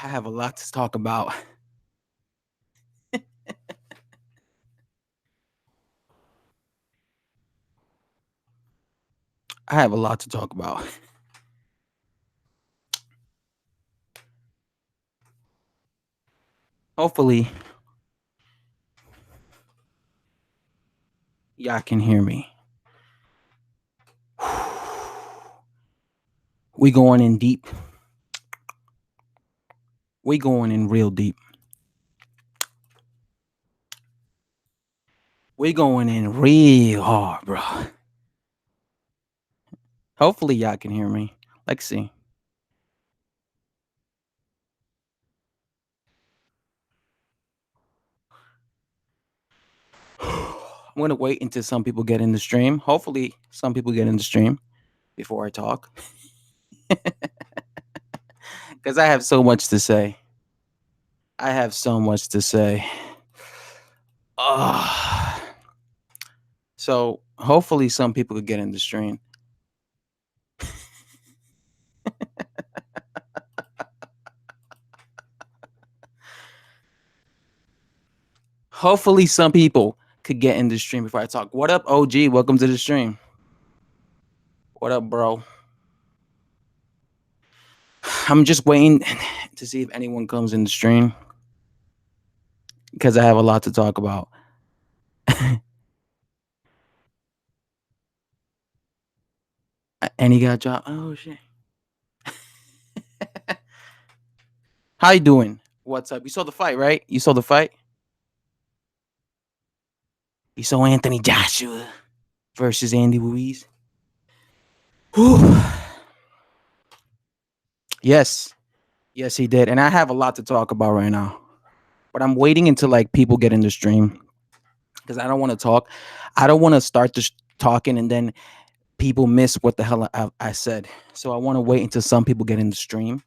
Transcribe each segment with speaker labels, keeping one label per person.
Speaker 1: I have a lot to talk about. I have a lot to talk about. Hopefully, y'all can hear me. We going in deep. We going in real deep. We going in real hard, bro. Hopefully, y'all can hear me. Let's see. I'm gonna wait until some people get in the stream. Hopefully, some people get in the stream before I talk, because I have so much to say. I have so much to say. Ah. So hopefully, some people could get in the stream. Hopefully, some people could get in the stream before I talk. What up, OG? Welcome to the stream. What up, bro? I'm just waiting to see if anyone comes in the stream because I have a lot to talk about. And he got job. Oh shit. How you doing? What's up? You saw the fight, right? You saw the fight. You saw Anthony Joshua versus Andy Ruiz. Whew. Yes, yes, he did, and I have a lot to talk about right now. But I'm waiting until like people get in the stream because I don't want to talk. I don't want to start this talking and then people miss what the hell I said. So I want to wait until some people get in the stream.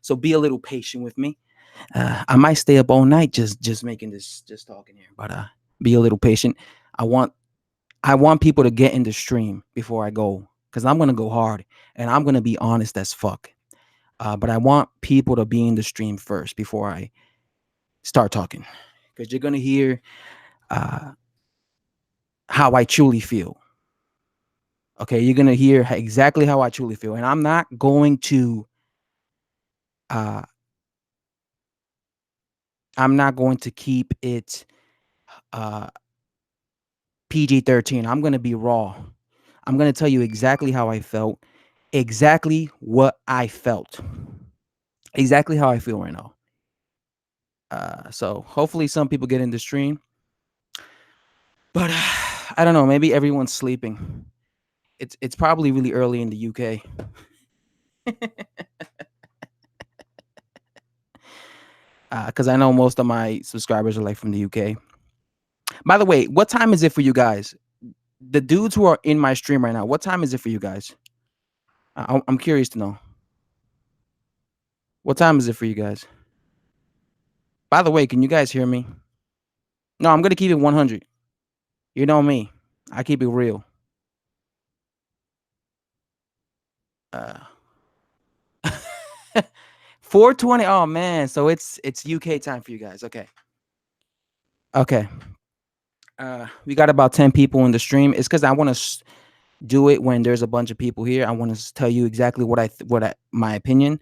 Speaker 1: So be a little patient with me. I might stay up all night just making this, just talking here, but be a little patient. I want I want people to get in the stream before I go because I'm gonna go hard and I'm gonna be honest as fuck. But I want people to be in the stream first before I start talking because you're gonna hear uh, how I truly feel. Okay, you're gonna hear exactly how I truly feel, and uh, I'm not going to keep it uh, PG-13. I'm gonna be raw. I'm gonna tell you exactly how I felt, exactly what I felt, exactly how I feel right now. So hopefully some people get in the stream, but I don't know. Maybe everyone's sleeping. It's probably really early in the UK. Because I know most of my subscribers are like from the UK. By the way, what time is it for you guys? The dudes who are in my stream right now, what time is it for you guys? I'm curious to know. What time is it for you guys? By the way, can you guys hear me? No, I'm gonna keep it 100. You know me. I keep it real. Uh 4:20. Oh man, so it's UK time for you guys. Okay. Okay. We got about 10 people in the stream. It's cuz I want to do it when there's a bunch of people here. I want to tell you exactly my opinion.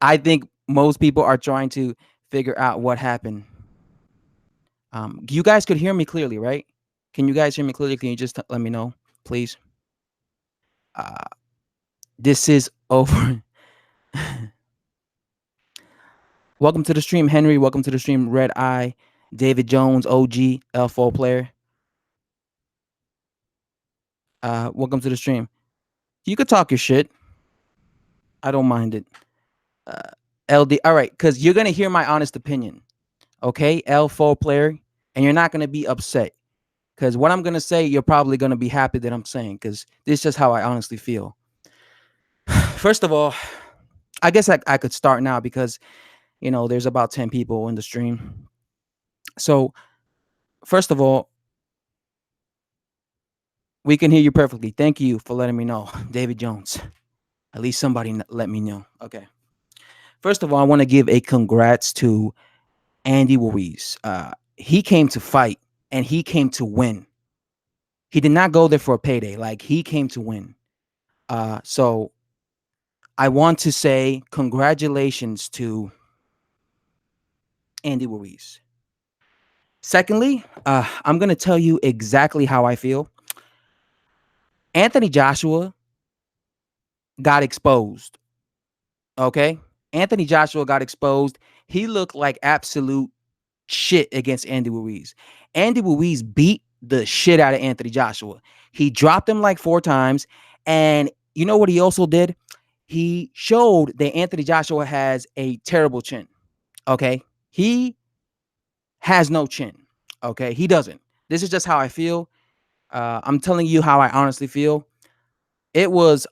Speaker 1: I think most people are trying to figure out what happened. You guys could hear me clearly, right? Can you guys hear me clearly? Can you just let me know, please? Uh, this is over. Welcome to the stream, Henry. Welcome to the stream, Red Eye, David Jones, OG, L4 player. Welcome to the stream. You could talk your shit. I don't mind it. Uh, LD. All right, because you're gonna hear my honest opinion. Okay, L4 player, and you're not gonna be upset. Because what I'm gonna say, you're probably gonna be happy that I'm saying, because this is just how I honestly feel. First of all, I guess I could start now because there's about 10 people in the stream. So first of all, we can hear you perfectly. Thank you for letting me know, David Jones. At least somebody let me know. Okay. First of all, I want to give a congrats to Andy Ruiz. He came to fight and he came to win. He did not go there for a payday. Like he came to win. So I want to say congratulations to Andy Ruiz. Secondly, I'm gonna tell you exactly how I feel. Anthony Joshua got exposed. Okay, Anthony Joshua got exposed. He looked like absolute shit against Andy Ruiz. Andy Ruiz beat the shit out of Anthony Joshua. He dropped him like 4 times. And you know what he also did? He showed that Anthony Joshua has a terrible chin. Okay. He has no chin. Okay. He doesn't. This is just how I feel. I'm telling you how I honestly feel. It was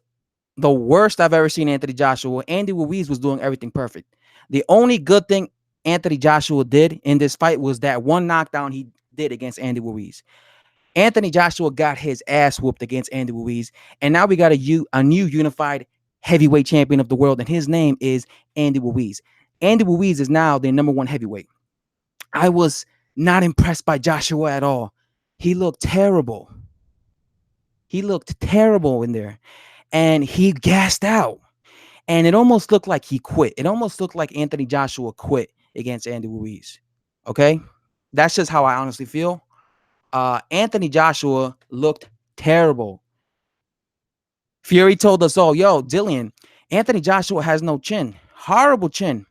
Speaker 1: the worst I've ever seen Anthony Joshua. Andy Ruiz was doing everything perfect. The only good thing Anthony Joshua did in this fight was that one knockdown he did against Andy Ruiz. Anthony Joshua got his ass whooped against Andy Ruiz, and now we got a new unified heavyweight champion of the world, and his name is Andy Ruiz. Andy Ruiz is now the number one heavyweight. I was not impressed by Joshua at all. He looked terrible. He looked terrible in there, and he gassed out. And it almost looked like he quit. It almost looked like Anthony Joshua quit against Andy Ruiz. Okay? That's just how I honestly feel. Anthony Joshua looked terrible. Fury told us all, yo, Dillian, Anthony Joshua has no chin. Horrible chin.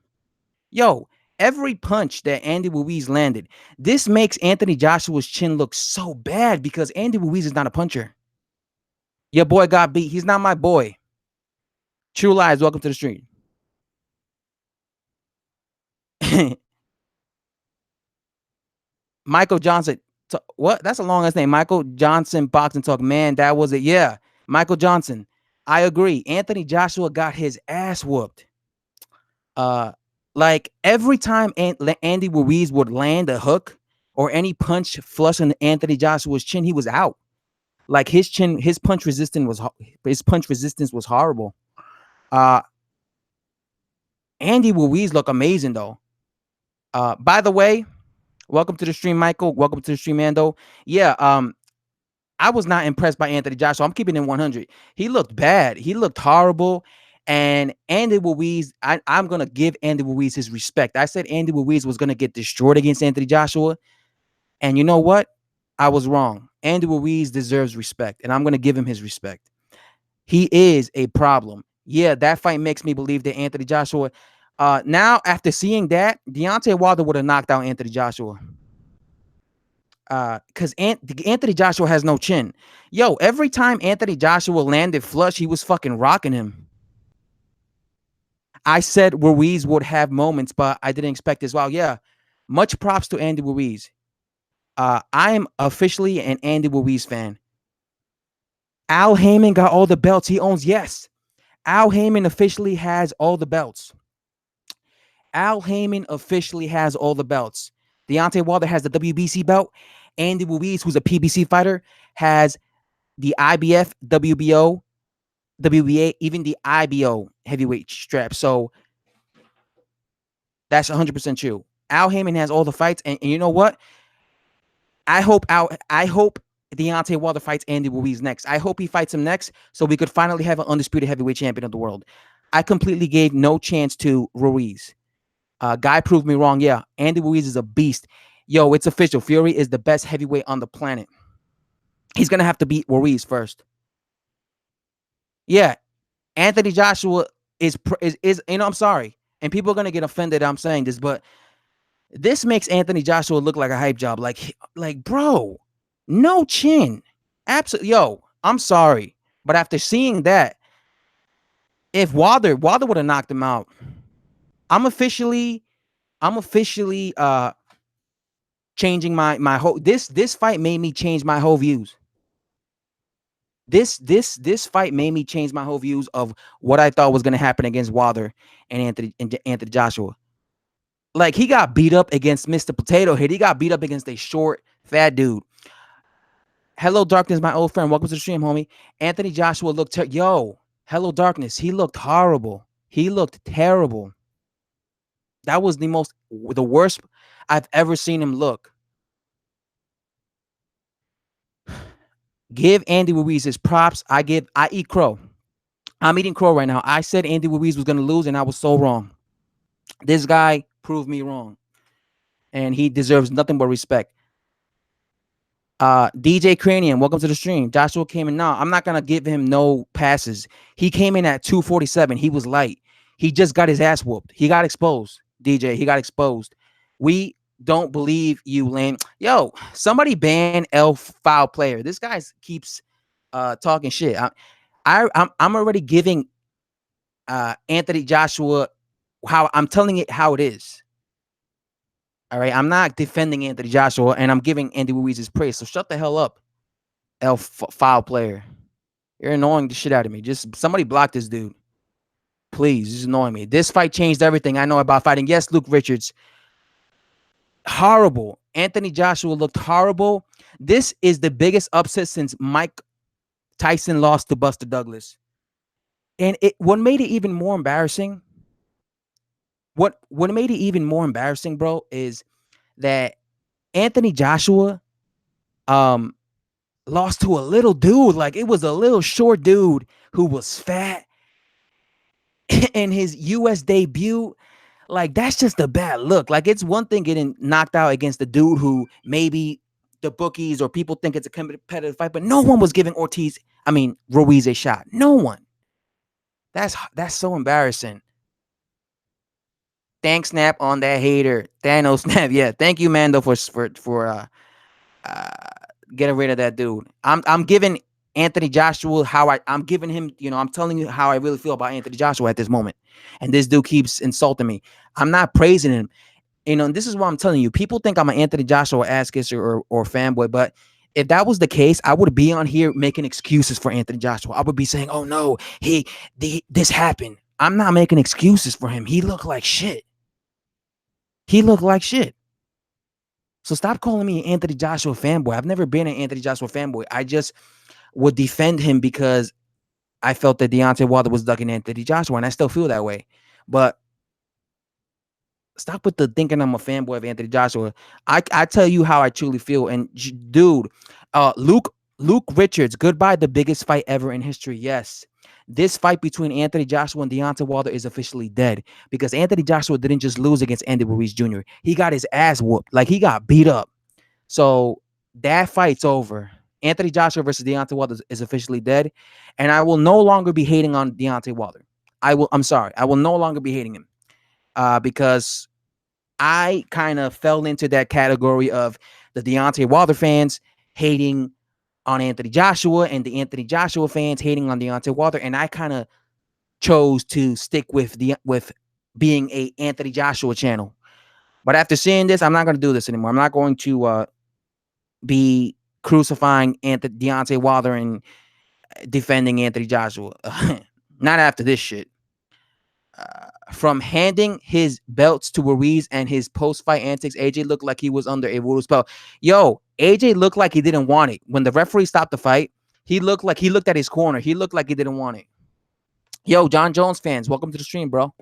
Speaker 1: Yo, every punch that Andy Ruiz landed, this makes Anthony Joshua's chin look so bad because Andy Ruiz is not a puncher. Your boy got beat. He's not my boy. True Lies, welcome to the stream. Michael Johnson. What? That's a long ass name. Michael Johnson Boxing Talk. Man, that was it. Yeah. Michael Johnson. I agree. Anthony Joshua got his ass whooped. Like every time Andy Ruiz would land a hook or any punch flush on Anthony Joshua's chin, he was out. Like his punch resistance was horrible. Andy Ruiz looked amazing though. By the way, welcome to the stream, Michael. Welcome to the stream, Ando. Yeah, I was not impressed by Anthony Joshua. I'm keeping him 100. He looked bad. He looked horrible. And Andy Ruiz, I'm going to give Andy Ruiz his respect. I said Andy Ruiz was going to get destroyed against Anthony Joshua. And you know what? I was wrong. Andy Ruiz deserves respect, and I'm going to give him his respect. He is a problem. Yeah, that fight makes me believe that Anthony Joshua. Now, after seeing that, Deontay Wilder would have knocked out Anthony Joshua. Because Anthony Joshua has no chin. Yo, every time Anthony Joshua landed flush, he was fucking rocking him. I said Ruiz would have moments, but I didn't expect as well. Yeah, much props to Andy Ruiz. I am officially an Andy Ruiz fan. Al Heyman got all the belts he owns. Yes, Al Heyman officially has all the belts. Al Heyman officially has all the belts. Deontay Wilder has the WBC belt. Andy Ruiz, who's a PBC fighter, has the IBF, WBO, WBA, even the IBO heavyweight strap. So that's 100% true. Al Heyman has all the fights, and you know what? I hope Deontay Wilder fights Andy Ruiz next. I hope he fights him next so we could finally have an undisputed heavyweight champion of the world. I completely gave no chance to Ruiz. Guy proved me wrong. Yeah, Andy Ruiz is a beast. Yo, it's official. Fury is the best heavyweight on the planet. He's going to have to beat Ruiz first. Yeah, Anthony Joshua is I'm sorry. And people are going to get offended I'm saying this, but this makes Anthony Joshua look like a hype job. Like, bro, no chin. Absolutely. Yo, I'm sorry. But after seeing that, if Wilder would have knocked him out, I'm officially changing my whole this fight made me change my whole views. This fight made me change my whole views of what I thought was going to happen against Wilder and Anthony Joshua. Like, he got beat up against Mr. Potato Head. He got beat up against a short, fat dude. Hello, Darkness, my old friend. Welcome to the stream, homie. Anthony Joshua looked Hello, Darkness. He looked horrible. He looked terrible. That was the worst I've ever seen him look. Give Andy Ruiz his props. I eat crow. I'm eating crow right now. I said Andy Ruiz was going to lose, and I was so wrong. This guy proved me wrong, and he deserves nothing but respect. DJ Cranium, welcome to the stream. Joshua came in now. I'm not gonna give him no passes. He came in at 247. He was light. He just got his ass whooped. He got exposed. DJ, he got exposed. We don't believe you, Lane. Yo, somebody ban L foul player. This guy keeps talking shit. I'm already giving Anthony Joshua how I'm telling it how it is. All right, I'm not defending Anthony Joshua, and I'm giving Andy Ruiz his praise. So shut the hell up, foul player. You're annoying the shit out of me. Just somebody block this dude, please. This is annoying me. This fight changed everything I know about fighting. Yes, Luke Richards, horrible. Anthony Joshua looked horrible. This is the biggest upset since Mike Tyson lost to Buster Douglas. And what made it even more embarrassing? What made it even more embarrassing, bro, is that Anthony Joshua lost to a little dude. Like, it was a little short dude who was fat in his US debut. Like, that's just a bad look. Like, it's one thing getting knocked out against the dude who maybe the bookies or people think it's a competitive fight, but no one was giving Ruiz a shot. No one. That's so embarrassing. Thanks, Snap, on that hater. Thanos Snap. Yeah, thank you, Mando, for getting rid of that dude. I'm giving Anthony Joshua I'm giving him, I'm telling you how I really feel about Anthony Joshua at this moment. And this dude keeps insulting me. I'm not praising him. And this is what I'm telling you. People think I'm an Anthony Joshua ass kisser or fanboy, but if that was the case, I would be on here making excuses for Anthony Joshua. I would be saying, "Oh no, this happened." I'm not making excuses for him. He looked like shit. He looked like shit. So stop calling me an Anthony Joshua fanboy. I've never been an Anthony Joshua fanboy. I just would defend him because I felt that Deontay Wilder was ducking Anthony Joshua, and I still feel that way. But stop with the thinking I'm a fanboy of Anthony Joshua. I tell you how I truly feel. And dude, Luke Richards, goodbye, the biggest fight ever in history. Yes. This fight between Anthony Joshua and Deontay Wilder is officially dead because Anthony Joshua didn't just lose against Andy Ruiz Jr. He got his ass whooped. Like, he got beat up. So that fight's over. Anthony Joshua versus Deontay Wilder is officially dead. And I will no longer be hating on Deontay Wilder. I'm sorry. I will no longer be hating him because I kind of fell into that category of the Deontay Wilder fans hating on Anthony Joshua and the Anthony Joshua fans hating on Deontay Wilder, and I kind of chose to stick with being a Anthony Joshua channel. But after seeing this, I'm not going to do this anymore. I'm not going to be crucifying Deontay Wilder and defending Anthony Joshua. Not after this shit. From handing his belts to Ruiz and his post-fight antics, AJ looked like he was under a voodoo spell. Yo, AJ looked like he didn't want it. When the referee stopped the fight, he looked at his corner. He looked like he didn't want it. Yo, John Jones fans, welcome to the stream, bro.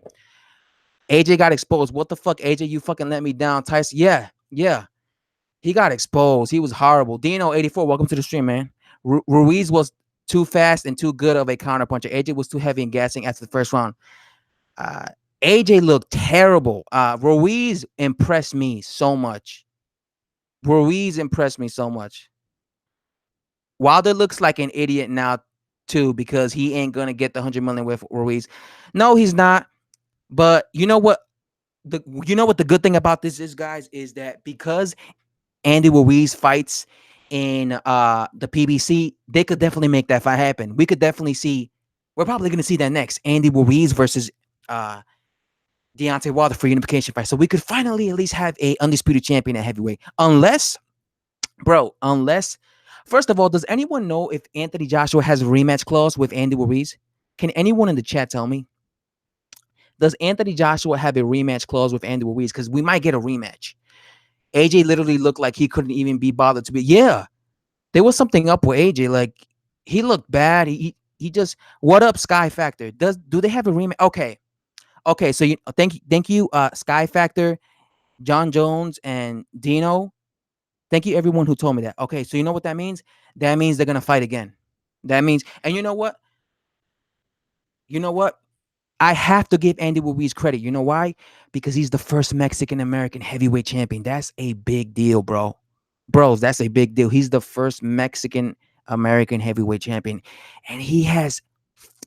Speaker 1: AJ got exposed. What the fuck, AJ? You fucking let me down, Tyson. Yeah. He got exposed. He was horrible. Dino84, welcome to the stream, man. Ruiz was too fast and too good of a counterpuncher. AJ was too heavy and gassing after the first round. AJ looked terrible. Ruiz impressed me so much. Wilder looks like an idiot now too because he ain't gonna get the 100 million with Ruiz. No, he's not. But you know what? The good thing about this is, guys, is that because Andy Ruiz fights in the PBC, they could definitely make that fight happen. We could definitely see. We're probably gonna see that next. Andy Ruiz versus Deontay Wilder for unification fight. So we could finally at least have a undisputed champion at heavyweight. Unless, first of all, does anyone know if Anthony Joshua has a rematch clause with Andy Ruiz? Can anyone in the chat tell me? Does Anthony Joshua have a rematch clause with Andy Ruiz? Because we might get a rematch. AJ literally looked like he couldn't even be bothered to be. Yeah, there was something up with AJ. Like, he looked bad. He just, what up, Sky Factor? Do they have a rematch? Okay. Okay, so thank you, Sky Factor, John Jones, and Dino. Thank you, everyone who told me that. Okay, so you know what that means? That means they're gonna fight again. That means, and you know what? You know what? I have to give Andy Ruiz credit. You know why? Because he's the first Mexican American heavyweight champion. That's a big deal, bro. Bros, that's a big deal. He's the first Mexican American heavyweight champion, and he has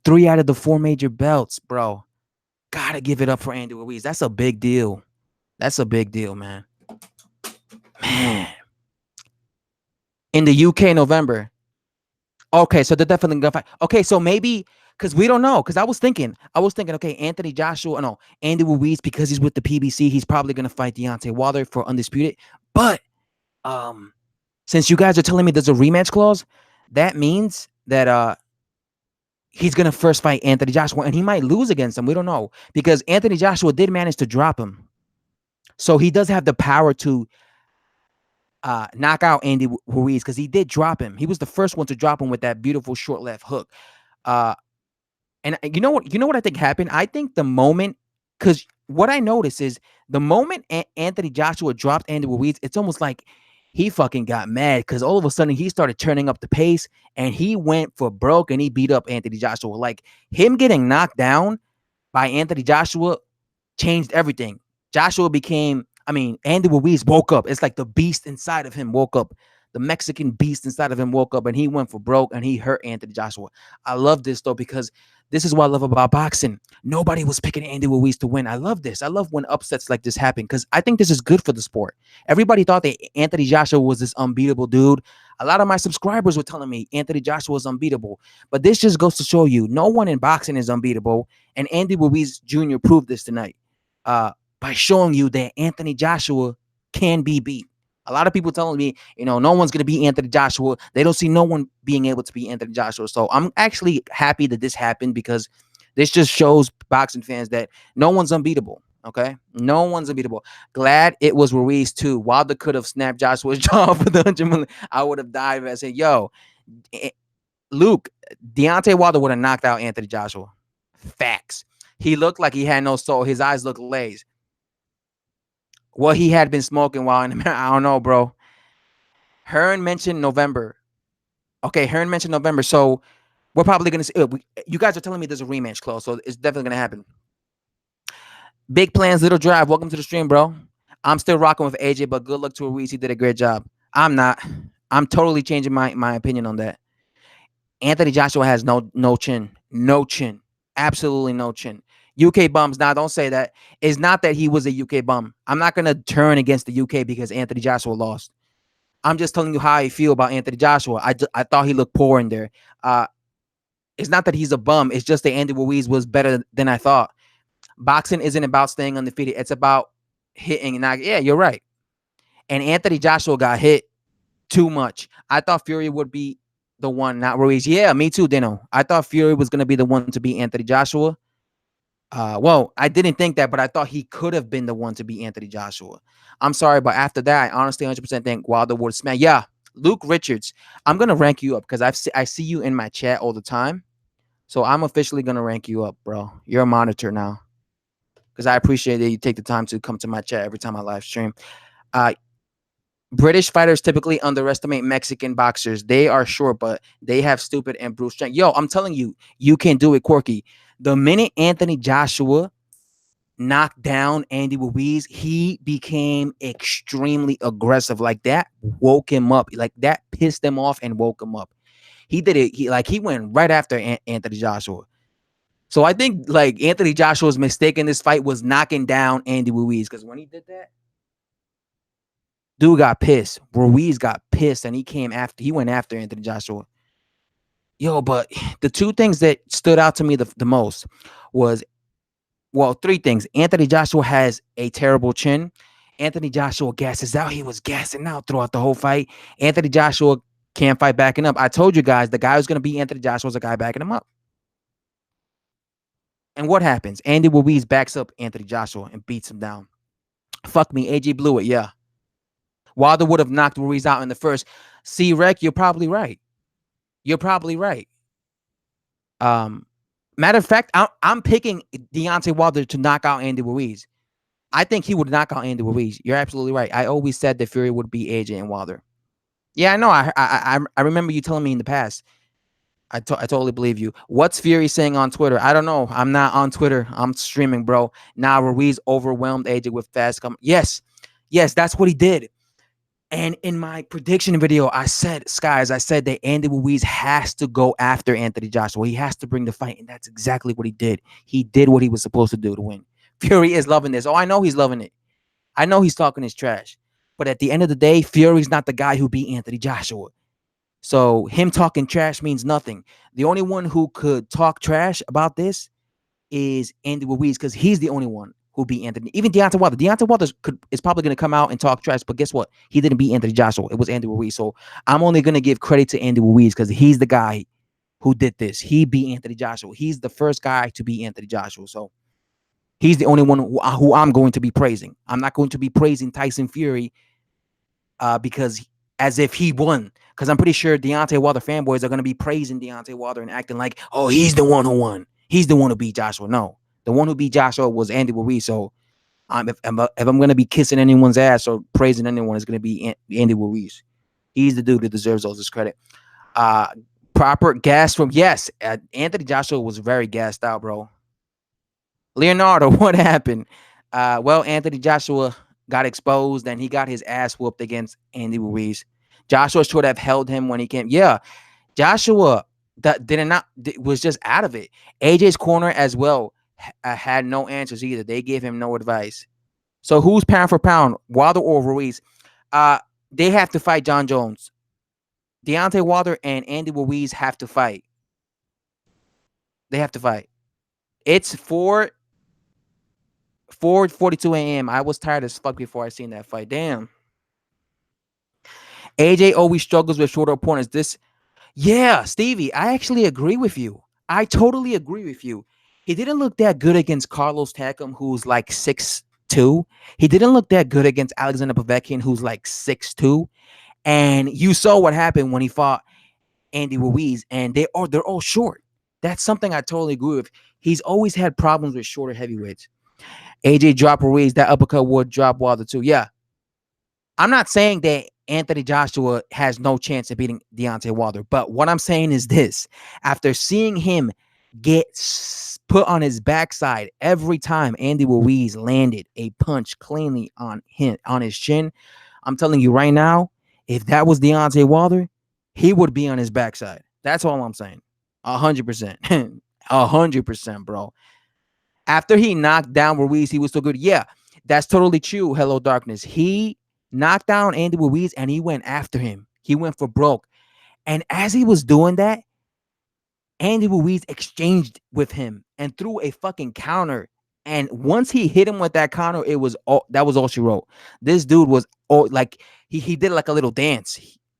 Speaker 1: three out of the four major belts, bro. Gotta give it up for Andy Ruiz. That's a big deal. That's a big deal, man. Man. In the UK, November. Okay, so they're definitely gonna fight. Okay, so maybe because we don't know. Because I was thinking, okay, Anthony Joshua, no, Andy Ruiz, because he's with the PBC, he's probably gonna fight Deontay Wilder for undisputed. But um, since you guys are telling me there's a rematch clause, that means that he's gonna first fight Anthony Joshua, and he might lose against him. We don't know because Anthony Joshua did manage to drop him, so he does have the power to knock out Andy Ruiz because he did drop him. He was the first one to drop him with that beautiful short left hook. Uh, and you know what? You know what I think happened? I think the moment, because what I noticed is the moment Anthony Joshua dropped Andy Ruiz, it's almost like he fucking got mad because all of a sudden he started turning up the pace and he went for broke and he beat up Anthony Joshua. Like him getting knocked down by Anthony Joshua changed everything. Joshua became, I mean, Andy Ruiz woke up. It's like the beast inside of him woke up. The Mexican beast inside of him woke up and he went for broke and he hurt Anthony Joshua. I love this though because this is what I love about boxing. Nobody was picking Andy Ruiz to win. I love this. I love when upsets like this happen because I think this is good for the sport. Everybody thought that Anthony Joshua was this unbeatable dude. A lot of my subscribers were telling me Anthony Joshua is unbeatable. But this just goes to show you no one in boxing is unbeatable. And Andy Ruiz Jr. proved this tonight by showing you that Anthony Joshua can be beat. A lot of people telling me, no one's going to beat Anthony Joshua. They don't see no one being able to beat Anthony Joshua. So I'm actually happy that this happened because this just shows boxing fans that no one's unbeatable. Okay, no one's unbeatable. Glad it was Ruiz too. Wilder could have snapped Joshua's jaw for the 100 million. I would have died and said, "Yo, Luke, Deontay Wilder would have knocked out Anthony Joshua." Facts. He looked like he had no soul. His eyes looked lazy. What he had been smoking while in America, I don't know, bro. Hearn mentioned November. Okay, Hearn mentioned November. So we're probably going to see. You guys are telling me there's a rematch clause, so it's definitely going to happen. Big plans, little drive. Welcome to the stream, bro. I'm still rocking with AJ, but good luck to Ruiz. He did a great job. I'm not. I'm totally changing my opinion on that. Anthony Joshua has no chin. No chin. Absolutely no chin. UK bums. Now, don't say that. It's not that he was a UK bum. I'm not going to turn against the UK because Anthony Joshua lost. I'm just telling you how I feel about Anthony Joshua. I thought he looked poor in there. It's not that he's a bum. It's just that Andy Ruiz was better than I thought. Boxing isn't about staying undefeated. It's about hitting. And yeah, you're right. And Anthony Joshua got hit too much. I thought Fury would be the one, not Ruiz. Yeah, me too, Dino. I thought Fury was going to be the one to beat Anthony Joshua. Well, I didn't think that, but I thought he could have been the one to beat Anthony Joshua. I'm sorry, but after that, I honestly 100% think Wilder would smack. Yeah, Luke Richards. I'm going to rank you up because I see you in my chat all the time. So I'm officially going to rank you up, bro. You're a monitor now because I appreciate that you take the time to come to my chat every time I live stream. British fighters typically underestimate Mexican boxers. They are short, but they have stupid and brute strength. Yo, I'm telling you, you can do it, Corky. The minute Anthony Joshua knocked down Andy Ruiz, he became extremely aggressive. Like that woke him up. Like that pissed him off and woke him up. He did it. He went right after Anthony Joshua. So I think like Anthony Joshua's mistake in this fight was knocking down Andy Ruiz because when he did that, dude got pissed. Ruiz got pissed and he went after Anthony Joshua. Yo, but the two things that stood out to me the most was, well, three things. Anthony Joshua has a terrible chin. Anthony Joshua gasses out. He was gassing out throughout the whole fight. Anthony Joshua can't fight backing up. I told you guys the guy who's going to beat Anthony Joshua is the guy backing him up. And what happens? Andy Ruiz backs up Anthony Joshua and beats him down. Fuck me. AJ blew it. Yeah. Wilder would have knocked Ruiz out in the first. C-Rec, you're probably right. You're probably right. Matter of fact, I'm picking Deontay Wilder to knock out Andy Ruiz. I think he would knock out Andy Ruiz. You're absolutely right. I always said that Fury would be AJ and Wilder. Yeah, I know. I remember you telling me in the past. I totally believe you. What's Fury saying on Twitter? I don't know. I'm not on Twitter. I'm streaming, bro. Now Ruiz overwhelmed AJ with fast come. Yes, yes, that's what he did. And in my prediction video, I said, Skies, I said that Andy Ruiz has to go after Anthony Joshua. He has to bring the fight. And that's exactly what he did. He did what he was supposed to do to win. Fury is loving this. Oh, I know he's loving it. I know he's talking his trash. But at the end of the day, Fury's not the guy who beat Anthony Joshua. So him talking trash means nothing. The only one who could talk trash about this is Andy Ruiz because he's the only one who beat Anthony. Even Deontay Wilder. Deontay Wilder is probably going to come out and talk trash, but guess what? He didn't beat Anthony Joshua. It was Andy Ruiz. So I'm only going to give credit to Andy Ruiz because he's the guy who did this. He beat Anthony Joshua. He's the first guy to beat Anthony Joshua. So he's the only one who I'm going to be praising. I'm not going to be praising Tyson Fury because as if he won. Because I'm pretty sure Deontay Wilder fanboys are going to be praising Deontay Wilder and acting like, oh, he's the one who won. He's the one who beat Joshua. No, the one who beat Joshua was Andy Ruiz. So if I'm going to be kissing anyone's ass or praising anyone, it's going to be Andy Ruiz. He's the dude that deserves all this credit. Proper gas from, yes, Anthony Joshua was very gassed out, bro. Leonardo, what happened? Well, Anthony Joshua got exposed and he got his ass whooped against Andy Ruiz. Joshua should have held him when he came. Yeah, Joshua was just out of it. AJ's corner as well had no answers either. They gave him no advice. So who's pound for pound, Wilder or Ruiz? They have to fight John Jones. Deontay Wilder and Andy Ruiz have to fight. They have to fight. It's 4:42 a.m. I was tired as fuck before I seen that fight. Damn. AJ always struggles with shorter opponents. Yeah, Stevie, I actually agree with you. I totally agree with you. He didn't look that good against Carlos Takam, who's like 6'2". He didn't look that good against Alexander Povetkin, who's like 6'2". And you saw what happened when he fought Andy Ruiz, and they're all short. That's something I totally agree with. He's always had problems with shorter heavyweights. AJ dropped Ruiz. That uppercut would drop Wilder too. Yeah. I'm not saying that Anthony Joshua has no chance of beating Deontay Wilder, but what I'm saying is this. After seeing him get put on his backside every time Andy Ruiz landed a punch cleanly on his chin, I'm telling you right now, if that was Deontay Wilder, he would be on his backside. That's all I'm saying. 100%. 100%, bro. After he knocked down Ruiz, he was so good. Yeah, that's totally true. Hello, Darkness. He knocked down Andy Ruiz and he went after him. He went for broke. And as he was doing that, Andy Ruiz exchanged with him and threw a fucking counter. And once he hit him with that counter, that was all she wrote. This dude was like he did like a little dance.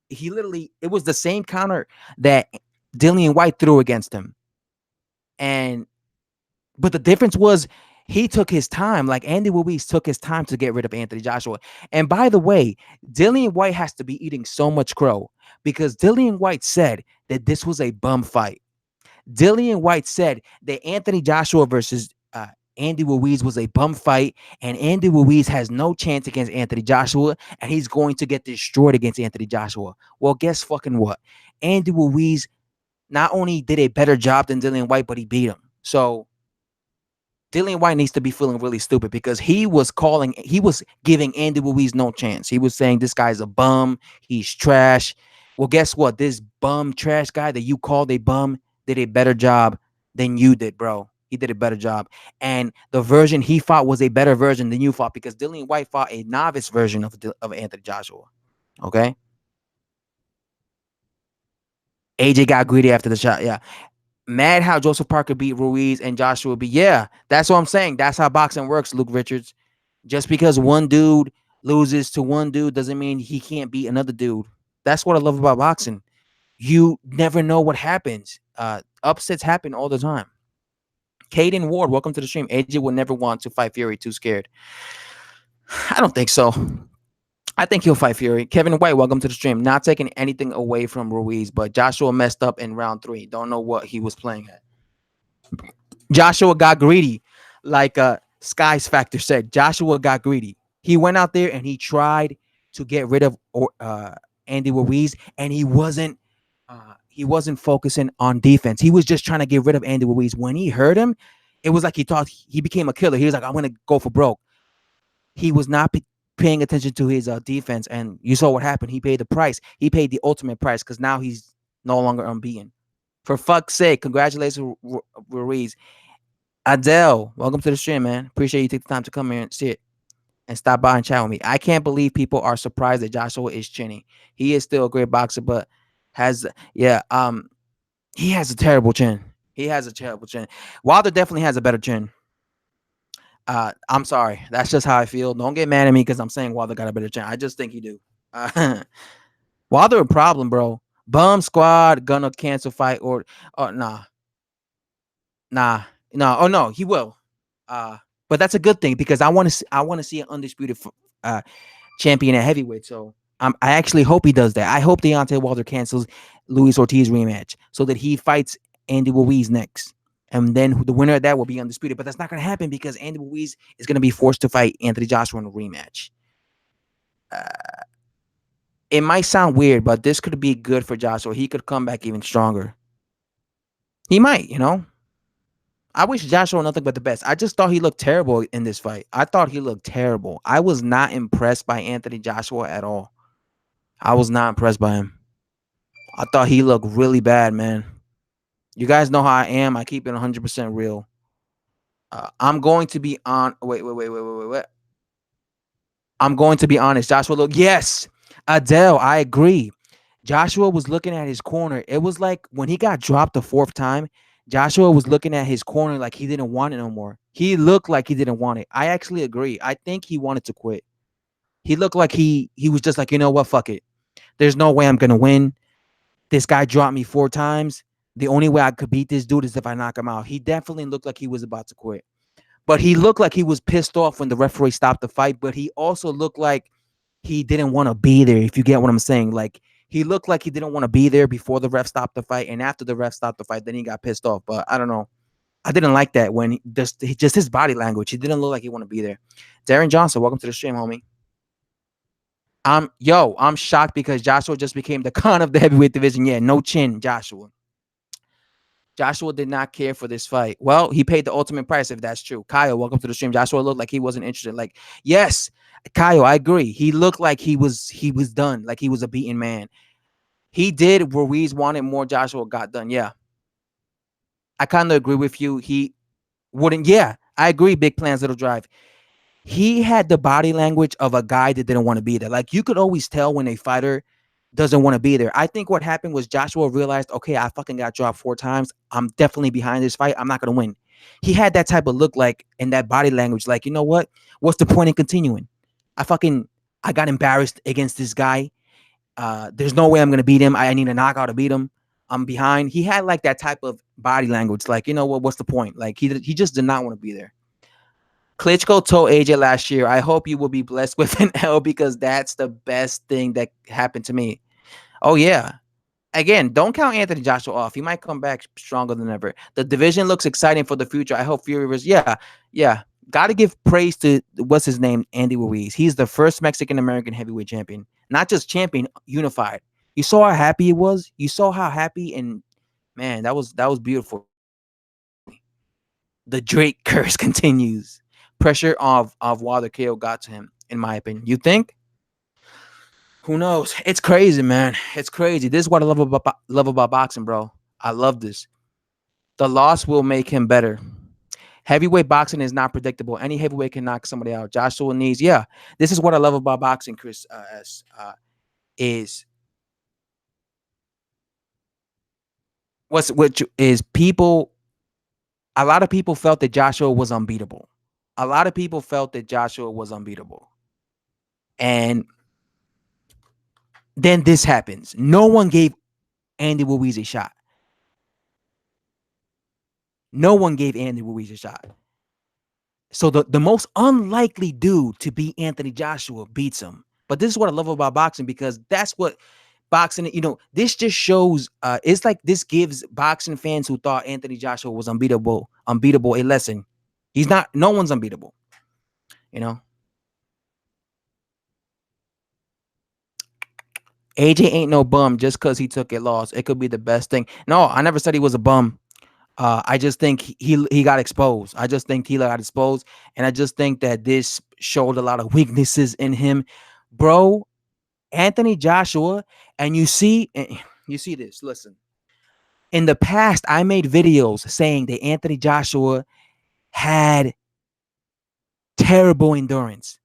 Speaker 1: He literally, it was the same counter that Dillian White threw against him. But the difference was he took his time. Like Andy Ruiz took his time to get rid of Anthony Joshua. And by the way, Dillian White has to be eating so much crow because Dillian White said that this was a bum fight. Dillian White said that Anthony Joshua versus Andy Ruiz was a bum fight, and Andy Ruiz has no chance against Anthony Joshua, and he's going to get destroyed against Anthony Joshua. Well, guess fucking what? Andy Ruiz not only did a better job than Dillian White, but he beat him. So Dillian White needs to be feeling really stupid because he was giving Andy Ruiz no chance. He was saying this guy's a bum, he's trash. Well, guess what? This bum trash guy that you called a bum did a better job than you did, bro. He did a better job. And the version he fought was a better version than you fought because Dillian White fought a novice version of Anthony Joshua. Okay? AJ got greedy after the shot. Yeah. Mad how Joseph Parker beat Ruiz and Joshua beat. Yeah, that's what I'm saying. That's how boxing works, Luke Richards. Just because one dude loses to one dude doesn't mean he can't beat another dude. That's what I love about boxing. You never know what happens. Upsets happen all the time. Caden Ward, welcome to the stream. AJ would never want to fight Fury, too scared. I don't think so. I think he'll fight Fury. Kevin White, welcome to the stream. Not taking anything away from Ruiz, but Joshua messed up in round 3. Don't know what he was playing at. Joshua got greedy, like Sky's Factor said. Joshua got greedy. He went out there and he tried to get rid of Andy Ruiz, and he wasn't focusing on defense. He was just trying to get rid of Andy Ruiz. When he heard him, it was like he thought he became a killer. He was like, "I'm gonna go for broke." He was not paying attention to his defense, and you saw what happened. He paid the price. He paid the ultimate price because now he's no longer unbeaten. For fuck's sake, congratulations, Ruiz. Adele, welcome to the stream, man. Appreciate you take the time to come here and sit and stop by and chat with me. I can't believe people are surprised that Joshua is chinny. He is still a great boxer, but has he has a terrible chin. He has a terrible chin. Wilder definitely has a better chin. I'm sorry. That's just how I feel. Don't get mad at me because I'm saying Wilder got a better chin. I just think he do. Wilder a problem, bro. Bum squad gonna cancel fight or nah. Nah, no, oh no, he will. Uh, but that's a good thing because I want to see an undisputed uh champion at heavyweight. So I actually hope he does that. I hope Deontay Wilder cancels Luis Ortiz rematch so that he fights Andy Ruiz next, and then the winner of that will be undisputed. But that's not going to happen because Andy Ruiz is going to be forced to fight Anthony Joshua in a rematch. Uh, it might sound weird, but this could be good for Joshua. He could come back even stronger. He might, you know. I wish Joshua nothing but the best. I just thought he looked terrible in this fight. I thought he looked terrible. I was not impressed by Anthony Joshua at all. I was not impressed by him. I thought he looked really bad, man. You guys know how I am. I keep it 100% real. I'm going to be on. Wait. I'm going to be honest. Joshua look. Yes, Adele. I agree. Joshua was looking at his corner. It was like when he got dropped the fourth time, Joshua was looking at his corner like he didn't want it no more. He looked like he didn't want it. I actually agree. I think he wanted to quit. He looked like he was just like, you know what, fuck it. There's no way I'm gonna win. This guy dropped me four times. The only way I could beat this dude is if I knock him out. He definitely looked like he was about to quit. But he looked like he was pissed off when the referee stopped the fight. But he also looked like he didn't want to be there, if you get what I'm saying. Like, he looked like he didn't want to be there before the ref stopped the fight. And after the ref stopped the fight, then he got pissed off. But I don't know. I didn't like that when just his body language. He didn't look like he wanted to be there. Darren Johnson, welcome to the stream, homie. I'm shocked because Joshua just became the con of the heavyweight division. Yeah, no chin, Joshua. Joshua did not care for this fight. Well, he paid the ultimate price if that's true. Kyle, welcome to the stream. Joshua looked like he wasn't interested. Like, yes, Kyle, I agree. He looked like he was done, like he was a beaten man. He did. Ruiz wanted more. Joshua got done. Yeah, I kind of agree with you. He wouldn't. Yeah, I agree. Big plans, little drive. He had the body language of a guy that didn't want to be there. Like, you could always tell when a fighter doesn't want to be there. I think what happened was Joshua realized, okay, I fucking got dropped four times. I'm definitely behind this fight. I'm not gonna win. He had that type of look, like, and that body language, like, you know what? What's the point in continuing? I got embarrassed against this guy. There's no way I'm gonna beat him. I need a knockout to beat him. I'm behind. He had like that type of body language, like, you know what? What's the point? Like, he just did not want to be there. Klitschko told AJ last year, I hope you will be blessed with an L because that's the best thing that happened to me. Oh, yeah. Again, don't count Anthony Joshua off. He might come back stronger than ever. The division looks exciting for the future. I hope Fury was, yeah. Got to give praise to, what's his name, Andy Ruiz. He's the first Mexican-American heavyweight champion. Not just champion, unified. You saw how happy he was? You saw how happy, and, man, that was beautiful. The Drake curse continues. Pressure of Wilder KO got to him, in my opinion. You think? Who knows? It's crazy, man. It's crazy. This is what I love about boxing, bro. I love this. The loss will make him better. Heavyweight boxing is not predictable. Any heavyweight can knock somebody out. Joshua needs, yeah. This is what I love about boxing, Chris. Is which is people. A lot of people felt that Joshua was unbeatable. A lot of people felt that Joshua was unbeatable, and then this happens. No one gave Andy Ruiz a shot. No one gave Andy Ruiz a shot. So the most unlikely dude to beat Anthony Joshua beats him. But this is what I love about boxing because that's what boxing, this just shows it's like this gives boxing fans who thought Anthony Joshua was unbeatable a lesson. He's not, no one's unbeatable, you know. AJ ain't no bum just because he took a loss. It could be the best thing. No, I never said he was a bum. I just think he got exposed. I just think he got exposed, and I just think that this showed a lot of weaknesses in him, bro. Anthony Joshua, and you see this. Listen, in the past, I made videos saying that Anthony Joshua had terrible endurance.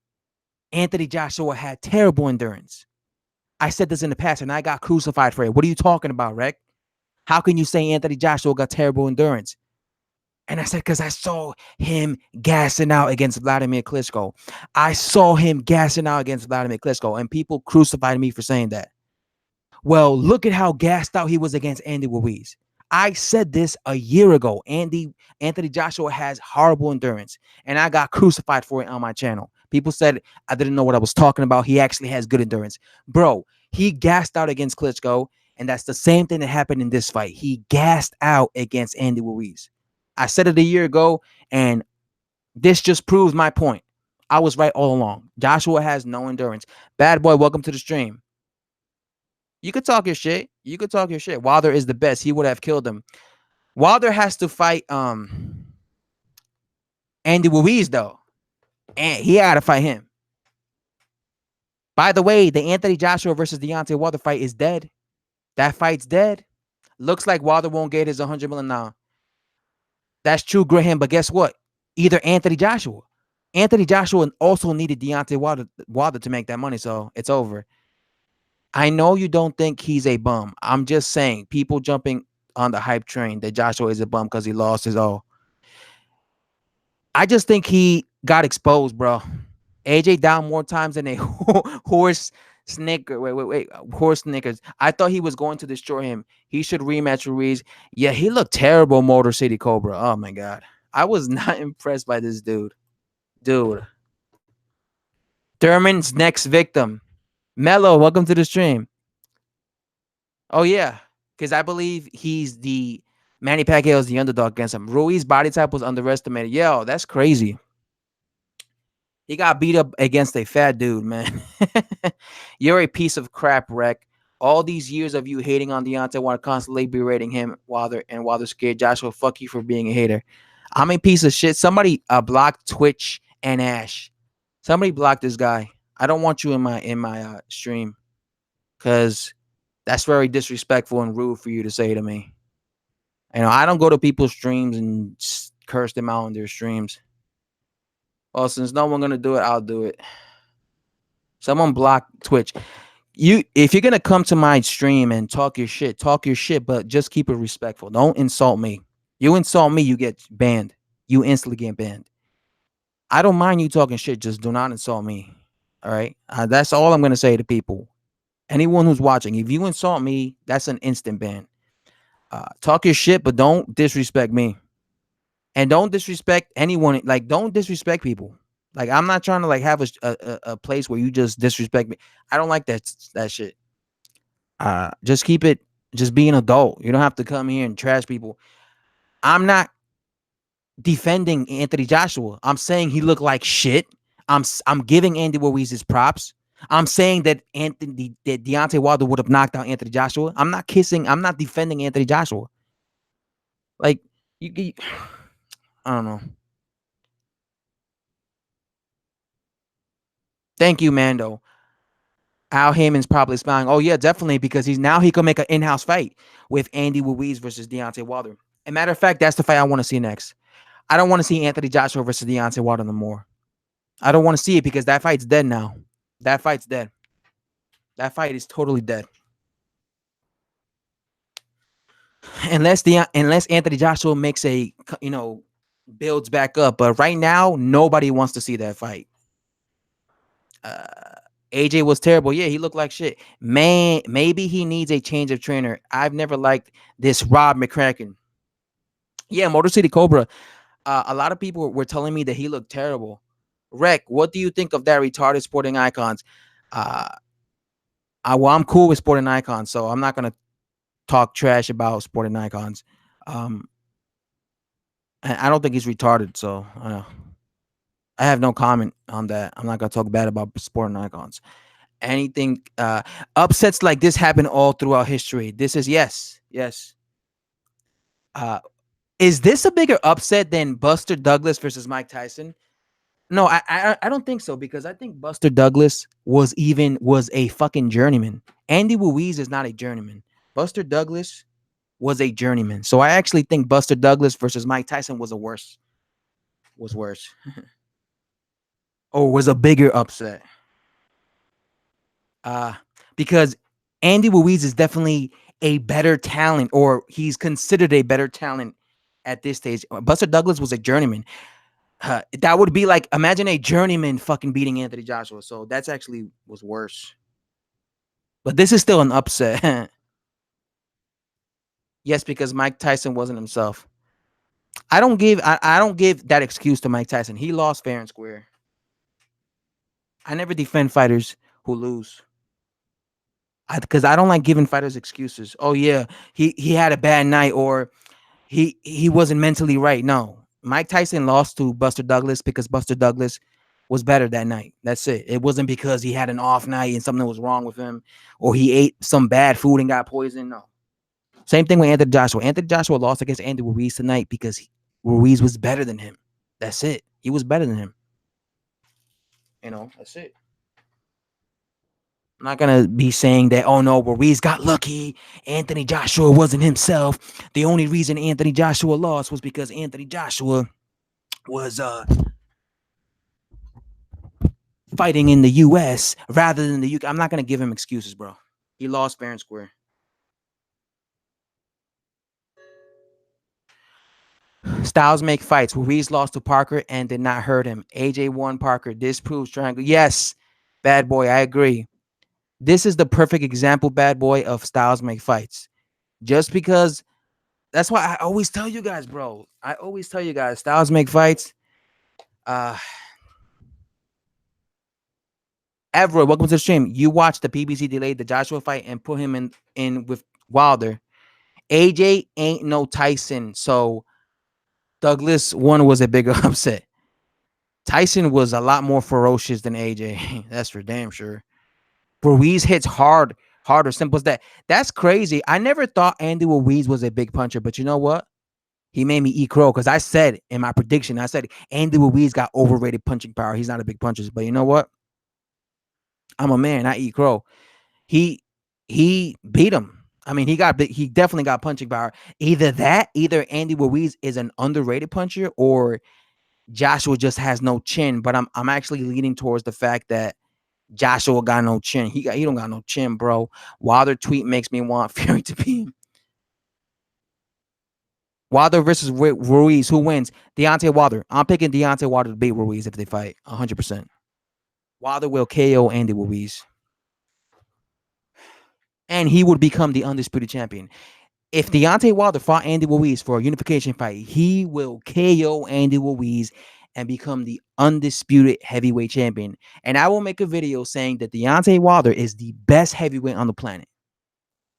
Speaker 1: Anthony Joshua had terrible endurance. I said this in the past, and I got crucified for it. What are you talking about, Rick? How can you say Anthony Joshua got terrible endurance? And I said, because I saw him gassing out against Vladimir Klitschko. I saw him gassing out against Vladimir Klitschko, and people crucified me for saying that. Well, look at how gassed out he was against Andy Ruiz. I said this a year ago. Anthony Joshua has horrible endurance, and I got crucified for it on my channel. People said I didn't know what I was talking about. He actually has good endurance. Bro, he gassed out against Klitschko, and that's the same thing that happened in this fight. He gassed out against Andy Ruiz. I said it a year ago, and this just proves my point. I was right all along. Joshua has no endurance. Bad boy, welcome to the stream. You could talk your shit. You could talk your shit. Wilder is the best. He would have killed him. Wilder has to fight Andy Ruiz though, and he had to fight him. By the way, the Anthony Joshua versus Deontay Wilder fight is dead. That fight's dead. Looks like Wilder won't get his 100 million now. That's true, Graham. But guess what? Either Anthony Joshua also needed Deontay Wilder to make that money, so it's over. I know you don't think he's a bum. I'm just saying, people jumping on the hype train that Joshua is a bum because he lost his all. I just think he got exposed, bro. AJ down more times than a horse snicker. Wait. Horse snickers. I thought he was going to destroy him. He should rematch Ruiz. Yeah, he looked terrible, Motor City Cobra. Oh, my God. I was not impressed by this dude. Thurman's next victim. Mello, welcome to the stream. Oh, yeah. Because I believe Manny Pacquiao is the underdog against him. Ruiz's body type was underestimated. Yo, that's crazy. He got beat up against a fat dude, man. You're a piece of crap, Rec. All these years of you hating on Deontay Wilder, constantly berating him while they're scared. Joshua, fuck you for being a hater. I'm a piece of shit. Somebody blocked Twitch and Ash. Somebody blocked this guy. I don't want you in my stream, because that's very disrespectful and rude for you to say to me. I don't go to people's streams and curse them out on their streams. Well, since no one's gonna do it, I'll do it. Someone block Twitch. If you're gonna come to my stream and talk your shit, but just keep it respectful. Don't insult me. You insult me, you get banned. You instantly get banned. I don't mind you talking shit, just do not insult me. All right? That's all I'm gonna say to people. Anyone who's watching, if you insult me, that's an instant ban. Talk your shit, but don't disrespect me. And don't disrespect anyone. Like, don't disrespect people. Like, I'm not trying to like have a place where you just disrespect me. I don't like that shit. Just keep it. Just be an adult. You don't have to come here and trash people. I'm not defending Anthony Joshua. I'm saying he looked like shit. I'm giving Andy Ruiz his props. I'm saying that Deontay Wilder would have knocked out Anthony Joshua. I'm not defending Anthony Joshua. Like, you I don't know. Thank you, Mando. Al Heyman's probably smiling. Oh, yeah, definitely, because he can make an in-house fight with Andy Ruiz versus Deontay Wilder. As a matter of fact, that's the fight I want to see next. I don't want to see Anthony Joshua versus Deontay Wilder no more. I don't want to see it because that fight's dead now. That fight's dead. That fight is totally dead. Unless Anthony Joshua makes builds back up. But right now, nobody wants to see that fight. AJ was terrible. Yeah, he looked like shit. Man, maybe he needs a change of trainer. I've never liked this Rob McCracken. Yeah, Motor City Cobra. A lot of people were telling me that he looked terrible. Rec, what do you think of that retarded sporting icons? Well, I'm cool with sporting icons, so I'm not gonna talk trash about sporting icons. Um, I don't think he's retarded, so I have no comment on that. I'm not gonna talk bad about sporting icons. Anything upsets like this happen all throughout history. This is yes, yes. Uh, is this a bigger upset than Buster Douglas versus Mike Tyson? No, I don't think so because I think Buster Douglas was a fucking journeyman. Andy Ruiz is not a journeyman. Buster Douglas was a journeyman. So I actually think Buster Douglas versus Mike Tyson was worse. Or was a bigger upset. Uh because Andy Ruiz is definitely a better talent, or he's considered a better talent at this stage. Buster Douglas was a journeyman. That would be like imagine a journeyman fucking beating Anthony Joshua. So that's actually was worse. But this is still an upset. Yes, because Mike Tyson wasn't himself. I don't give that excuse to Mike Tyson. He lost fair and square. I never defend fighters who lose. Because I don't like giving fighters excuses. Oh yeah, he had a bad night, or he wasn't mentally right. No, Mike Tyson lost to Buster Douglas because Buster Douglas was better that night. That's it. It wasn't because he had an off night and something was wrong with him, or he ate some bad food and got poisoned. No. Same thing with Anthony Joshua. Anthony Joshua lost against Andy Ruiz tonight because Ruiz was better than him. That's it. He was better than him. That's it. I'm not gonna be saying that, oh no, Ruiz got lucky. Anthony Joshua wasn't himself. The only reason Anthony Joshua lost was because Anthony Joshua was fighting in the US rather than the UK. I'm not gonna give him excuses, bro. He lost fair and square. Styles make fights. Ruiz lost to Parker and did not hurt him. AJ won Parker. This proves triangle. Yes, bad boy. I agree. This is the perfect example, bad boy, of Styles make fights. Just because that's why I always tell you guys, bro. I always tell you guys, Styles make fights. Uh Everett, welcome to the stream. You watched the PBC delayed the Joshua fight and put him in with Wilder. AJ ain't no Tyson, so Douglas one was a bigger upset. Tyson was a lot more ferocious than AJ. That's for damn sure. Ruiz hits harder, simple as that. That's crazy. I never thought Andy Ruiz was a big puncher, but you know what? He made me eat crow because I said in my prediction, I said Andy Ruiz got overrated punching power. He's not a big puncher, but you know what? I'm a man. I eat crow. He he beat him. I mean, he definitely got punching power. Either Andy Ruiz is an underrated puncher, or Joshua just has no chin. But I'm actually leaning towards the fact that Joshua got no chin. He don't got no chin, bro. Wilder tweet makes me want Fury to beat him. Wilder versus Ruiz. Who wins? Deontay Wilder. I'm picking Deontay Wilder to beat Ruiz if they fight 100%. Wilder will KO Andy Ruiz. And he would become the undisputed champion. If Deontay Wilder fought Andy Ruiz for a unification fight, he will KO Andy Ruiz and become the undisputed heavyweight champion. And I will make a video saying that Deontay Wilder is the best heavyweight on the planet.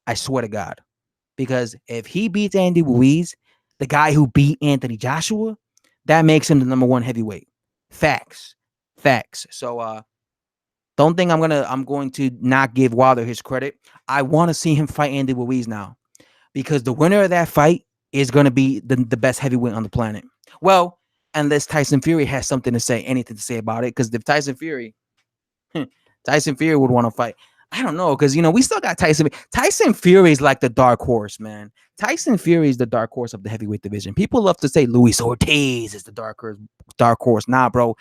Speaker 1: I swear to God. Because if he beats Andy Ruiz, the guy who beat Anthony Joshua, that makes him the number one heavyweight. Facts. Facts. So don't think I'm going to not give Wilder his credit. I want to see him fight Andy Ruiz now. Because the winner of that fight is going to be the best heavyweight on the planet. Well, unless Tyson Fury has something to say, anything to say about it. Because if Tyson Fury would want to fight. I don't know, because we still got Tyson. Tyson Fury is like the dark horse, man. Tyson Fury is the dark horse of the heavyweight division. People love to say Luis Ortiz is the dark horse. Dark horse, nah, bro.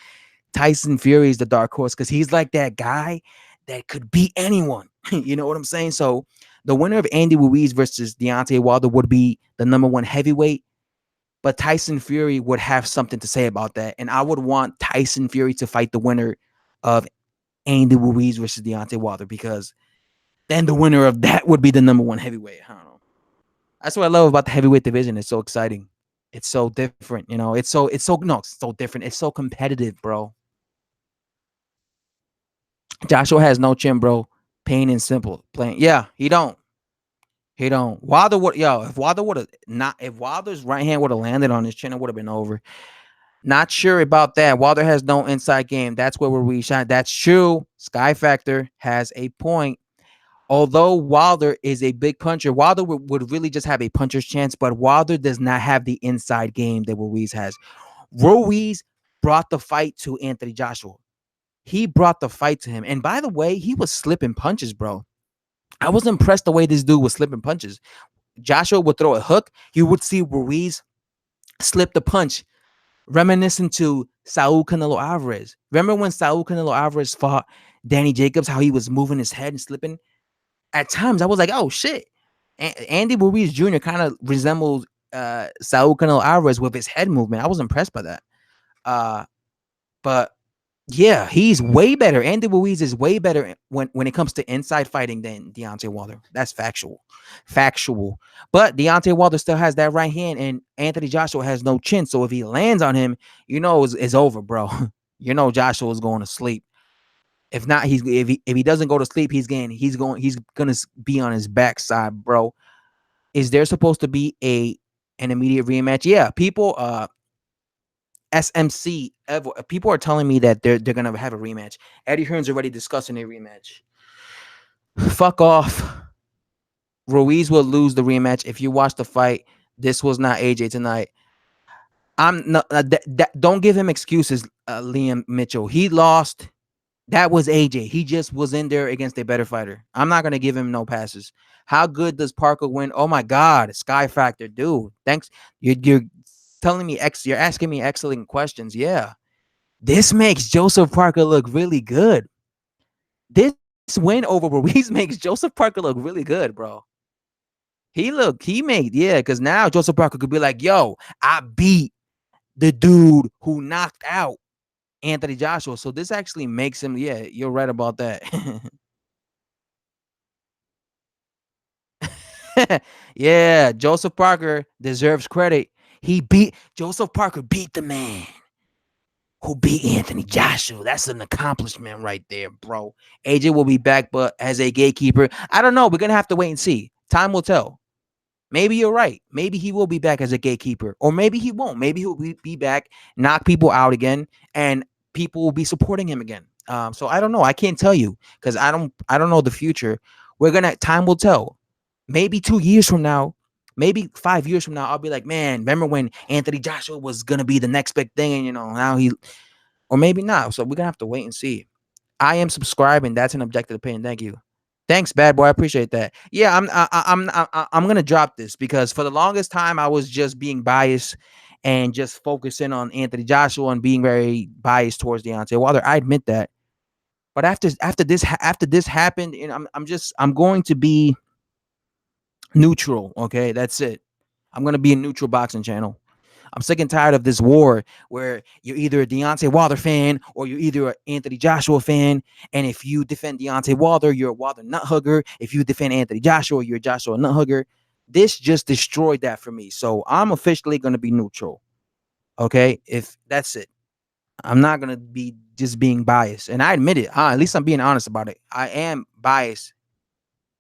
Speaker 1: Tyson Fury is the dark horse because he's like that guy that could beat anyone. You know what I'm saying? So the winner of Andy Ruiz versus Deontay Wilder would be the number one heavyweight. But Tyson Fury would have something to say about that. And I would want Tyson Fury to fight the winner of Andy Ruiz versus Deontay Wilder, because then the winner of that would be the number one heavyweight. I don't know. That's what I love about the heavyweight division. It's so exciting. It's so different. It's so different. It's so competitive, bro. Joshua has no chin, bro. Plain and simple. Plain. Yeah, he don't. He don't. Wilder would if Wilder would have not if Wilder's right hand would have landed on his chin, it would have been over. Not sure about that. Wilder has no inside game. That's where we shine. That's true. Sky Factor has a point. Although Wilder is a big puncher, Wilder would really just have a puncher's chance, but Wilder does not have the inside game that Ruiz has. Ruiz brought the fight to Anthony Joshua. He brought the fight to him. And by the way, he was slipping punches, bro. I was impressed the way this dude was slipping punches. Joshua would throw a hook. You would see Ruiz slip the punch, reminiscent to Saul Canelo Alvarez. Remember when Saul Canelo Alvarez fought Danny Jacobs, how he was moving his head and slipping? At times, I was like, oh, shit. Andy Ruiz Jr. kind of resembles Saul Canelo Alvarez with his head movement. I was impressed by that. But yeah, he's way better. Andy Ruiz is way better when it comes to inside fighting than Deontay Wilder. That's factual. Factual. But Deontay Wilder still has that right hand, and Anthony Joshua has no chin. So if he lands on him, it's over, bro. Joshua is going to sleep. If not, if he doesn't go to sleep, he's gonna be on his backside, bro. Is there supposed to be an immediate rematch? Yeah, people SMC people are telling me that they're gonna have a rematch. Eddie Hearn's already discussing a rematch. Fuck off. Ruiz will lose the rematch. If you watch the fight, this was not AJ tonight. I'm not. Don't give him excuses, Liam Mitchell. He lost. That was AJ. He just was in there against a better fighter. I'm not gonna give him no passes. How good does Parker win? Oh my God, Sky Factor, dude. Thanks. You're telling me you're asking me excellent questions. Yeah. This makes Joseph Parker look really good. This win over Ruiz makes Joseph Parker look really good, bro. Because now Joseph Parker could be like, yo, I beat the dude who knocked out Anthony Joshua. So this actually makes him, yeah, you're right about that. Yeah, Joseph Parker deserves credit. Joseph Parker beat the man who beat Anthony Joshua. That's an accomplishment right there, bro. AJ will be back, but as a gatekeeper, I don't know. We're gonna have to wait and see. Time will tell. Maybe you're right. Maybe he will be back as a gatekeeper, or maybe he won't. Maybe he'll be back, knock people out again, and people will be supporting him again. So I don't know. I can't tell you because I don't know the future. Time will tell. Maybe 2 years from now, maybe 5 years from now, I'll be like, man, remember when Anthony Joshua was gonna be the next big thing, and now or maybe not. So we're gonna have to wait and see. I am subscribing. That's an objective opinion. Thank you. Thanks, bad boy. I appreciate that. Yeah, I'm gonna drop this because for the longest time I was just being biased and just focusing on Anthony Joshua and being very biased towards Deontay Wilder. I admit that. But after this happened, I'm going to be neutral. Okay, that's it. I'm gonna be a neutral boxing channel. I'm sick and tired of this war where you're either a Deontay Wilder fan or you're either an Anthony Joshua fan. And if you defend Deontay Wilder, you're a Wilder nut hugger. If you defend Anthony Joshua, you're a Joshua nut hugger. This just destroyed that for me. So I'm officially going to be neutral. Okay. If that's it, I'm not going to be just being biased. And I admit it. At least I'm being honest about it. I am biased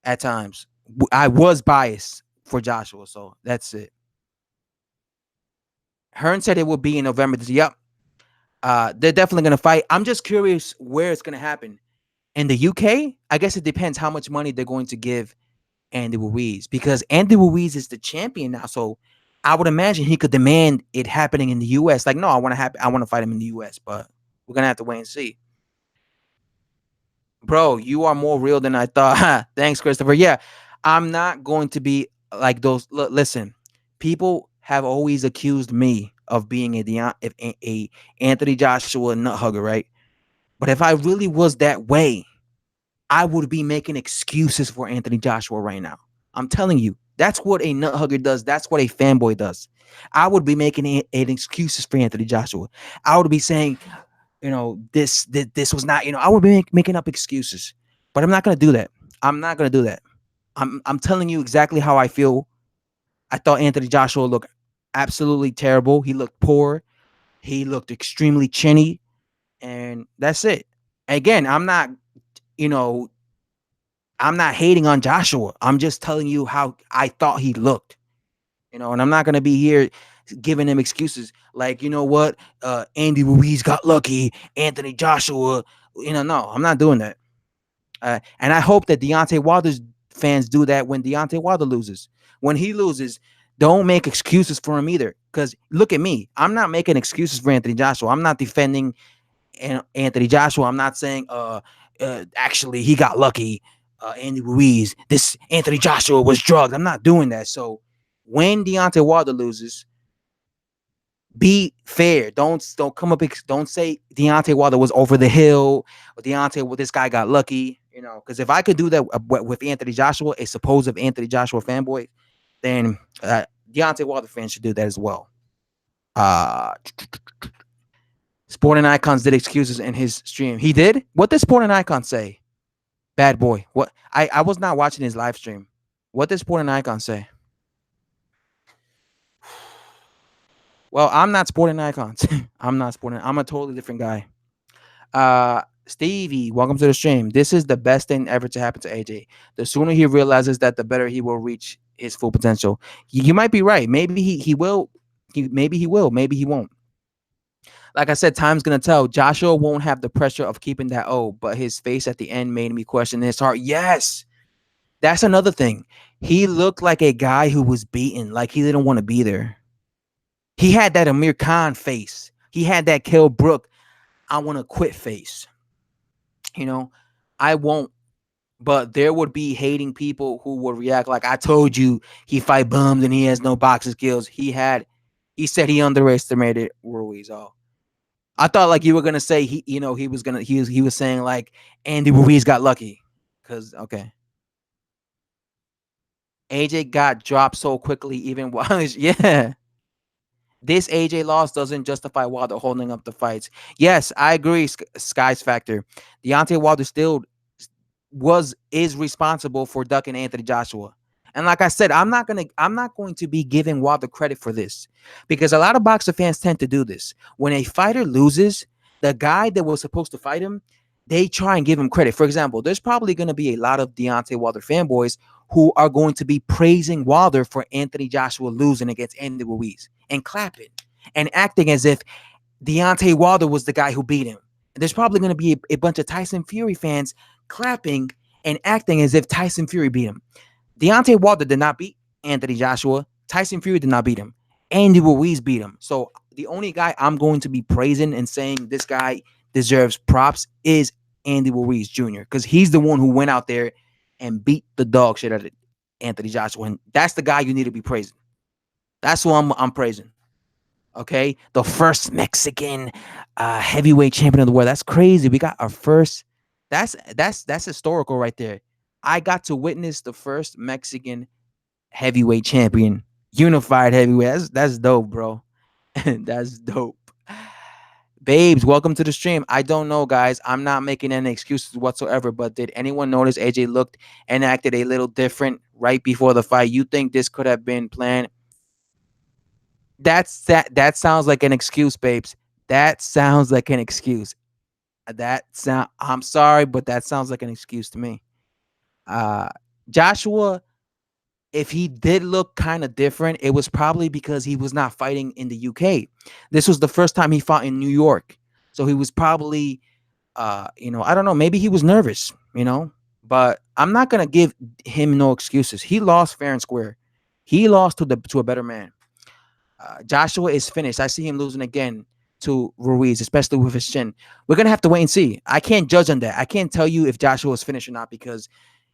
Speaker 1: at times. I was biased for Joshua. So that's it. Hearn said it will be in November. Yep. They're definitely gonna fight. I'm just curious where it's gonna happen. In the UK, I guess it depends how much money they're going to give Andy Ruiz because Andy Ruiz is the champion now. So I would imagine he could demand it happening in the US. Like, no, I want to fight him in the US, but we're gonna have to wait and see. Bro, you are more real than I thought. Thanks, Christopher. Yeah, I'm not going to be like those. Listen, people have always accused me of being a Anthony Joshua nut hugger, right? But if I really was that way, I would be making excuses for Anthony Joshua right now. I'm telling you, that's what a nut hugger does. That's what a fanboy does. I would be making an excuses for Anthony Joshua. I would be saying, this was not, I would be making up excuses, but I'm not going to do that. I'm not going to do that. I'm telling you exactly how I feel. I thought Anthony Joshua looked absolutely terrible. He looked poor. He looked extremely chinny, and that's it. Again, I'm not, you know, I'm not hating on Joshua. I'm just telling you how I thought he looked. And I'm not gonna be here giving him excuses like, you know what, Andy Ruiz got lucky, Anthony Joshua. No, I'm not doing that. And I hope that Deontay Wilder's fans do that when Deontay Wilder loses. When he loses, don't make excuses for him either. Because look at me, I'm not making excuses for Anthony Joshua. I'm not defending Anthony Joshua. I'm not saying, actually he got lucky. Andy Ruiz, this Anthony Joshua was drugged. I'm not doing that. So when Deontay Wilder loses, be fair. Don't come up. Don't say Deontay Wilder was over the hill or Deontay. Well, this guy got lucky. Because if I could do that with Anthony Joshua, a supposed Anthony Joshua fanboy, then Deontay Wilder fans should do that as well. Uh, Sporting Icons did excuses in his stream. He did. What did Sporting Icon say? Bad boy. What? I was not watching his live stream. What did Sporting Icon say? Well, I'm not Sporting Icons. I'm not Sporting. I'm a totally different guy. Stevie, welcome to the stream. This is the best thing ever to happen to AJ. The sooner he realizes that, the better he will reach his full potential. You might be right. Maybe he will. Maybe he will. Maybe he won't. Like I said, time's gonna tell. Joshua won't have the pressure of keeping that O, but his face at the end made me question his heart. Yes, that's another thing. He looked like a guy who was beaten, like he didn't want to be there. He had that Amir Khan face. He had that Kell Brook, I want to quit face. I won't, but there would be hating people who would react like, I told you he fight bums and he has no boxing skills. He said he underestimated Ruiz. Oh, I thought like you were gonna say he was saying like Andy Ruiz got lucky. Cause okay. AJ got dropped so quickly, even while yeah. This AJ loss doesn't justify Wilder holding up the fights. Yes, I agree, Sky's Factor. Deontay Wilder still is responsible for ducking Anthony Joshua. And like I said, I'm not going to be giving Wilder credit for this, because a lot of boxer fans tend to do this. When a fighter loses, the guy that was supposed to fight him, they try and give him credit. For example, there's probably going to be a lot of Deontay Wilder fanboys who are going to be praising Wilder for Anthony Joshua losing against Andy Ruiz and clapping and acting as if Deontay Wilder was the guy who beat him. There's probably going to be a bunch of Tyson Fury fans clapping and acting as if Tyson Fury beat him. Deontay Wilder did not beat Anthony Joshua. Tyson Fury did not beat him. Andy Ruiz beat him. So the only guy I'm going to be praising and saying this guy deserves props is Andy Ruiz Jr. because he's the one who went out there and beat the dog shit out of Anthony Joshua. And that's the guy you need to be praising. That's who I'm praising. Okay, the first Mexican heavyweight champion of the world. That's crazy. We got our first. That's historical right there. I got to witness the first Mexican heavyweight champion, unified heavyweight. That's dope, bro. That's dope. Babes, welcome to the stream. I don't know, guys. I'm not making any excuses whatsoever, but did anyone notice AJ looked and acted a little different right before the fight? You think this could have been planned? That sounds like an excuse, babes. That sounds like an excuse. I'm sorry, but that sounds like an excuse to me. Joshua, if he did look kind of different, it was probably because he was not fighting in the UK. This was the first time he fought in New York. So he was probably I don't know, maybe he was nervous, but I'm not gonna give him no excuses. He lost fair and square. He lost to a better man. Joshua is finished. I see him losing again to Ruiz, especially with his chin. We're going to have to wait and see. I can't judge on that. I can't tell you if Joshua is finished or not because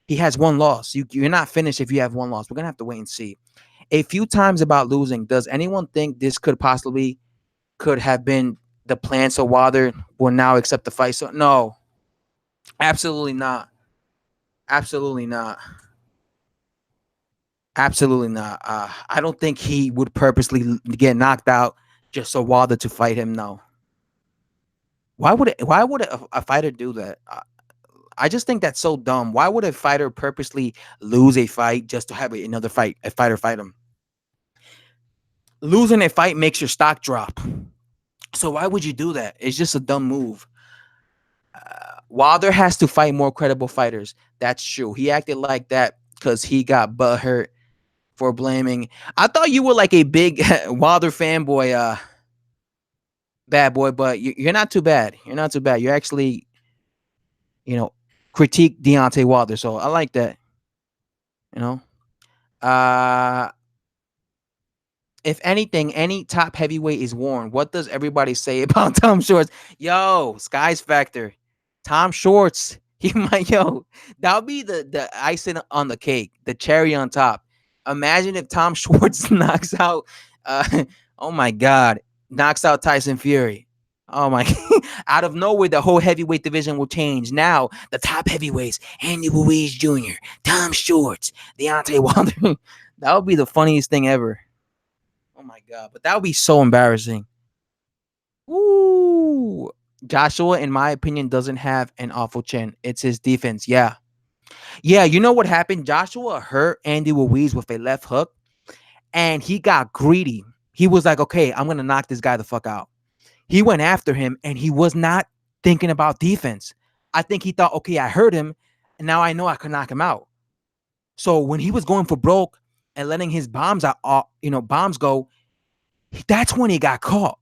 Speaker 1: he has one loss. You're not finished if you have one loss. We're going to have to wait and see. A few times about losing, does anyone think this could have been the plan so Wilder will now accept the fight? So no, absolutely not. Absolutely not. Absolutely not. I don't think he would purposely get knocked out just so Wilder to fight him. No. Why would a fighter do that? I just think that's so dumb. Why would a fighter purposely lose a fight just to have another fighter fight him? Losing a fight makes your stock drop. So why would you do that? It's just a dumb move. Wilder has to fight more credible fighters. That's true. He acted like that because he got butt hurt for blaming. I thought you were like a big Wilder fanboy, bad boy, but you're not too bad. You're not too bad. You're actually, you know, critique Deontay Wilder. So I like that. You know, uh, if anything, any top heavyweight is worn. What does everybody say about Tom Shorts? Yo, Sky's Factor. Tom Shorts. He might that'll be the icing on the cake, the cherry on top. Imagine if Tom Schwartz knocks out oh my god, knocks out Tyson Fury. Oh my out of nowhere, the whole heavyweight division will change. Now the top heavyweights, Andy Ruiz Jr., Tom Shorts, Deontay Wilder. That would be the funniest thing ever. Oh my god, but that would be so embarrassing. Ooh. Joshua, in my opinion, doesn't have an awful chin. It's his defense. Yeah. Yeah, you know what happened? Joshua hurt Andy Ruiz with a left hook and he got greedy. He was like, okay, I'm going to knock this guy the fuck out. He went after him and he was not thinking about defense. I think he thought, okay, I hurt him and now I know I can knock him out. So when he was going for broke and letting his bombs bombs go, that's when he got caught.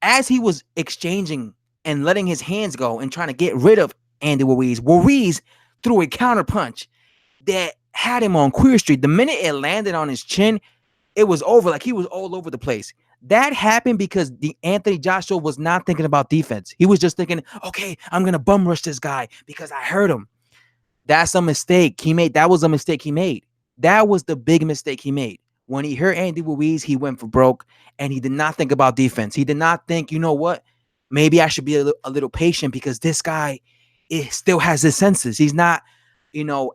Speaker 1: As he was exchanging and letting his hands go and trying to get rid of Andy Ruiz, Ruiz threw a counter punch that had him on Queer Street. The minute it landed on his chin, it was over. Like he was all over the place. That happened because the Anthony Joshua was not thinking about defense. He was just thinking, okay, I'm going to bum rush this guy because I hurt him. That's a mistake he made. That was a mistake he made. That was the big mistake he made. When he hurt Andy Ruiz, he went for broke and he did not think about defense. He did not think, you know what? Maybe I should be a little patient because this guy still has his senses. He's not,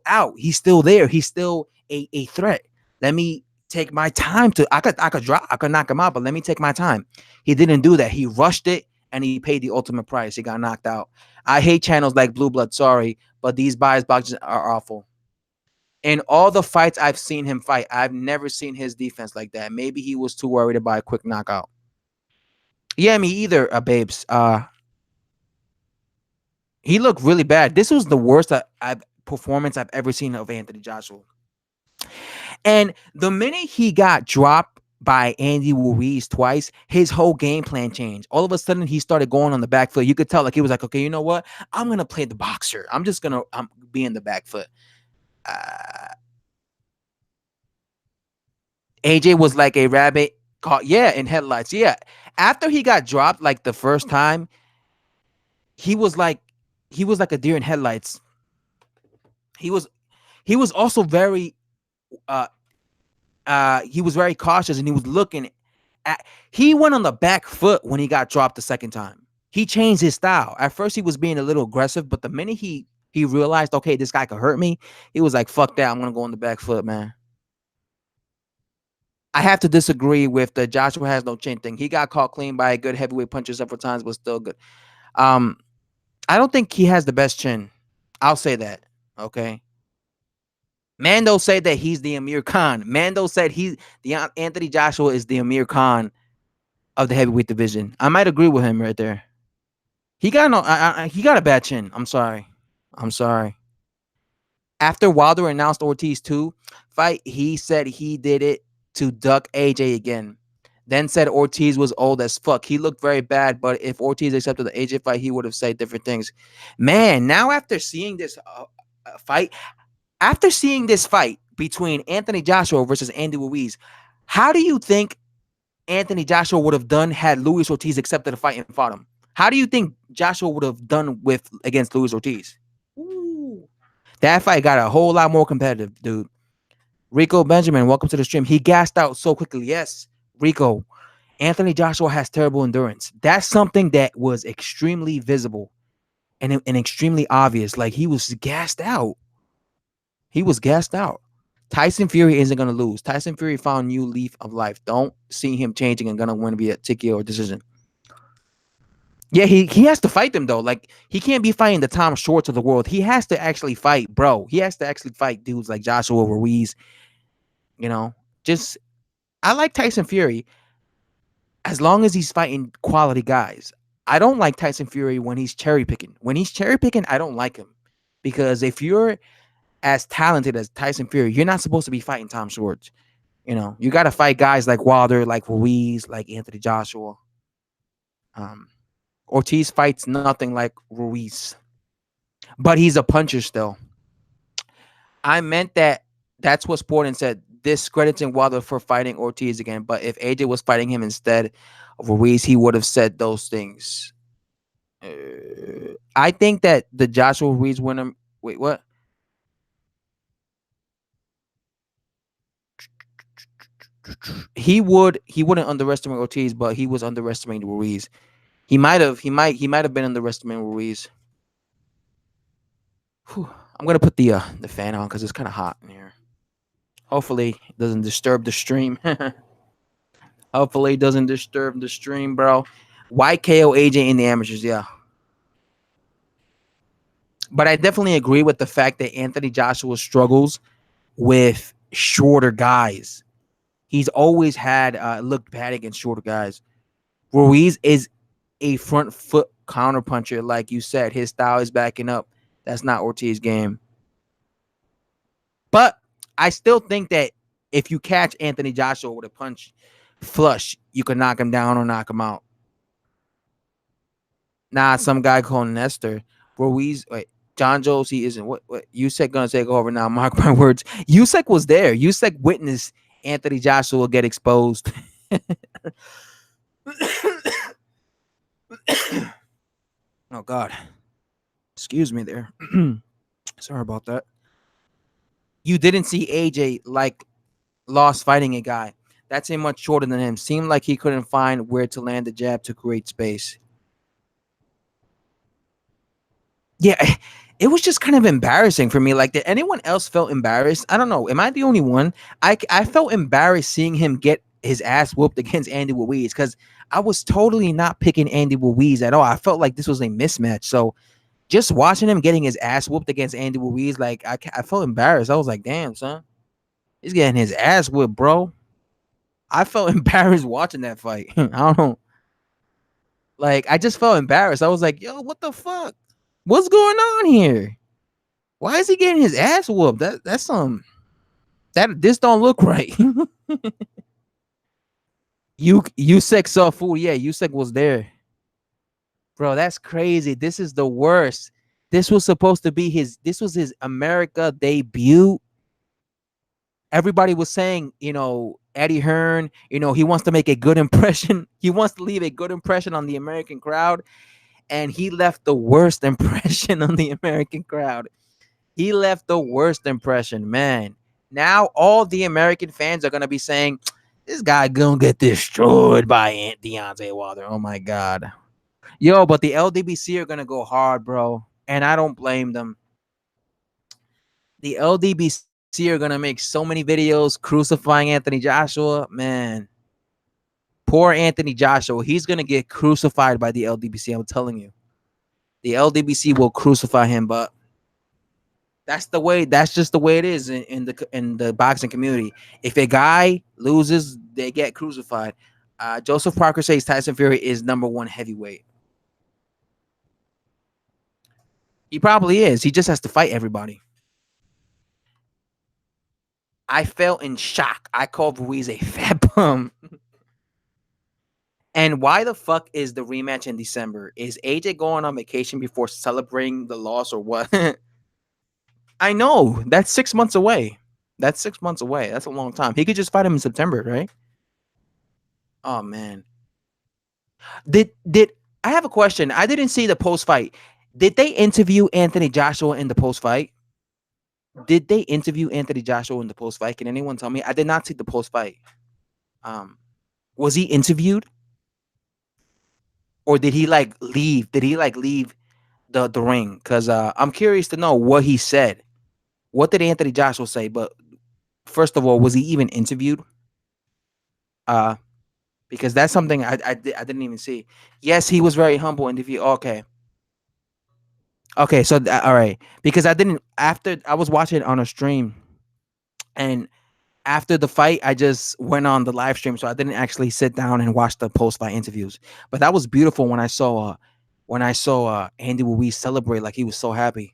Speaker 1: out. He's still there. He's still a threat. Let me take my time I could knock him out, but let me take my time. He didn't do that. He rushed it and he paid the ultimate price. He got knocked out. I hate channels like Blue Blood, sorry, but these bias boxes are awful. In all the fights I've seen him fight, I've never seen his defense like that. Maybe he was too worried about a quick knockout. Yeah, me either, babes. He looked really bad. This was the worst performance I've ever seen of Anthony Joshua. And the minute he got dropped by Andy Ruiz twice, his whole game plan changed. All of a sudden, he started going on the back foot. You could tell, like, he was like, okay, you know what? I'm going to play the boxer. I'm just going to be in the back foot. AJ was like a rabbit caught, in headlights. Yeah. After he got dropped, like, the first time, he was like a deer in headlights. He was also very he was very cautious and he was looking at, he went on the back foot when he got dropped the second time. He changed his style. At first he was being a little aggressive, but the minute he realized, okay, this guy could hurt me, he was like, fuck that, I'm gonna go on the back foot, man. I have to disagree with the Joshua has no chin thing. He got caught clean by a good heavyweight puncher several times, but still good. I don't think he has the best chin. I'll say that. Okay. Mando said that he's the Amir Khan. Mando said Anthony Joshua is the Amir Khan of the heavyweight division. I might agree with him right there. He got he got a bad chin. I'm sorry. After Wilder announced Ortiz 2 fight, he said he did it to duck AJ again. Then said Ortiz was old as fuck. He looked very bad, but if Ortiz accepted the AJ fight, he would have said different things. Man, now after seeing this fight, between Anthony Joshua versus Andy Ruiz, how do you think Anthony Joshua would have done had Luis Ortiz accepted the fight and fought him? How do you think Joshua would have done against Luis Ortiz? Ooh. That fight got a whole lot more competitive, dude. Rico Benjamin, welcome to the stream. He gassed out so quickly. Yes, Rico. Anthony Joshua has terrible endurance. That's something that was extremely visible and extremely obvious. Like, he was gassed out. Tyson Fury isn't going to lose. Tyson Fury found new leaf of life. Don't see him changing and going to win via TKO decision. Yeah, he has to fight them, though. Like, he can't be fighting the Tom Shorts of the world. He has to actually fight, bro. He has to actually fight dudes like Joshua Ruiz. I like Tyson Fury as long as he's fighting quality guys. I don't like Tyson Fury when he's cherry picking. When he's cherry picking, I don't like him because if you're as talented as Tyson Fury, you're not supposed to be fighting Tom Schwartz. You know, you got to fight guys like Wilder, like Ruiz, like Anthony Joshua. Um, Ortiz fights nothing like Ruiz, but he's a puncher still. I meant that that's what Sporting said, discrediting Wilder for fighting Ortiz again. But if AJ was fighting him instead of Ruiz, he would have said those things. I think that the Joshua Ruiz winner. Wait, what? He wouldn't underestimate Ortiz, but he was underestimating Ruiz. He might have been underestimating Ruiz. Whew. I'm gonna put the fan on because it's kind of hot in here. Hopefully, it doesn't disturb the stream. Hopefully, it doesn't disturb the stream, bro. YKO AJ in the amateurs, yeah. But I definitely agree with the fact that Anthony Joshua struggles with shorter guys. He's always had looked bad against shorter guys. Ruiz is a front foot counterpuncher, like you said. His style is backing up. That's not Ortiz's game. But I still think that if you catch Anthony Joshua with a punch flush, you can knock him down or knock him out. Nah, some guy called Nestor. Ruiz, wait, John Jones, he isn't. What Usyk gonna take over now? Mark my words. Usyk was there. Usyk witnessed Anthony Joshua get exposed. Oh God, excuse me there. Sorry about that. You didn't see AJ like lost fighting a guy. That's a much shorter than him. Seemed like he couldn't find where to land the jab to create space. Yeah, it was just kind of embarrassing for me. Like, did anyone else felt embarrassed? I don't know. Am I the only one? I felt embarrassed seeing him get his ass whooped against Andy Ruiz because I was totally not picking Andy Ruiz at all. I felt like this was a mismatch. So just watching him getting his ass whooped against Andy Ruiz, like I felt embarrassed. I was like, damn, son, he's getting his ass whooped, bro. I felt embarrassed watching that fight. I don't know. Like, I just felt embarrassed. I was like, yo, what the fuck? What's going on here? Why is he getting his ass whooped? That's that this don't look right. Usyk saw food. Yeah, Usyk was there. Bro, that's crazy. This is the worst. This was supposed to be his America debut. Everybody was saying, Eddie Hearn, he wants to make a good impression. He wants to leave a good impression on the American crowd. And he left the worst impression on the American crowd. He left the worst impression, man. Now all the American fans are gonna be saying, "This guy gonna get destroyed by Deontay Wilder." Oh my god, yo! But the LDBC are gonna go hard, bro, and I don't blame them. The LDBC are gonna make so many videos crucifying Anthony Joshua, man. Poor Anthony Joshua, he's gonna get crucified by the LDBC. I'm telling you, the LDBC will crucify him, but that's the way. That's just the way it is in the boxing community. If a guy loses, they get crucified. Joseph Parker says Tyson Fury is number one heavyweight. He probably is. He just has to fight everybody. I felt in shock. I called Ruiz a fat bum. And why the fuck is the rematch in December? Is AJ going on vacation before celebrating the loss or what? I know. That's 6 months away. That's 6 months away. That's a long time. He could just fight him in September, right? Oh man. Did I have a question? I didn't see the post fight. Did they interview Anthony Joshua in the post fight? Did they interview Anthony Joshua in the post fight? Can anyone tell me? I did not see the post fight. Um, was he interviewed or did he like leave? Did he like leave the ring? Because I'm curious to know what he said. What did Anthony Joshua say? But first of all, was he even interviewed? Uh, because that's something I didn't even see. Yes, he was very humble interview. Okay. Okay, so all right, because I didn't after I was watching it on a stream, and After the fight, I just went on the live stream, so I didn't actually sit down and watch the post fight interviews. But that was beautiful when I saw Andy Ruiz celebrate like he was so happy.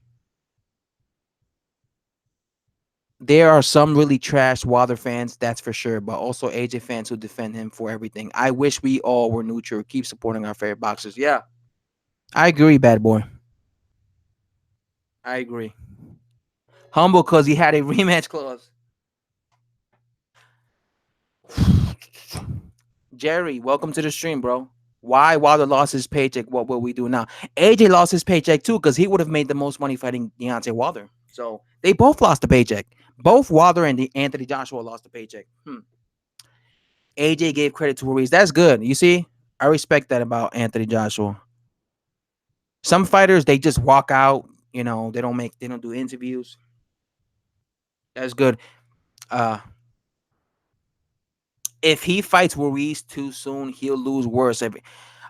Speaker 1: There are some really trash Wilder fans, that's for sure, but also AJ fans who defend him for everything. I wish we all were neutral. Keep supporting our favorite boxers. Yeah, I agree, bad boy. I agree. Humble because he had a rematch clause. Jerry, welcome to the stream, bro. Why Wilder lost his paycheck? What will we do now? AJ lost his paycheck too because he would have made the most money fighting Deontay Wilder. So they both lost the paycheck. Both Wilder and Anthony Joshua lost the paycheck. AJ gave credit to Ruiz. That's good. You see, I respect that about Anthony Joshua. Some fighters they just walk out. You know, they don't do interviews. That's good. Uh, if he fights Ruiz too soon, he'll lose worse.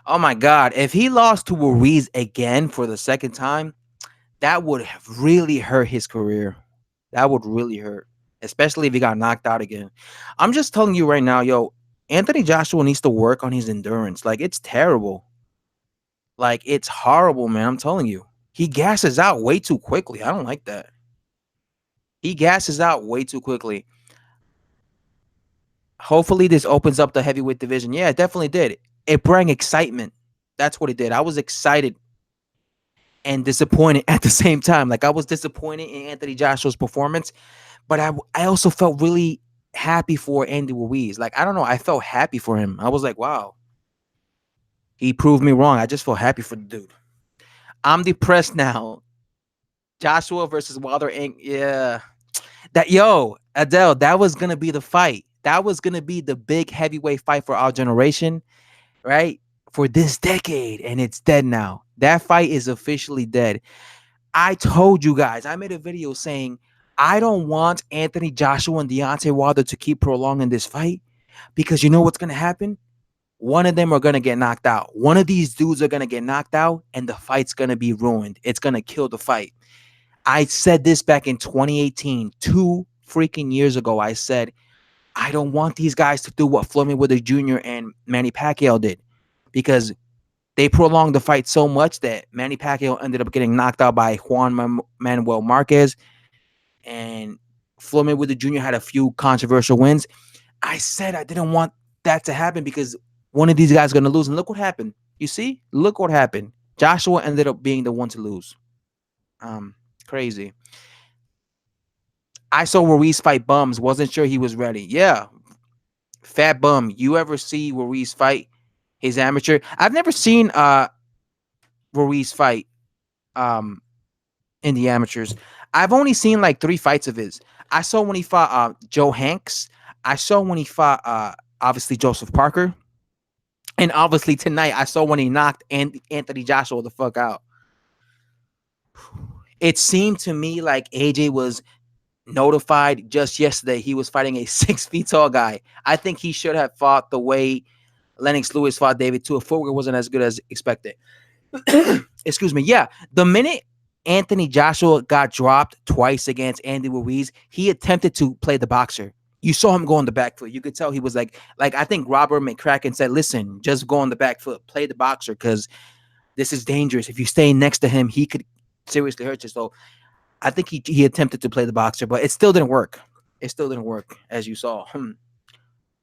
Speaker 1: Oh my God, if he lost to Ruiz again for the second time, that would have really hurt his career. That would really hurt, especially if he got knocked out again. I'm just telling you right now, yo, Anthony Joshua needs to work on his endurance. Like it's terrible. Like it's horrible, man. I'm telling you. He gasses out way too quickly. I don't like that. He gasses out way too quickly. Hopefully this opens up the heavyweight division. Yeah, it definitely did. It brought excitement. That's what it did. I was excited and disappointed at the same time. Like I was disappointed in Anthony Joshua's performance, but I also felt really happy for Andy Ruiz. Like I don't know, I felt happy for him. I was like, wow, he proved me wrong. I just felt happy for the dude. I'm depressed now. Joshua versus Wilder Inc. Yeah, that yo Adele, that was gonna be the fight. That was gonna be the big heavyweight fight for our generation, right? For this decade, and it's dead now. That fight is officially dead. I told you guys, I made a video saying I don't want Anthony Joshua and Deontay Wilder to keep prolonging this fight because you know what's gonna happen? One of them are gonna get knocked out. One of these dudes are gonna get knocked out, and the fight's gonna be ruined. It's gonna kill the fight. I said this back in 2018, 2 freaking years ago. I said I don't want these guys to do what Floyd Mayweather Jr. and Manny Pacquiao did because they prolonged the fight so much that Manny Pacquiao ended up getting knocked out by Juan Manuel Marquez, and Floyd Mayweather Jr. had a few controversial wins. I said I didn't want that to happen because one of these guys is going to lose, and look what happened. You see, look what happened. Joshua ended up being the one to lose. Crazy. I saw Ruiz fight bums. Wasn't sure he was ready. Yeah, fat bum. You ever see Ruiz fight? His amateur. I've never seen Ruiz fight in the amateurs. I've only seen like 3 fights of his. I saw when he fought Joe Hanks. I saw when he fought obviously Joseph Parker. And obviously tonight I saw when he knocked Anthony Joshua the fuck out. It seemed to me like AJ was notified just yesterday he was fighting a 6 feet tall guy. I think he should have fought the way Lennox Lewis fought David Tua. Footwork wasn't as good as expected. Excuse me. Yeah, the minute Anthony Joshua got dropped twice against Andy Ruiz, he attempted to play the boxer. You saw him go on the back foot. You could tell he was like I think Robert McCracken said, listen, just go on the back foot, play the boxer because this is dangerous. If you stay next to him, he could seriously hurt you. So I think he attempted to play the boxer, but it still didn't work. It still didn't work, as you saw.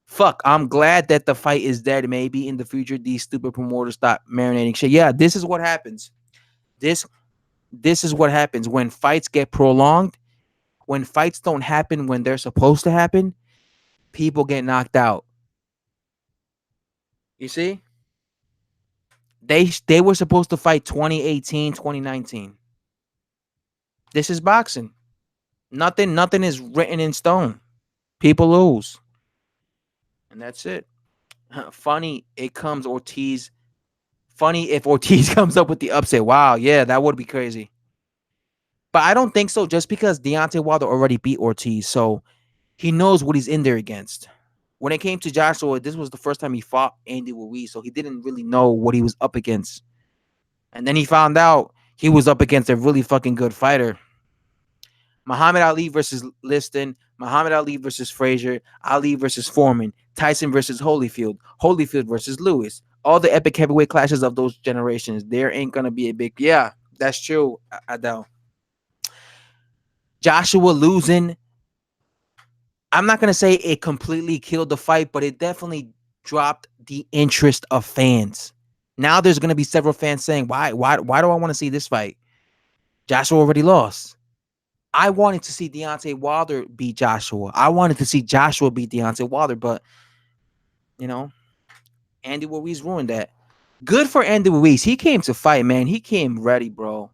Speaker 1: Fuck, I'm glad that the fight is dead. Maybe in the future, these stupid promoters stop marinating shit. Yeah, this is what happens. This is what happens when fights get prolonged. When fights don't happen when they're supposed to happen, people get knocked out. You see? They were supposed to fight 2018, 2019. This is boxing. Nothing is written in stone. People lose. And that's it. Funny it comes Ortiz. Funny if Ortiz comes up with the upset. Wow, yeah, that would be crazy. But I don't think so just because Deontay Wilder already beat Ortiz. So he knows what he's in there against. When it came to Joshua, this was the first time he fought Andy Ruiz, so he didn't really know what he was up against. And then he found out he was up against a really fucking good fighter. Muhammad Ali versus Liston, Muhammad Ali versus Frazier, Ali versus Foreman, Tyson versus Holyfield, Holyfield versus Lewis. All the epic heavyweight clashes of those generations. There ain't gonna be a big, yeah, that's true, Adele. Joshua losing, I'm not gonna say it completely killed the fight, but it definitely dropped the interest of fans. Now there's gonna be several fans saying, why do I want to see this fight? Joshua already lost. I wanted to see Deontay Wilder beat Joshua. I wanted to see Joshua beat Deontay Wilder, but you know, Andy Ruiz ruined that. Good for Andy Ruiz. He came to fight, man. He came ready, bro.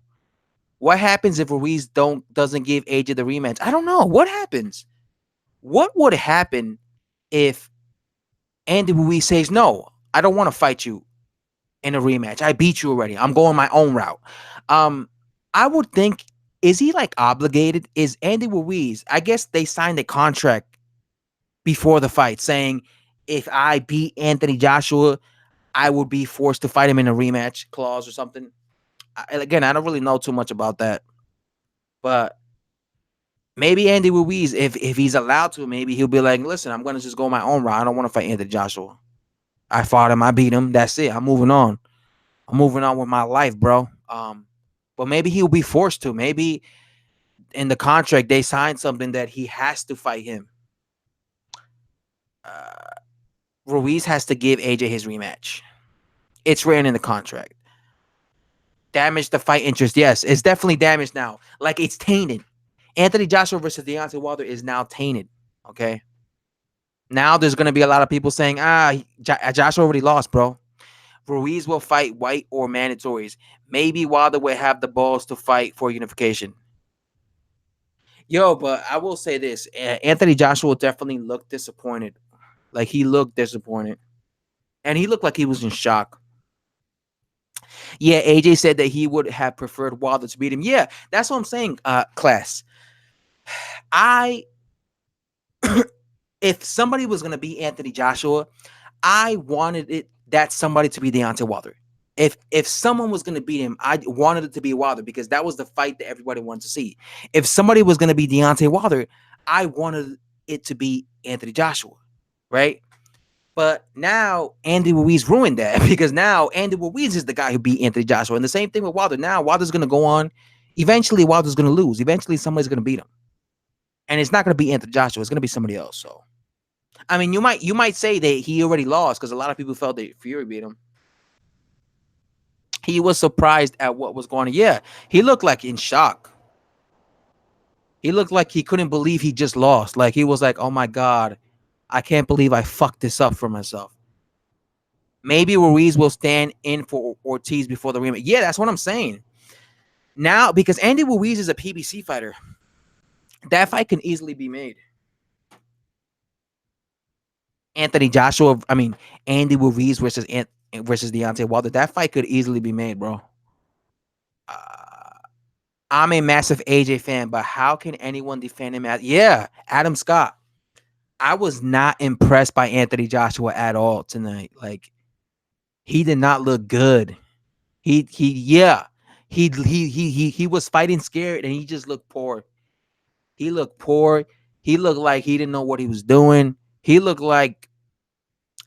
Speaker 1: What happens if Ruiz doesn't give AJ the rematch? I don't know. What happens? What would happen if Andy Ruiz says, no, I don't want to fight you in a rematch. I beat you already. I'm going my own route. I would think, is he like obligated? Is Andy Ruiz, I guess they signed a contract before the fight saying, if I beat Anthony Joshua, I would be forced to fight him in a rematch clause or something. Again, I don't really know too much about that. But maybe Andy Ruiz, if he's allowed to, maybe he'll be like, listen, I'm going to just go my own route. I don't want to fight Anthony Joshua. I fought him. I beat him. That's it. I'm moving on. I'm moving on with my life, bro. But maybe he'll be forced to. Maybe in the contract they signed something that he has to fight him. Ruiz has to give AJ his rematch. It's written in the contract. Damage the fight interest. Yes, it's definitely damaged now. Like, it's tainted. Anthony Joshua versus Deontay Wilder is now tainted. Okay. Now there's going to be a lot of people saying, Joshua already lost, bro. Ruiz will fight white or mandatories. Maybe Wilder will have the balls to fight for unification. Yo, but I will say this. Anthony Joshua definitely looked disappointed. Like, he looked disappointed. And he looked like he was in shock. Yeah, AJ said that he would have preferred Wilder to beat him. Yeah, that's what I'm saying, class. If somebody was going to beat Anthony Joshua, I wanted that somebody to be Deontay Wilder. If someone was going to beat him, I wanted it to be Wilder because that was the fight that everybody wanted to see. If somebody was going to be Deontay Wilder, I wanted it to be Anthony Joshua, right? But now Andy Ruiz ruined that because now Andy Ruiz is the guy who beat Anthony Joshua. And the same thing with Wilder. Now Wilder's going to go on. Eventually, Wilder's going to lose. Eventually, somebody's going to beat him. And it's not going to be Anthony Joshua. It's going to be somebody else. So, I mean, you might say that he already lost because a lot of people felt that Fury beat him. He was surprised at what was going on. Yeah, he looked like in shock. He looked like he couldn't believe he just lost. Like, he was like, oh my God, I can't believe I fucked this up for myself. Maybe Ruiz will stand in for Ortiz before the rematch. Yeah, that's what I'm saying. Now, because Andy Ruiz is a PBC fighter, that fight can easily be made. Andy Ruiz versus Deontay Wilder. That fight could easily be made, bro. I'm a massive AJ fan, but how can anyone defend him? Adam Scott. I was not impressed by Anthony Joshua at all tonight. Like, he did not look good. He was fighting scared and he just looked poor. He looked poor. He looked like he didn't know what he was doing. He looked like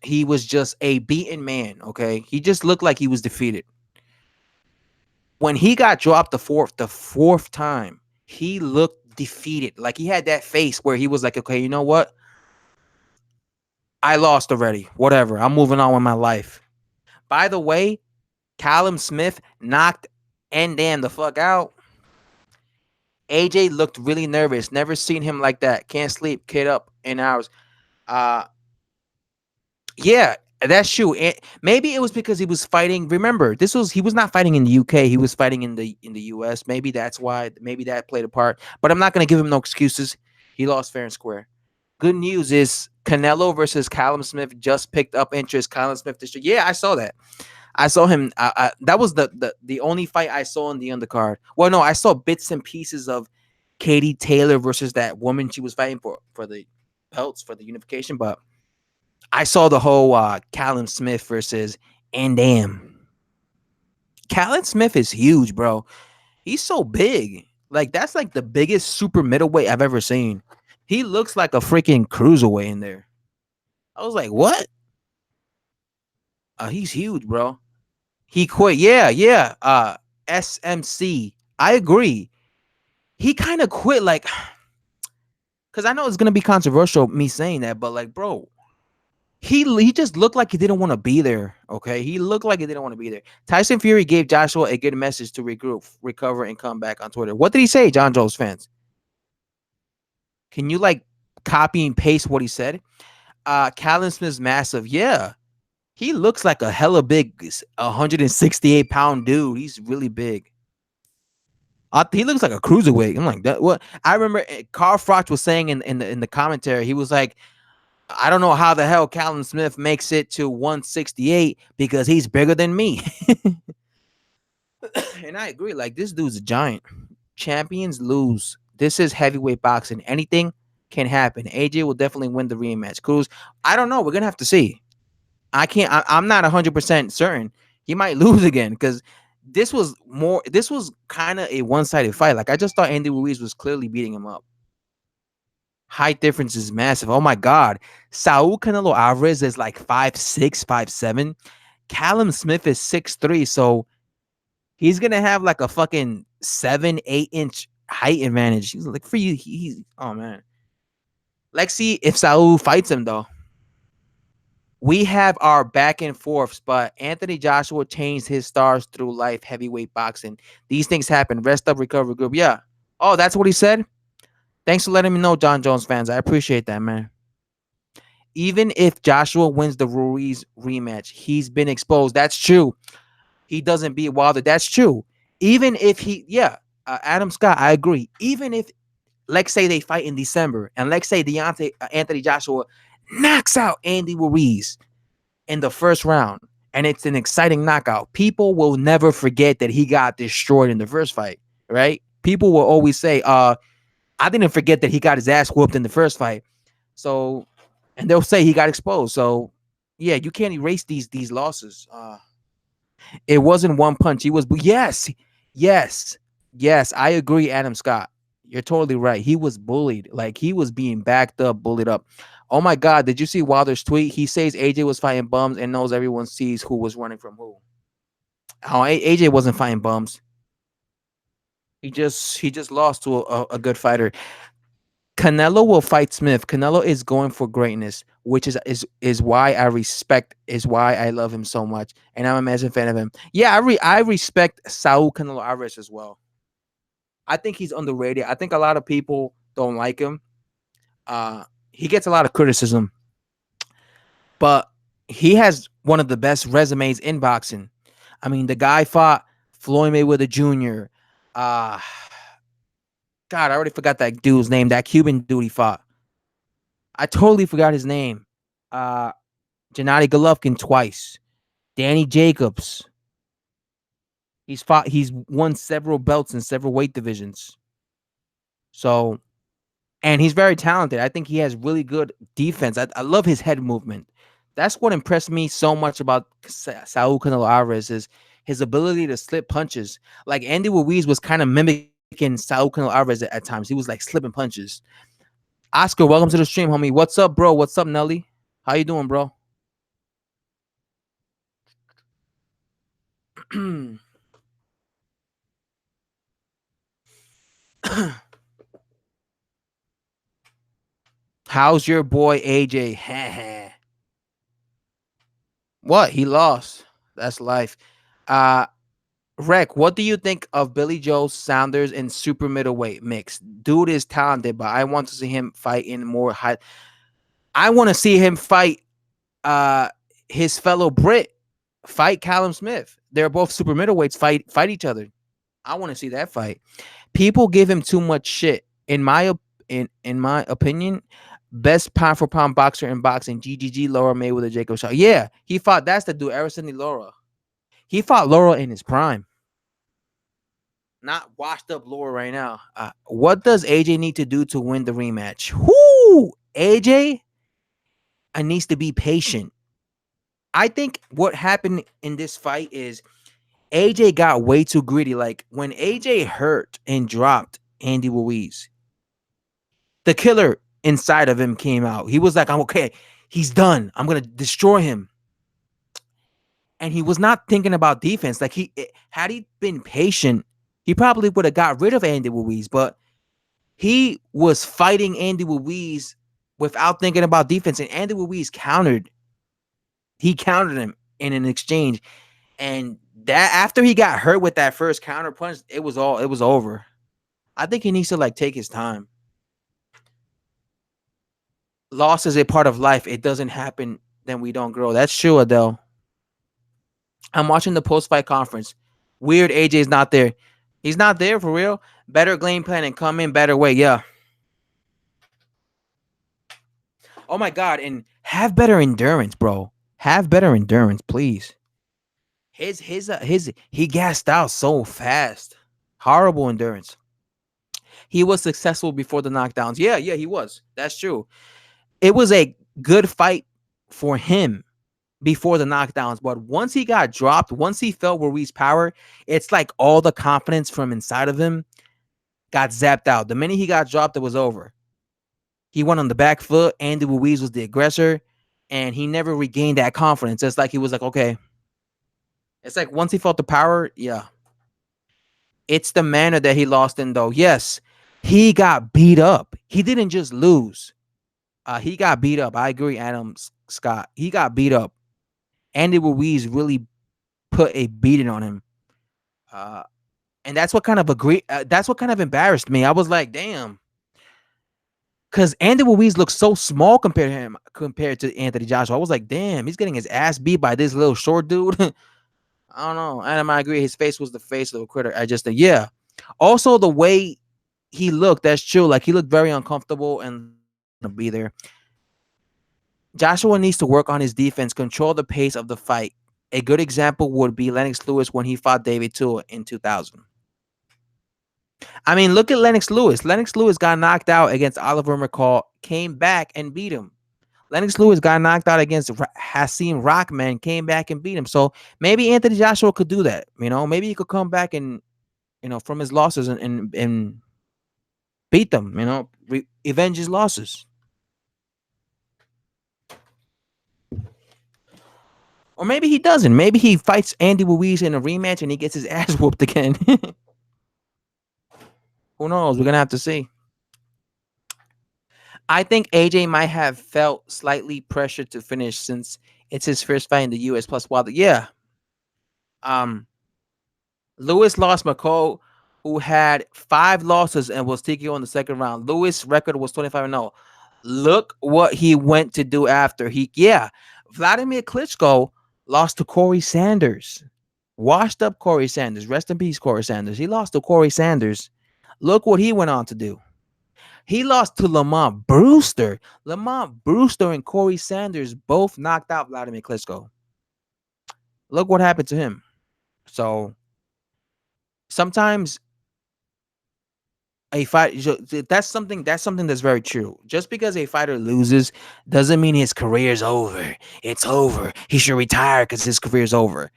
Speaker 1: he was just a beaten man, okay? He just looked like he was defeated. When he got dropped the fourth time, he looked defeated. Like, he had that face where he was like, okay, you know what? I lost already. Whatever. I'm moving on with my life. By the way, Callum Smith knocked Ndam the fuck out. AJ looked really nervous. Never seen him like that. Can't sleep. Kid up in hours. Yeah, that's true. Maybe it was because he was fighting. Remember, he was not fighting in the UK. He was fighting in the US. Maybe that's why. Maybe that played a part. But I'm not going to give him no excuses. He lost fair and square. Good news is Canelo versus Callum Smith just picked up interest. Callum Smith district. Yeah, I saw that. I saw him. That was the only fight I saw in the undercard. Well, no, I saw bits and pieces of Katie Taylor versus that woman she was fighting for the belts for the unification. But I saw the whole Callum Smith versus Ndam. Callum Smith is huge, bro. He's so big. Like that's like the biggest super middleweight I've ever seen. He looks like a freaking cruiserweight in there. I was like, what? He's huge, bro. He quit. Yeah, yeah. SMC. I agree. He kind of quit, like, because I know it's gonna be controversial me saying that, but like, bro, he just looked like he didn't want to be there. Okay, he looked like he didn't want to be there. Tyson Fury gave Joshua a good message to regroup, recover, and come back on Twitter. What did he say, John Jones fans? Can you like copy and paste what he said? Callum Smith's massive. Yeah, he looks like a hella big 168-pound dude. He's really big. He looks like a cruiserweight. I'm like that. What I remember, Carl Froch was saying in the commentary. He was like, I don't know how the hell Callum Smith makes it to 168 because he's bigger than me. And I agree. Like this dude's a giant. Champions lose. This is heavyweight boxing. Anything can happen. AJ will definitely win the rematch. Cruz, I don't know. We're gonna have to see. I can't. I'm not 100% certain. He might lose again because this was more. This was kind of a one-sided fight. Like I just thought Andy Ruiz was clearly beating him up. Height difference is massive. Oh my God, Saul Canelo Alvarez is like 5'6", 5'7". Callum Smith is 6'3", so he's gonna have like a fucking 7-8 inch height advantage. He's like for you. He's oh man. Let's see if Saul fights him though. We have our back and forths, but Anthony Joshua changed his stars through life, heavyweight boxing. These things happen. Rest up, recovery group. Yeah. Oh, that's what he said? Thanks for letting me know, John Jones fans. I appreciate that, man. Even if Joshua wins the Ruiz rematch, he's been exposed. That's true. He doesn't beat Wilder. That's true. Even if Adam Scott, I agree. Even if, let's say they fight in December, and let's say Anthony Joshua knocks out Andy Ruiz in the first round, and it's an exciting knockout, people will never forget that he got destroyed in the first fight, right? People will always say, I didn't forget that he got his ass whooped in the first fight. So, and they'll say he got exposed. So, yeah, you can't erase these losses. It wasn't one punch. He was yes, yes. I agree, Adam Scott. You're totally right. He was bullied. Like he was being backed up, bullied up. Oh my God! Did you see Wilder's tweet? He says AJ was fighting bums and knows everyone sees who was running from who. Oh, AJ wasn't fighting bums. He just lost to a good fighter. Canelo will fight Smith. Canelo is going for greatness, which is why I respect, is why I love him so much, and I'm a massive fan of him. Yeah, I respect Saul Canelo Alvarez as well. I think he's underrated. I think a lot of people don't like him. Uh, he gets a lot of criticism, but he has one of the best resumes in boxing. I mean, the guy fought Floyd Mayweather Jr. Uh, God, I already forgot that dude's name. That Cuban dude he fought. I totally forgot his name. Uh, Gennady Golovkin twice. Danny Jacobs. He's won several belts in several weight divisions. So, and he's very talented. I think he has really good defense. I love his head movement. That's what impressed me so much about Saul Canelo Alvarez is his ability to slip punches. Like Andy Ruiz was kind of mimicking Saul Canelo Alvarez at times. He was like slipping punches. Oscar, welcome to the stream, homie. What's up, bro? What's up, Nelly? How you doing, bro? How's your boy AJ? What? He lost. That's life. Uh Rec, what do you think of Billy Joe Saunders in super middleweight mix? Dude is talented, but I want to see him fight in more high. I want to see him fight uh his fellow Brit, fight Callum Smith. They're both super middleweights, fight each other. I want to see that fight. People give him too much shit. In my opinion, best pound for pound boxer in boxing, GGG Laura Mayweather Jacob Shaw. Yeah, he fought. That's the dude, Araceli Laura. He fought Laura in his prime. Not washed up Laura right now. What does AJ need to do to win the rematch? Whoo! AJ needs to be patient. I think what happened in this fight is AJ got way too greedy. Like when AJ hurt and dropped, Andy Ruiz. The killer inside of him came out. He was like, I'm okay. He's done. I'm going to destroy him. And he was not thinking about defense. Like had he been patient, he probably would have got rid of Andy Ruiz, but he was fighting Andy Ruiz without thinking about defense. And Andy Ruiz countered. He countered him in an exchange. And that after he got hurt with that first counter punch, it was over. I think he needs to like take his time. Loss is a part of life. It doesn't happen, then we don't grow. That's true, Adele. I'm watching the post-fight conference. Weird AJ's not there. He's not there for real. Better game plan and come in better way. Yeah. Oh my God. And have better endurance, bro. Have better endurance, please. His he gassed out so fast. Horrible endurance. He was successful before the knockdowns. Yeah, he was. That's true. It was a good fight for him before the knockdowns, but once he got dropped, once he felt Ruiz's power, it's like all the confidence from inside of him got zapped out. The minute he got dropped, it was over. He went on the back foot. Andy Ruiz was the aggressor, and he never regained that confidence. It's like he was like, okay. It's like once he felt the power, yeah. It's the manner that he lost in, though. Yes, he got beat up. He didn't just lose. He got beat up. I agree, Adam Scott. He got beat up. Andy Ruiz really put a beating on him. And that's what kind of that's what kind of embarrassed me. I was like, damn. Because Andy Ruiz looks so small compared to Anthony Joshua. I was like, damn, he's getting his ass beat by this little short dude. I don't know. Adam, I agree. His face was the face of a critter. I just think, yeah. Also, the way he looked, that's true. Like, he looked very uncomfortable and to be there. Joshua needs to work on his defense, control the pace of the fight. A good example would be Lennox Lewis when he fought David Tua in 2000. I mean, look at Lennox Lewis. Lennox Lewis got knocked out against Oliver McCall, came back and beat him. Lennox Lewis got knocked out against Hasim Rockman, came back and beat him. So maybe Anthony Joshua could do that. You know, maybe he could come back and, you know, from his losses and beat them, you know, avenge his losses. Or maybe he doesn't. Maybe he fights Andy Ruiz in a rematch and he gets his ass whooped again. Who knows? We're going to have to see. I think AJ might have felt slightly pressured to finish since it's his first fight in the US. Plus, while yeah, Lewis lost McCall, who had 5 losses and was TKO in the second round. Lewis' record was 25-0. Look what he went to do after Vladimir Klitschko lost to Corey Sanders, washed up Corey Sanders. Rest in peace, Corey Sanders. He lost to Corey Sanders. Look what he went on to do. He lost to Lamont Brewster. Lamont Brewster and Corey Sanders both knocked out Vladimir Klitschko. Look what happened to him. So sometimes a fight, that's something that's very true. Just because a fighter loses doesn't mean his career's over. It's over. He should retire because his career's over.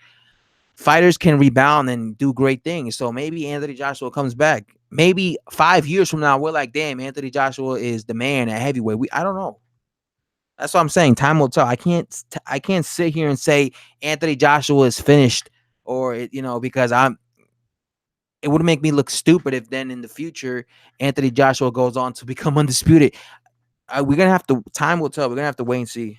Speaker 1: Fighters can rebound and do great things. So maybe Anthony Joshua comes back. Maybe 5 years from now, we're like, damn, Anthony Joshua is the man at heavyweight. I don't know. That's what I'm saying. Time will tell. I can't sit here and say Anthony Joshua is finished, or because it would make me look stupid if then in the future Anthony Joshua goes on to become undisputed. We're gonna have to. Time will tell. We're gonna have to wait and see.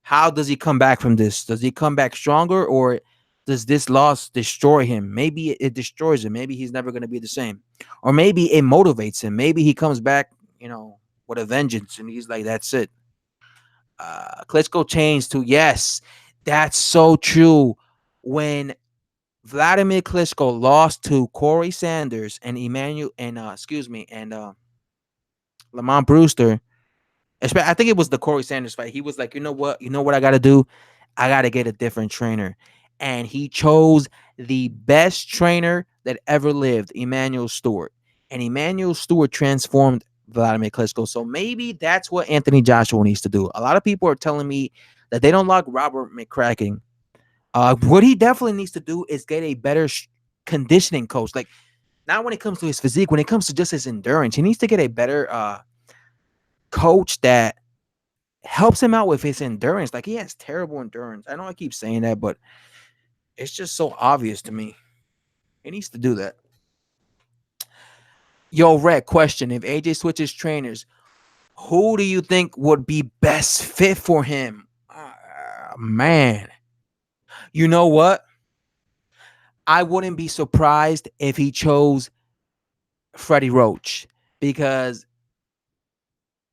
Speaker 1: How does he come back from this? Does he come back stronger, or does this loss destroy him? Maybe it destroys him. Maybe he's never gonna be the same, or maybe it motivates him. Maybe he comes back, with a vengeance, and he's like, "That's it." Klitschko changed to yes. That's so true. When Vladimir Klitschko lost to Corey Sanders and Lamont Brewster. I think it was the Corey Sanders fight. He was like, you know what I got to do? I got to get a different trainer. And he chose the best trainer that ever lived, Emmanuel Stewart. And Emmanuel Stewart transformed Vladimir Klitschko. So maybe that's what Anthony Joshua needs to do. A lot of people are telling me that they don't like Robert McCracken. What he definitely needs to do is get a better conditioning coach. Like, Not when it comes to his physique, when it comes to just his endurance. He needs to get a better coach that helps him out with his endurance. Like he has terrible endurance. I know I keep saying that, but it's just so obvious to me. He needs to do that. Yo, Rhett, question. If AJ switches trainers, who do you think would be best fit for him? Man. You know what? I wouldn't be surprised if he chose Freddie Roach because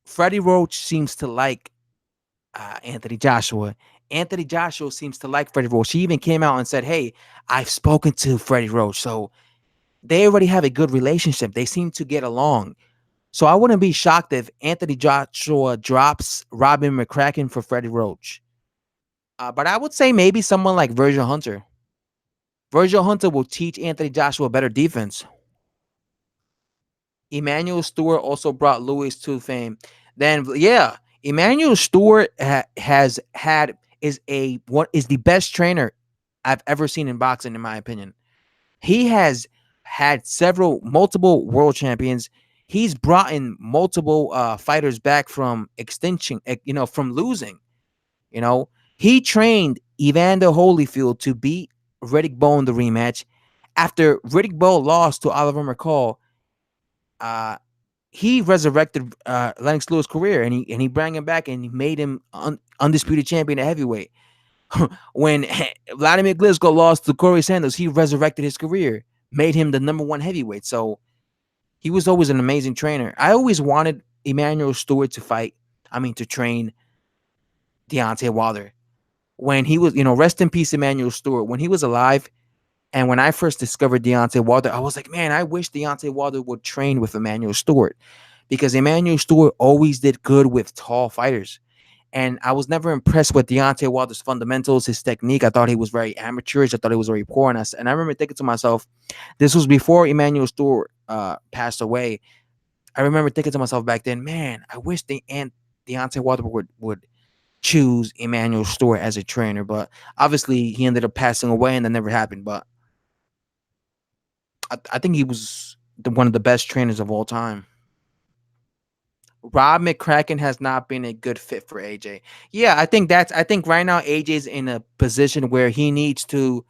Speaker 1: Freddie Roach seems to like Anthony Joshua. Anthony Joshua seems to like Freddie Roach. He even came out and said, "Hey, I've spoken to Freddie Roach." So they already have a good relationship. They seem to get along. So I wouldn't be shocked if Anthony Joshua drops Robin McCracken for Freddie Roach. But I would say maybe someone like Virgil Hunter. Virgil Hunter will teach Anthony Joshua better defense. Emmanuel Stewart also brought Lewis to fame. Then yeah, Emmanuel Stewart has had is a what is the best trainer I've ever seen in boxing, in my opinion. He has had multiple world champions. He's brought in multiple fighters back from extinction, from losing. You know, he trained Evander Holyfield to beat Riddick Bowe in the rematch. After Riddick Bowe lost to Oliver McCall, uh, he resurrected Lennox Lewis' career, and he brought him back and he made him undisputed champion at heavyweight. When Vladimir Klitschko lost to Corey Sanders, he resurrected his career, made him the number one heavyweight. So he was always an amazing trainer. I always wanted Emmanuel Stewart to train Deontay Wilder. When he was, rest in peace, Emmanuel Stewart. When he was alive, and when I first discovered Deontay Wilder, I was like, man, I wish Deontay Wilder would train with Emmanuel Stewart because Emmanuel Stewart always did good with tall fighters. And I was never impressed with Deontay Wilder's fundamentals, his technique. I thought he was very amateurish. I thought he was very poor. And I remember thinking to myself, this was before Emmanuel Stewart passed away. I remember thinking to myself back then, man, I wish Deontay Wilder would choose Emmanuel Stewart as a trainer. But obviously, he ended up passing away and that never happened. But I think he was one of the best trainers of all time. Rob McCracken has not been a good fit for AJ. Yeah, I think right now AJ's in a position where he needs to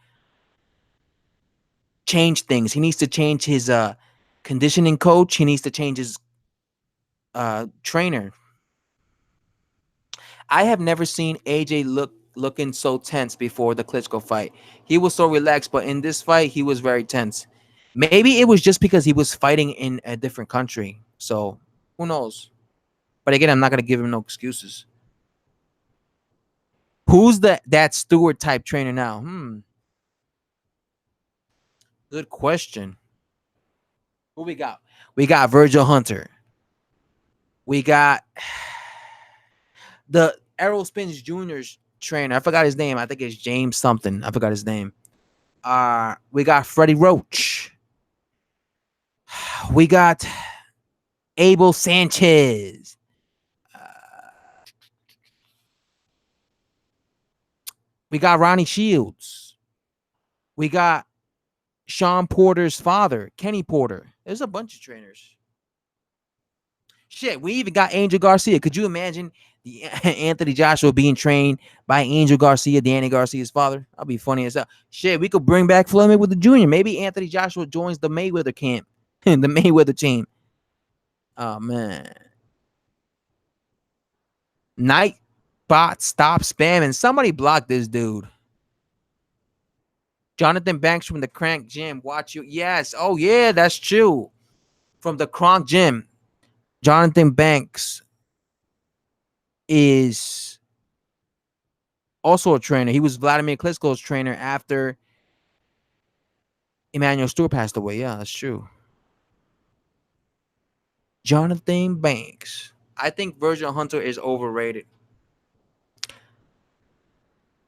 Speaker 1: change things. He needs to change his conditioning coach. He needs to change his trainer. I have never seen AJ looking so tense before the Klitschko fight. He was so relaxed, but in this fight, he was very tense. Maybe it was just because he was fighting in a different country. So who knows? But again, I'm not gonna give him no excuses. Who's that Stewart type trainer now? Good question. Who we got? We got Virgil Hunter. We got the Errol Spence Jr.'s trainer. I forgot his name. I think it's James something. I forgot his name. We got Freddie Roach. We got Abel Sanchez. We got Ronnie Shields. We got Sean Porter's father, Kenny Porter. There's a bunch of trainers. Shit, we even got Angel Garcia. Could you imagine Anthony Joshua being trained by Angel Garcia, Danny Garcia's father? That'd be funny as hell. Shit, we could bring back Floyd Mayweather Jr. Maybe Anthony Joshua joins the Mayweather camp, the Mayweather team. Oh man, Nightbot, stop spamming. Somebody block this dude. Jonathan Banks from the Crank Gym. Watch you. Yes. Oh yeah, that's true. From the Crank Gym. Jonathan Banks is also a trainer. He was Vladimir Klitschko's trainer after Emmanuel Stewart passed away. Yeah, that's true. Jonathan Banks. I think Virgil Hunter is overrated.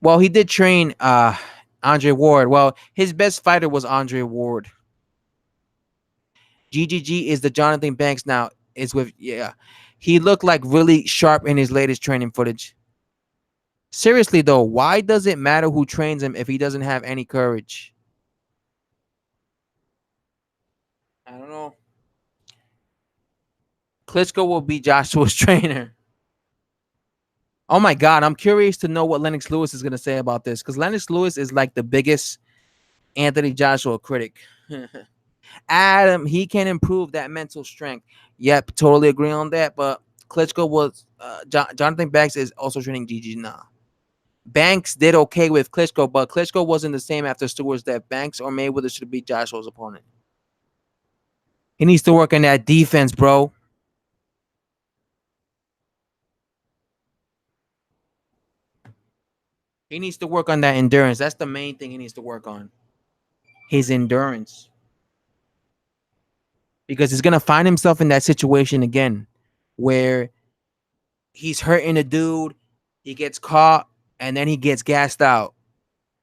Speaker 1: Well, he did train Andre Ward. Well, his best fighter was Andre Ward. GGG is the Jonathan Banks now. Is with yeah. He looked like really sharp in his latest training footage. Seriously though, why does it matter who trains him if he doesn't have any courage? I don't know. Klitschko will be Joshua's trainer. Oh my God, I'm curious to know what Lennox Lewis is gonna say about this because Lennox Lewis is like the biggest Anthony Joshua critic. Adam, he can improve that mental strength. Yep, totally agree on that. But Klitschko was Jonathan Banks is also training Gigi now. Banks did okay with Klitschko, but Klitschko wasn't the same after Stewart's death. Banks or Mayweather should be Joshua's opponent. He needs to work on that defense, bro. He needs to work on that endurance. That's the main thing he needs to work on. His endurance. Because he's gonna find himself in that situation again where he's hurting a dude, he gets caught, and then he gets gassed out.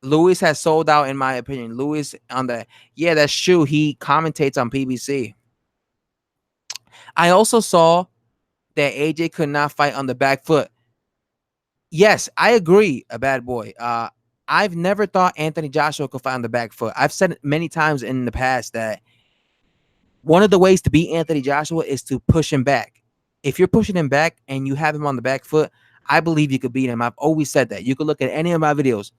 Speaker 1: Lewis has sold out, in my opinion. Lewis on the yeah, that's true. He commentates on PBC. I also saw that AJ could not fight on the back foot. Yes, I agree, a bad boy. I've never thought Anthony Joshua could fight on the back foot. I've said it many times in the past that one of the ways to beat Anthony Joshua is to push him back. If you're pushing him back and you have him on the back foot, I believe you could beat him. I've always said that. You could look at any of my videos.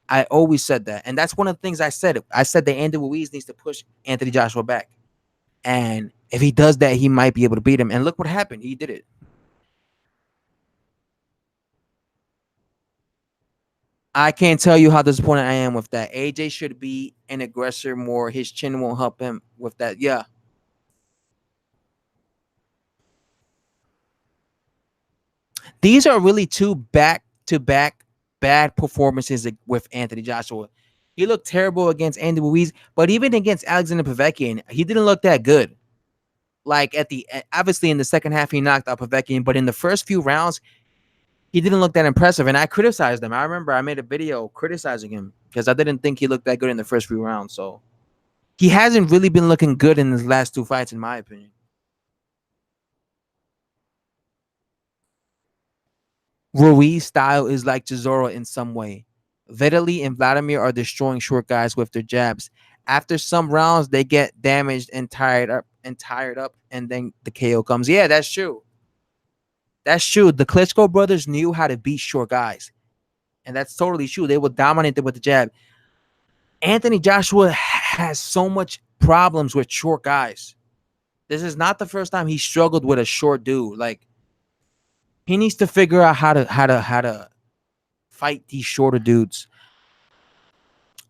Speaker 1: I always said that. And that's one of the things I said. I said that Andy Ruiz needs to push Anthony Joshua back. And if he does that, he might be able to beat him. And look what happened. He did it. I can't tell you how disappointed I am with that. AJ should be an aggressor more. His chin won't help him with that. Yeah. These are really two back to back bad performances with Anthony Joshua. He looked terrible against Andy Ruiz, but even against Alexander Povetkin, he didn't look that good. Like at the obviously in the second half, he knocked out Povetkin, but in the first few rounds, he didn't look that impressive. And I criticized him. I remember I made a video criticizing him because I didn't think he looked that good in the first few rounds. So he hasn't really been looking good in his last two fights, in my opinion. Ruiz style is like Chisora in some way. Vitaly and Vladimir are destroying short guys with their jabs. After some rounds, they get damaged and tired up, and then the KO comes. Yeah, that's true. That's true. The Klitschko brothers knew how to beat short guys, and that's totally true. They were dominated with the jab. Anthony Joshua has so much problems with short guys. This is not the first time he struggled with a short dude. Like he needs to figure out how to fight these shorter dudes.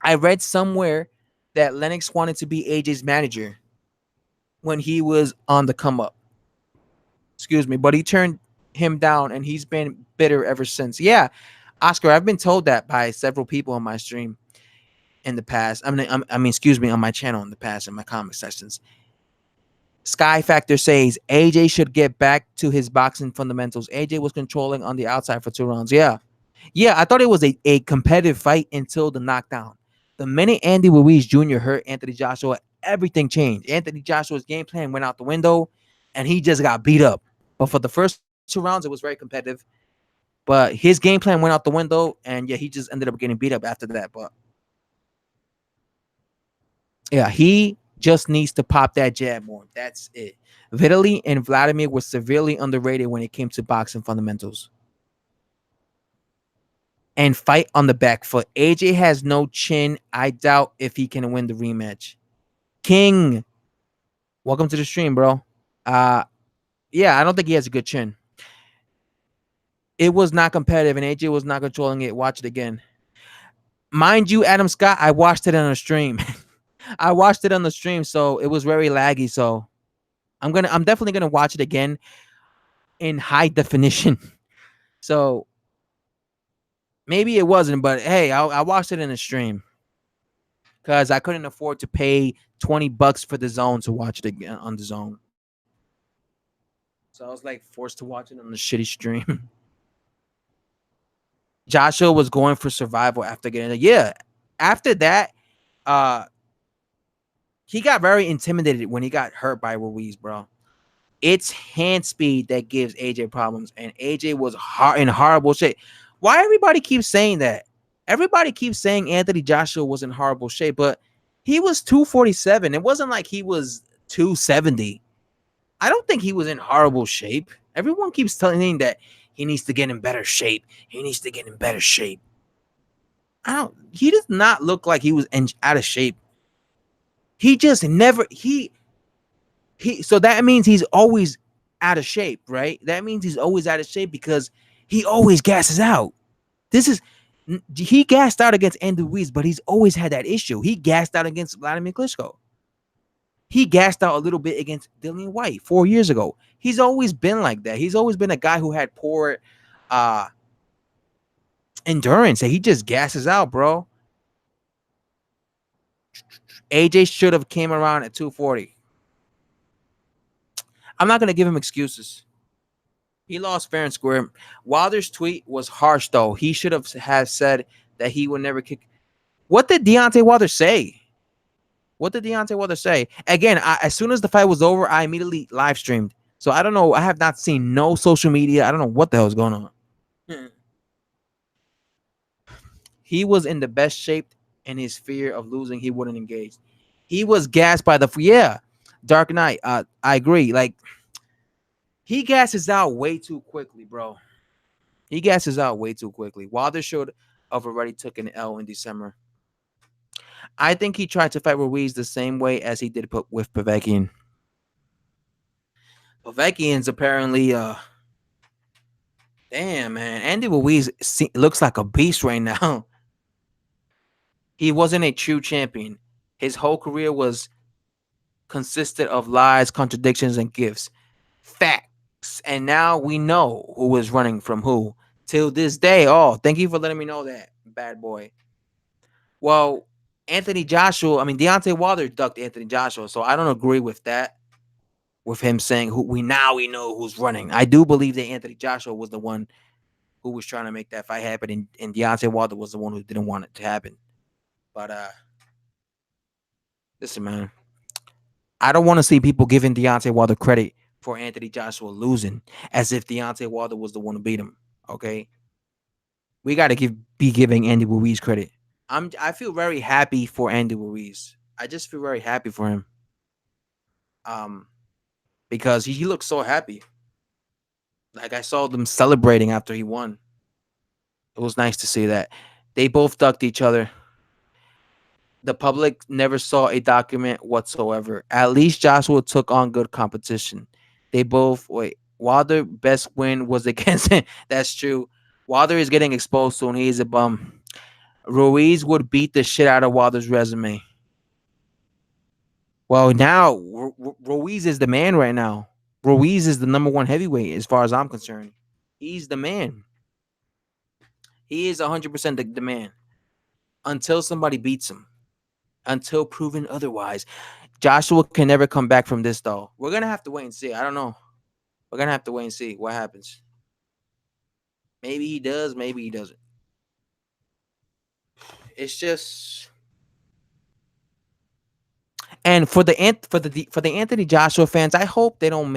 Speaker 1: I read somewhere that Lennox wanted to be AJ's manager when he was on the come up. Excuse me, but he turned him down and he's been bitter ever since. Yeah, Oscar, I've been told that by several people on my stream in the past. Excuse me, on my channel in the past in my comment sections. Sky Factor says AJ should get back to his boxing fundamentals. AJ was controlling on the outside for 2 rounds. Yeah. Yeah, I thought it was a competitive fight until the knockdown. The minute Andy Ruiz Jr. hurt Anthony Joshua, everything changed. Anthony Joshua's game plan went out the window, and he just got beat up. But for the first 2 rounds, it was very competitive. But his game plan went out the window, and yeah, he just ended up getting beat up after that. But yeah, he just needs to pop that jab more. That's it. Vitaly and Vladimir were severely underrated when it came to boxing fundamentals. And fight on the back foot. AJ has no chin. I doubt if he can win the rematch. King, welcome to the stream, bro. Yeah, I don't think he has a good chin. It was not competitive, and AJ was not controlling it. Watch it again. Mind you, Adam Scott, I watched it on a stream. I watched it on the stream, so it was very laggy. So I'm definitely gonna watch it again in high definition. So maybe it wasn't, but hey, I watched it in a stream because I couldn't afford to pay $20 for the zone to watch it again on the zone. So I was like forced to watch it on the shitty stream. Joshua was going for survival after getting it. Yeah. After that, he got very intimidated when he got hurt by Ruiz, bro. It's hand speed that gives AJ problems, and AJ was in horrible shape. Why everybody keeps saying that? Everybody keeps saying Anthony Joshua was in horrible shape, but he was 247. It wasn't like he was 270. I don't think he was in horrible shape. Everyone keeps telling him that he needs to get in better shape. He needs to get in better shape. I don't. He does not look like he was out of shape. He just never he. So that means he's always out of shape, right? That means he's always out of shape because he always gasses out. This is he gassed out against Andy Ruiz, but he's always had that issue. He gassed out against Vladimir Klitschko. He gassed out a little bit against Dillian White 4 years ago. He's always been like that. He's always been a guy who had poor uh endurance, and he just gasses out, bro. AJ should have came around at 240. I'm not gonna give him excuses. He lost fair and square. Wilder's tweet was harsh, though. He should have said that he would never kick. What did Deontay Wilder say? What did Deontay Wilder say? Again, as soon as the fight was over, I immediately live streamed. So I don't know. I have not seen no social media. I don't know what the hell is going on. He was in the best shape, and his fear of losing, he wouldn't engage. He was gassed by the Dark Knight. I agree. Like he gasses out way too quickly, bro. He gasses out way too quickly. Wilder should have already took an L in December. I think he tried to fight Ruiz the same way as he did with Povetkin. Povetkin's apparently damn man. Andy Ruiz looks like a beast right now. He wasn't a true champion. His whole career was consisted of lies, contradictions, and gifts. Facts. And now we know who was running from who. Till this day. Oh, thank you for letting me know that, bad boy. Well, Deontay Wilder ducked Anthony Joshua, so I don't agree with that. With him saying we know who's running. I do believe that Anthony Joshua was the one who was trying to make that fight happen, and Deontay Wilder was the one who didn't want it to happen. But listen, man, I don't want to see people giving Deontay Wilder credit for Anthony Joshua losing, as if Deontay Wilder was the one who beat him. Okay, we got to be giving Andy Ruiz credit. I feel very happy for Andy Ruiz. I just feel very happy for him. Because he looked so happy. Like I saw them celebrating after he won. It was nice to see that. They both ducked each other. The public never saw a document whatsoever. At least Joshua took on good competition. They both Wilder best win was against him. That's true. Wilder is getting exposed soon. He is a bum. Ruiz would beat the shit out of Wilder's resume. Well, now Ruiz is the man right now. Ruiz is the number one heavyweight as far as I'm concerned. He's the man. He is 100% the man. Until somebody beats him. Until proven otherwise. Joshua can never come back from this, though. We're going to have to wait and see. I don't know. We're going to have to wait and see what happens. Maybe he does. Maybe he doesn't. It's just... And for the Anthony Joshua fans, I hope they don't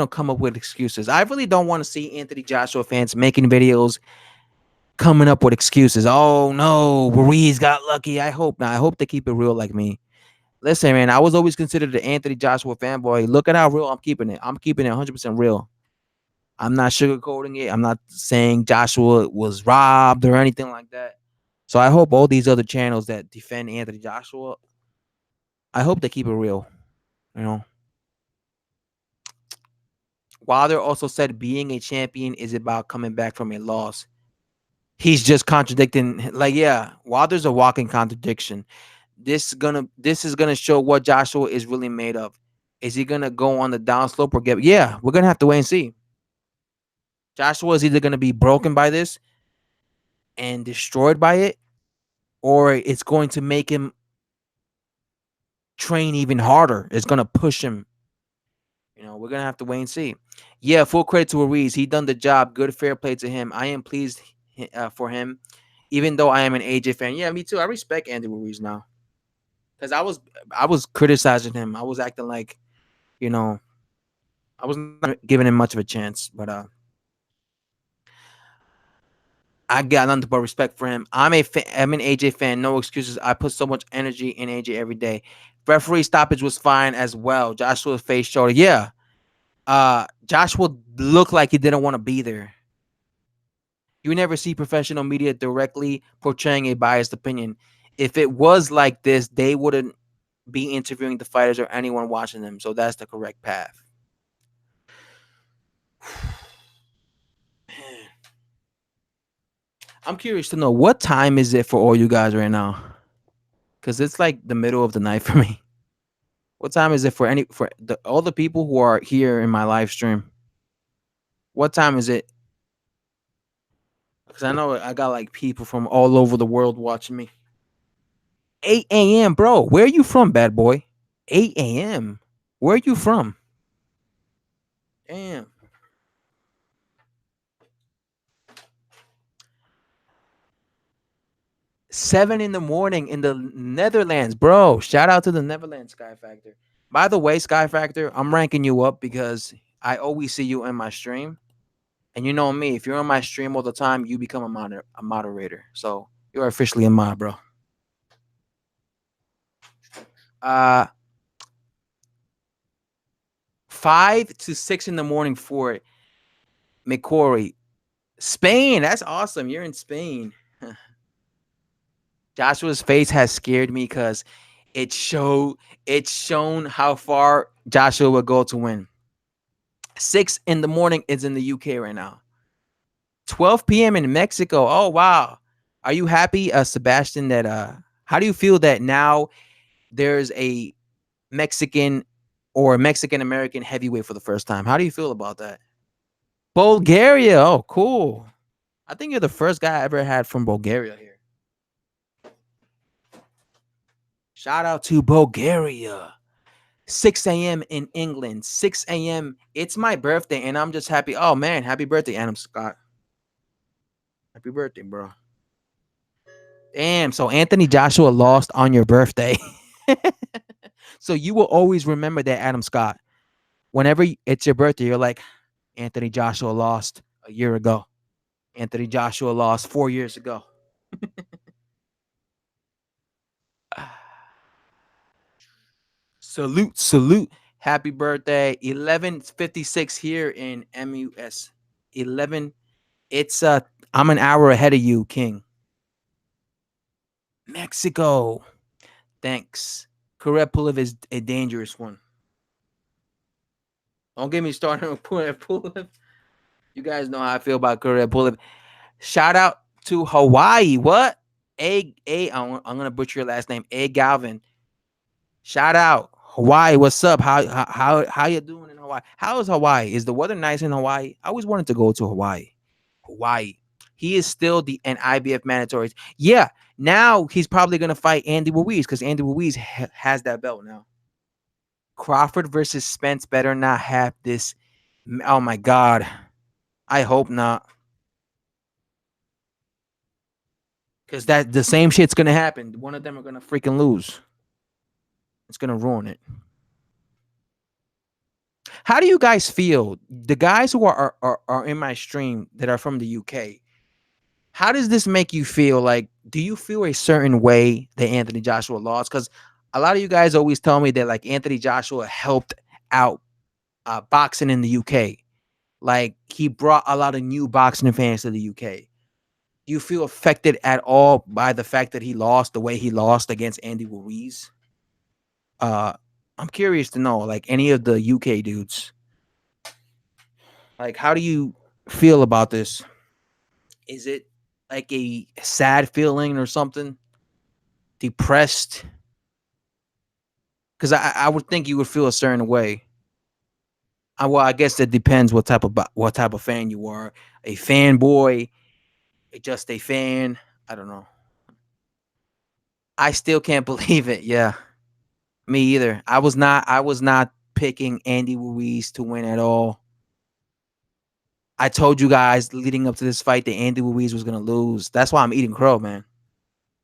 Speaker 1: come up with excuses. I really don't want to see Anthony Joshua fans making videos coming up with excuses. Oh no, Ruiz got lucky. I hope not. I hope they keep it real like me. Listen, man, I was always considered the Anthony Joshua fanboy. Look at how real I'm keeping it. I'm keeping it 100% real. I'm not sugarcoating it. I'm not saying Joshua was robbed or anything like that. So I hope all these other channels that defend Anthony Joshua, I hope they keep it real. You know. Wilder also said being a champion is about coming back from a loss. He's just contradicting. Like, yeah, Wilder's a walking contradiction. This is gonna show what Joshua is really made of. Is he gonna go on the downslope or get? Yeah, we're gonna have to wait and see. Joshua is either gonna be broken by this and destroyed by it, or it's going to make him train even harder. It's gonna push him. You know, we're gonna have to wait and see. Yeah, full credit to Ruiz. He done the job. Good, fair play to him. I am pleased for him, even though I am an AJ fan. Yeah, me too. I respect Andy Ruiz now, because I was criticizing him. I was acting like, you know, I was not giving him much of a chance. But I got nothing but respect for him. I'm an AJ fan. No excuses. I put so much energy in AJ every day. Referee stoppage was fine as well. Joshua's face showed it. Yeah. Joshua looked like he didn't want to be there. You never see professional media directly portraying a biased opinion. If it was like this, they wouldn't be interviewing the fighters or anyone watching them. So that's the correct path. I'm curious to know what time is it for all you guys right now? Because it's like the middle of the night for me. What time is it for all the people who are here in my live stream? What time is it? Because I know I got like people from all over the world watching me. 8 a.m., bro. Where are you from, bad boy? 8 a.m. Where are you from? Damn. 7 in the morning in the Netherlands, bro. Shout out to the Netherlands, Sky Factor. By the way, Sky Factor, I'm ranking you up because I always see you in my stream. And you know me, if you're on my stream all the time, you become a moderator. So you're officially a mod, bro. Uh 5 to 6 in the morning for McCory. Spain, that's awesome. You're in Spain. Joshua's face has scared me because it's shown how far Joshua would go to win. 6 in the morning is in the UK right now. 12 p.m. in Mexico. Oh wow. Are you happy, Sebastian, that how do you feel that now there's a Mexican or Mexican American heavyweight for the first time? How do you feel about that? Bulgaria. Oh, cool. I think you're the first guy I ever had from Bulgaria here. Shout out to Bulgaria. 6 a.m. in England. 6 a.m. It's my birthday, and I'm just happy. Oh man, happy birthday, Adam Scott. Happy birthday, bro. Damn. So Anthony Joshua lost on your birthday. So you will always remember that, Adam Scott. Whenever it's your birthday, you're like, Anthony Joshua lost a year ago. Anthony Joshua lost 4 years ago. Salute, salute. Happy birthday. 11:56 here in MUS. 11. It's I'm an hour ahead of you, King. Mexico. Thanks. Korea Pulev is a dangerous one. Don't get me started with Pulev. You guys know how I feel about Korea Pulev. Shout out to Hawaii. What? I'm gonna butcher your last name. A Galvin. Shout out Hawaii. What's up? How you doing in Hawaii? How is Hawaii? Is the weather nice in Hawaii? I always wanted to go to Hawaii. Hawaii. He is still an IBF mandatory. Yeah. Now he's probably gonna fight Andy Ruiz because Andy Ruiz has that belt now. Crawford versus Spence better not have this. Oh my God. I hope not. Because that the same shit's gonna happen. One of them are gonna freaking lose. It's gonna ruin it. How do you guys feel? The guys who are in my stream that are from the UK, how does this make you feel? Like, do you feel a certain way that Anthony Joshua lost? Because a lot of you guys always tell me that like Anthony Joshua helped out boxing in the UK. Like he brought a lot of new boxing fans to the UK. Do you feel affected at all by the fact that he lost the way he lost against Andy Ruiz? Uh, I'm curious to know, like any of the UK dudes, like how do you feel about this? Is it like a sad feeling or something? Depressed? Because I would think you would feel a certain way. Well, I guess it depends what type of fan you are. A fanboy, just a fan. I don't know. I still can't believe it. Yeah, me either. I was not picking Andy Ruiz to win at all. I told you guys leading up to this fight that Andy Ruiz was gonna lose. That's why I'm eating crow, man.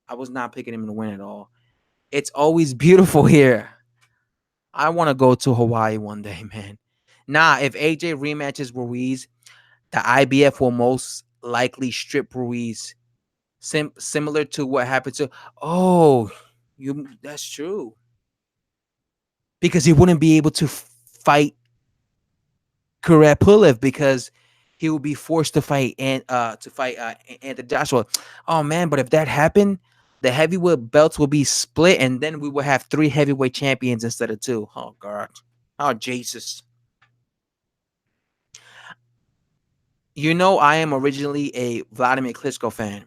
Speaker 1: I was not picking him to win at all. It's always beautiful here. I want to go to Hawaii one day, man. Nah, if AJ rematches Ruiz, the IBF will most likely strip Ruiz, similar to what happened to. Oh, you. That's true because he wouldn't be able to fight Pulev because he would be forced to fight and Anthony Joshua. Oh man, but if that happened, the heavyweight belts will be split, and then we will have three heavyweight champions instead of two. Oh God, oh Jesus. You know, I am originally a Vladimir Klitschko fan,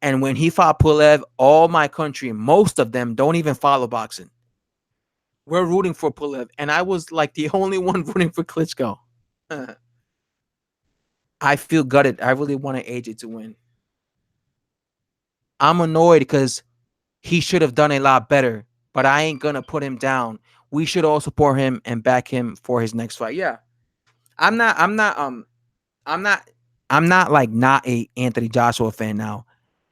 Speaker 1: and when he fought Pulev, all my country, most of them don't even follow boxing. We're rooting for Pulev, and I was like the only one rooting for Klitschko. I feel gutted. I really wanted AJ to win. I'm annoyed because he should have done a lot better, but I ain't gonna put him down. We should all support him and back him for his next fight. Yeah. I'm not I'm not I'm not I'm not like not a Anthony Joshua fan now.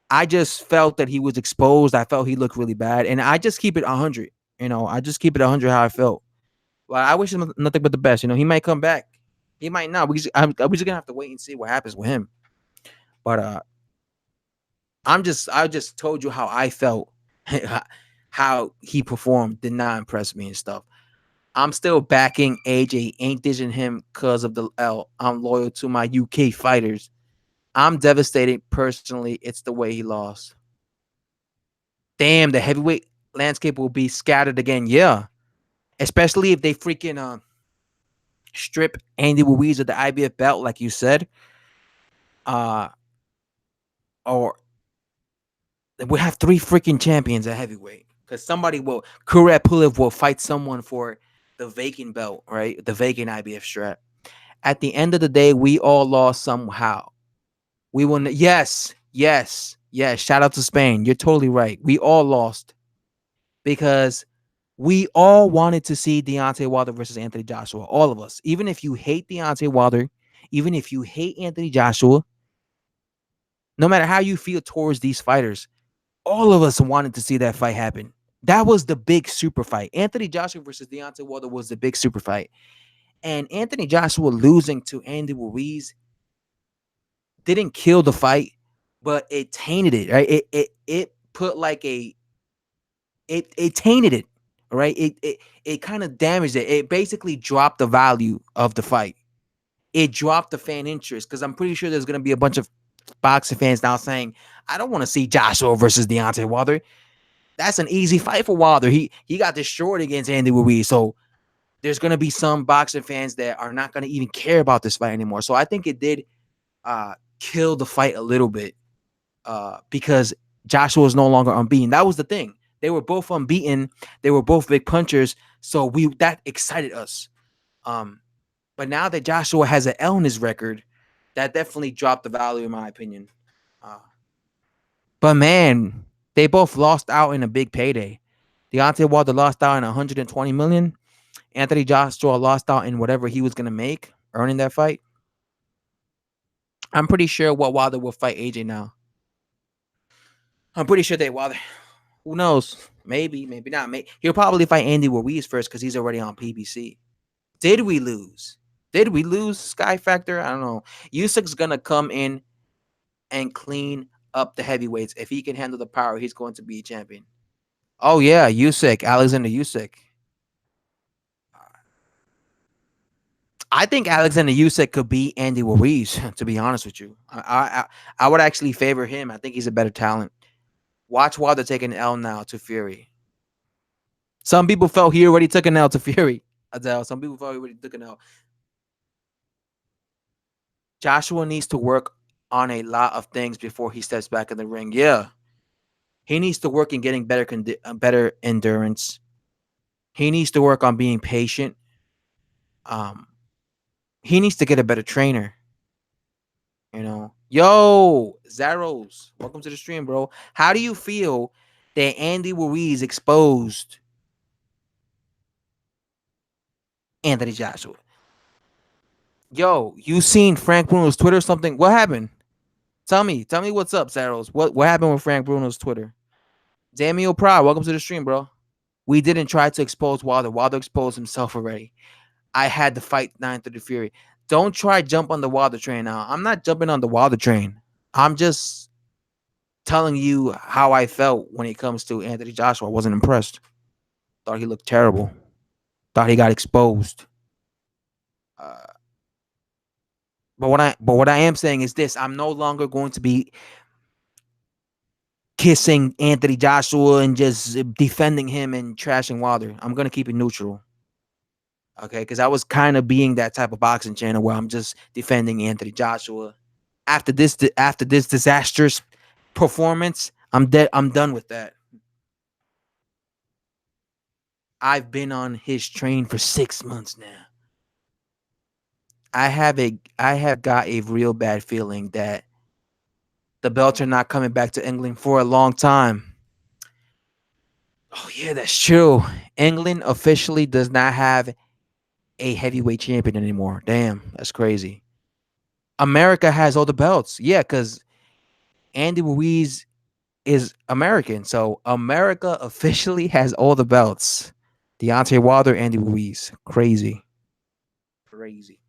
Speaker 1: I just felt that he was exposed. I felt he looked really bad. And I just keep it 100. I just keep it 100 how I felt. Well, I wish him nothing but the best. He might come back. He might not. We just gonna have to wait and see what happens with him. But I just told you how I felt, how he performed did not impress me and stuff. I'm still backing AJ. Ain't dishing him because of the L. I'm loyal to my UK fighters. I'm devastated personally. It's the way he lost. Damn, the heavyweight landscape will be scattered again. Yeah, especially if they freaking strip Andy Ruiz of the IBF belt, like you said. Uh, or we have three freaking champions at heavyweight because Kurat Pulev will fight someone for the vacant belt, right? The vacant IBF strap. At the end of the day, we all lost somehow. We won. Yes, yes, yes. Shout out to Spain. You're totally right. We all lost because we all wanted to see Deontay Wilder versus Anthony Joshua. All of us. Even if you hate Deontay Wilder, even if you hate Anthony Joshua, no matter how you feel towards these fighters, all of us wanted to see that fight happen. That was the big super fight. Anthony Joshua versus Deontay Wilder was the big super fight. And Anthony Joshua losing to Andy Ruiz didn't kill the fight, but it tainted it, right? It put like it tainted it, right? It kind of damaged it. It basically dropped the value of the fight. It dropped the fan interest because I'm pretty sure there's gonna be a bunch of boxing fans now saying, I don't want to see Joshua versus Deontay Wilder. That's an easy fight for Wilder. He got destroyed against Andy Ruiz. So there's gonna be some boxing fans that are not gonna even care about this fight anymore. So I think it did kill the fight a little bit because Joshua was no longer unbeaten. That was the thing. They were both unbeaten. They were both big punchers. So that excited us. But now that Joshua has an L in his record, that definitely dropped the value, in my opinion. But man, they both lost out in a big payday. Deontay Wilder lost out in 120 million. Anthony Joshua lost out in whatever he was gonna make earning that fight. I'm pretty sure what Wilder will fight AJ now. I'm pretty sure they Wilder. Who knows? Maybe, maybe not. He'll probably fight Andy Ruiz first because he's already on PBC. Did we lose? Did we lose Sky Factor? I don't know. Usyk's gonna come in and clean up the heavyweights. If he can handle the power, he's going to be a champion. Oh yeah, Usyk, Alexander Usyk. I think Alexander Usyk could beat Andy Ruiz. To be honest with you, I would actually favor him. I think he's a better talent. Watch Wilder take an L now to Fury. Some people felt he already took an L to Fury. Adele. Some people felt he already took an L. Joshua needs to work on a lot of things before he steps back in the ring. Yeah, he needs to work in getting better endurance. He needs to work on being patient. Um, he needs to get a better trainer. Yo, Zaros, welcome to the stream, bro. How do you feel that Andy Ruiz exposed Anthony Joshua? Yo, you seen Frank Bruno's Twitter or something? What happened? Tell me what's up, Zaros. What happened with Frank Bruno's Twitter? Damiel Pride, welcome to the stream, bro. We didn't try to expose Wilder. Wilder exposed himself already. I had to fight 930 Fury. Don't try jump on the Wilder train now. I'm not jumping on the Wilder train. I'm just telling you how I felt when it comes to Anthony Joshua. I wasn't impressed. Thought he looked terrible. Thought he got exposed. Uh, but what I am saying is this: I'm no longer going to be kissing Anthony Joshua and just defending him and trashing Wilder. I'm gonna keep it neutral. Okay, because I was kind of being that type of boxing channel where I'm just defending Anthony Joshua. After this disastrous performance, I'm dead. I'm done with that. I've been on his train for 6 months now. I have got a real bad feeling that the belts are not coming back to England for a long time. Oh yeah, that's true. England officially does not have a heavyweight champion anymore. Damn, that's crazy. America has all the belts. Yeah, because Andy Ruiz is American. So America officially has all the belts. Deontay Wilder, Andy Ruiz. Crazy. Crazy.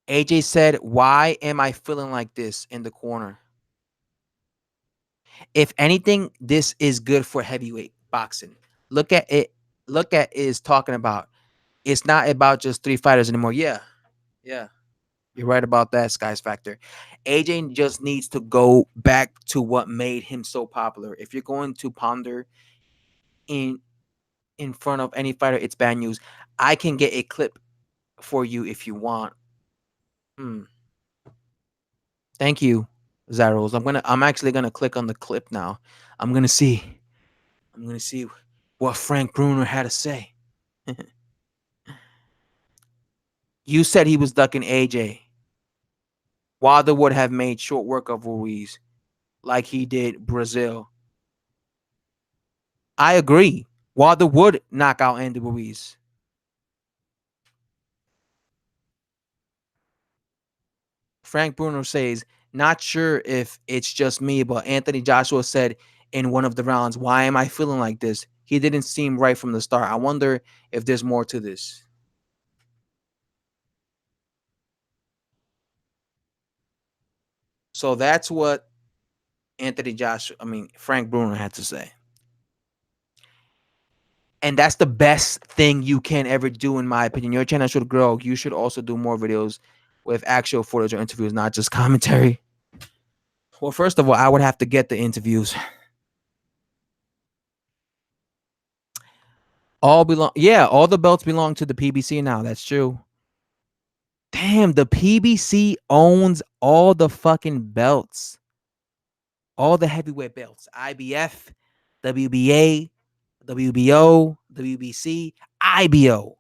Speaker 1: AJ said, "Why am I feeling like this in the corner? If anything, this is good for heavyweight boxing. Look at it. Look at is talking about. It's not about just three fighters anymore. Yeah, yeah. You're right about that, Skies Factor. AJ just needs to go back to what made him so popular. If you're going to ponder in in front of any fighter, it's bad news. I can get a clip for you if you want. Hmm. Thank you, Zaros. I'm actually gonna click on the clip now. I'm gonna see. I'm gonna see what Frank Bruner had to say. You said he was ducking AJ. Wilder would have made short work of Ruiz, like he did Brazil. I agree. Wilder would knock out Andy Ruiz. Frank Bruno says, not sure if it's just me, but Anthony Joshua said in one of the rounds, why am I feeling like this? He didn't seem right from the start. I wonder if there's more to this. So that's what Frank Bruno had to say. And that's the best thing you can ever do, in my opinion. Your channel should grow. You should also do more videos with actual footage or interviews, not just commentary. Well, first of all, I would have to get the interviews. All the belts belong to the PBC now. That's true. Damn, the PBC owns all the fucking belts. All the heavyweight belts. IBF, WBA, WBO, WBC, IBO.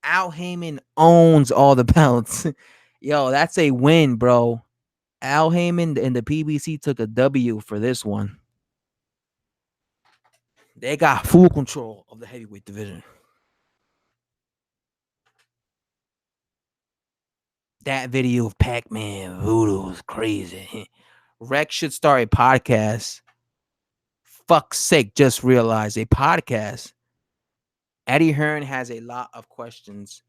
Speaker 1: Al Heyman owns all the belts. Yo, that's a win, bro. Al Heyman and the PBC took a W for this one. They got full control of the heavyweight division. That video of Pac-Man Voodoo was crazy. Rex should start a podcast. Fuck's sake, just realized a podcast. Eddie Hearn has a lot of questions.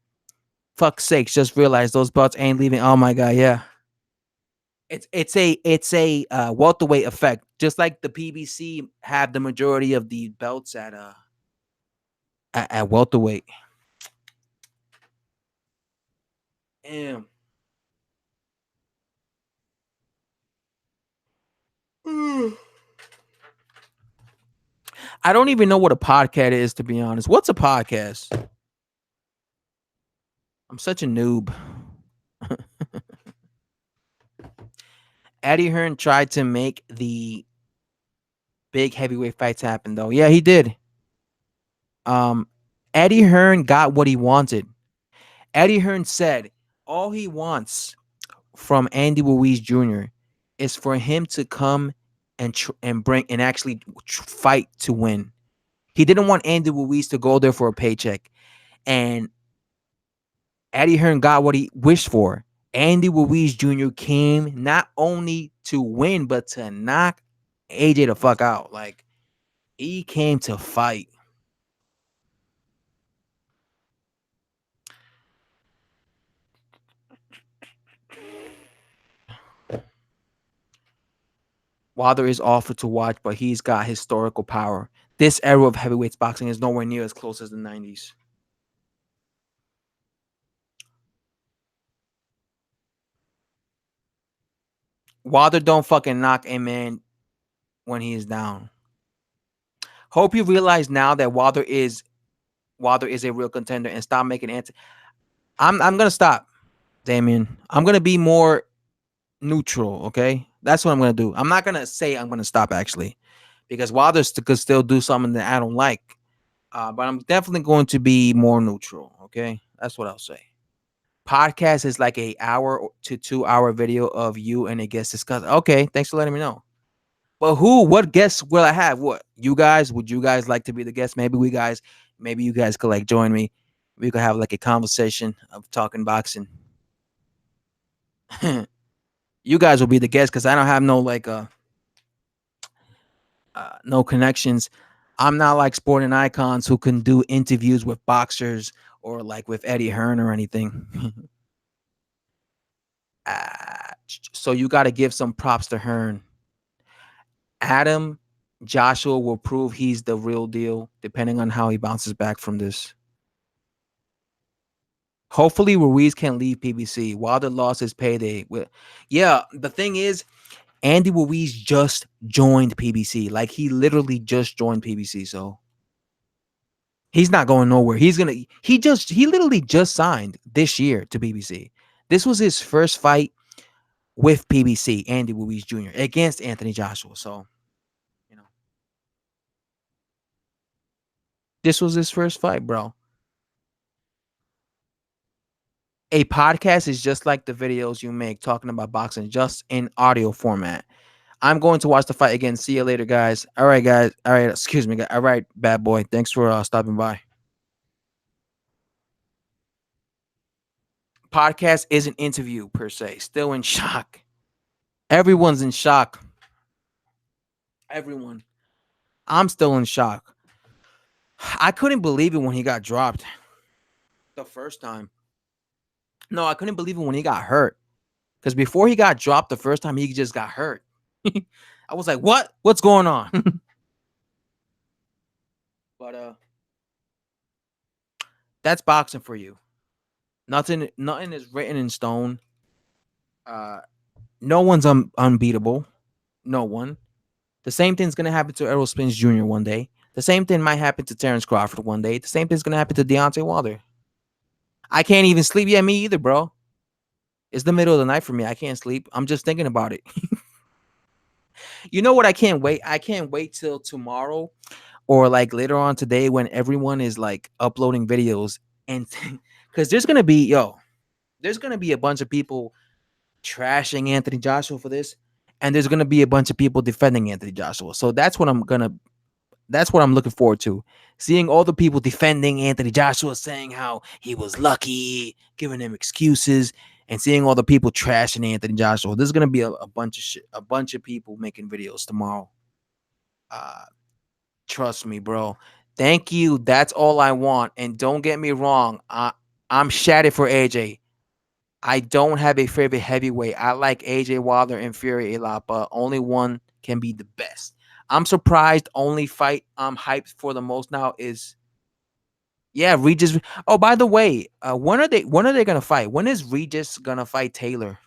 Speaker 1: Fuck's sakes, just realized those belts ain't leaving. Oh my god, yeah. It's a welterweight effect. Just like the PBC have the majority of the belts at welterweight. Damn. I don't even know what a podcast is, to be honest. What's a podcast? I'm such a noob. Eddie Hearn tried to make the big heavyweight fights happen, though. Yeah, he did. Um, Eddie Hearn got what he wanted. Eddie Hearn said all he wants from Andy Ruiz Jr. is for him to come and bring and actually fight to win. He didn't want Andy Ruiz to go there for a paycheck, and Eddie Hearn got what he wished for. Andy Ruiz Jr. came not only to win but to knock AJ the fuck out. Like, he came to fight. Wilder is awful to watch, but he's got historical power. This era of heavyweights boxing is nowhere near as close as the 90s. Wilder don't fucking knock a man when he is down. Hope you realize now that Wilder is a real contender and stop making anti. I'm gonna stop, Damien. I'm gonna be more neutral. Okay, that's what I'm gonna do. I'm not gonna say I'm gonna stop actually, because Wilder could still do something that I don't like. But I'm definitely going to be more neutral. Okay, that's what I'll say. Podcast is like a hour to 2 hour video of you and a guest discuss. Okay, thanks for letting me know. But who? What guests will I have? What you guys? Would you guys like to be the guest? Maybe you guys could like join me. We could have like a conversation of talking boxing. You guys will be the guest because I don't have no like no connections. I'm not like sporting icons who can do interviews with boxers or like with Eddie Hearn or anything. So you got to give some props to Hearn. Adam Joshua will prove he's the real deal, depending on how he bounces back from this. Hopefully, Ruiz can leave PBC. Wilder lost his payday. Yeah, the thing is, Andy Ruiz just joined PBC. Like he literally just joined PBC. So he's not going nowhere. He literally just signed this year to PBC. This was his first fight with PBC, Andy Ruiz Jr. against Anthony Joshua. So, you know, this was his first fight, bro. A podcast is just like the videos you make talking about boxing, just in audio format. I'm going to watch the fight again. See you later, guys. All right, guys. All right, excuse me. All right, bad boy. Thanks for stopping by. Podcast is an interview per se. Still in shock. Everyone's in shock. Everyone. I'm still in shock. I couldn't believe it when he got dropped the first time. No, I couldn't believe it when he got hurt. Because before he got dropped the first time, he just got hurt. I was like, what? What's going on? But that's boxing for you. Nothing is written in stone. Uh no one's unbeatable. No one. The same thing's gonna happen to Errol Spence Jr. one day. The same thing might happen to Terrence Crawford one day. The same thing's gonna happen to Deontay Wilder. I can't even sleep. Yeah, me either, bro. It's the middle of the night for me. I can't sleep. I'm just thinking about it. You know what? I can't wait. I can't wait till tomorrow or like later on today when everyone is like uploading videos and because there's gonna be a bunch of people trashing Anthony Joshua for this, and there's gonna be a bunch of people defending Anthony Joshua. So that's what I'm looking forward to. Seeing all the people defending Anthony Joshua, saying how he was lucky, giving him excuses, and seeing all the people trashing Anthony Joshua. There's gonna be a bunch of shit, a bunch of people making videos tomorrow. Uh, Trust me, bro. Thank you. That's all I want. And don't get me wrong. I'm shattered for AJ. I don't have a favorite heavyweight. I like AJ Wilder and Fury a lot, but only one can be the best. I'm surprised only fight I'm hyped for the most now is Regis. Oh, by the way, when are they gonna fight? When is Regis gonna fight Taylor?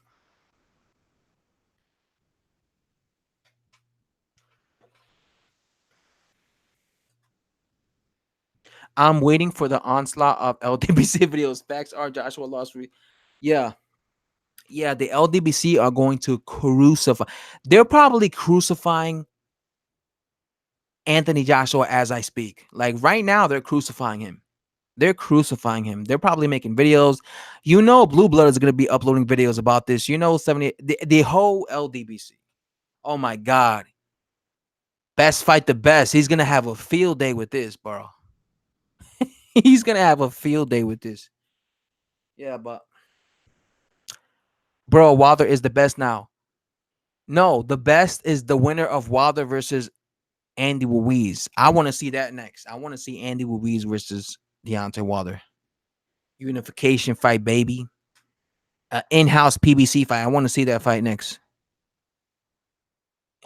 Speaker 1: I'm waiting for the onslaught of LDBC videos. Facts are Joshua lost. Yeah, yeah, the LDBC are going to crucify. They're probably crucifying Anthony Joshua as I speak. Like right now, they're crucifying him. They're crucifying him. They're probably making videos. You know, Blue Blood is going to be uploading videos about this. You know, 70, the whole LDBC. Oh my God. Best fight the best. He's going to have a field day with this, bro. He's going to have a field day with this. Yeah, but bro, Wilder is the best now. No, the best is the winner of Wilder versus Andy Ruiz. I want to see that next. I want to see Andy Ruiz versus Deontay Wilder. Unification fight, baby. In-house PBC fight. I want to see that fight next.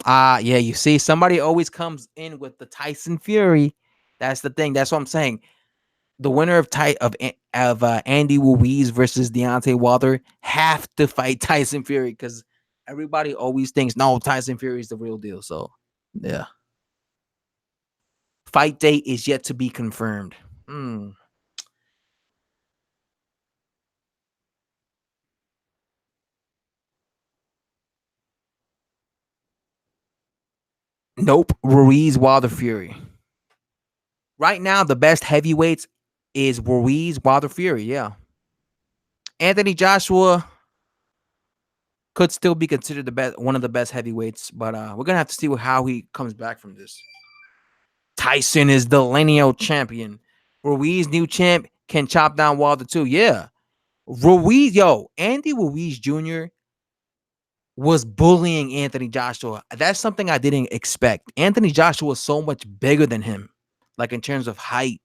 Speaker 1: Yeah, you see, somebody always comes in with the Tyson Fury. That's the thing. That's what I'm saying. The winner of Andy Ruiz versus Deontay Wilder have to fight Tyson Fury because everybody always thinks no, Tyson Fury is the real deal. So yeah, fight date is yet to be confirmed. Hmm. Nope, Ruiz Wilder Fury. Right now, the best heavyweights is Ruiz Wilder Fury. Yeah, Anthony Joshua could still be considered the best, one of the best heavyweights, but we're gonna have to see how he comes back from this. Tyson is the lineal champion. Ruiz, new champ, can chop down Wilder too. Yeah, Ruiz, Andy Ruiz Jr. was bullying Anthony Joshua. That's something I didn't expect. Anthony Joshua was so much bigger than him, like in terms of height.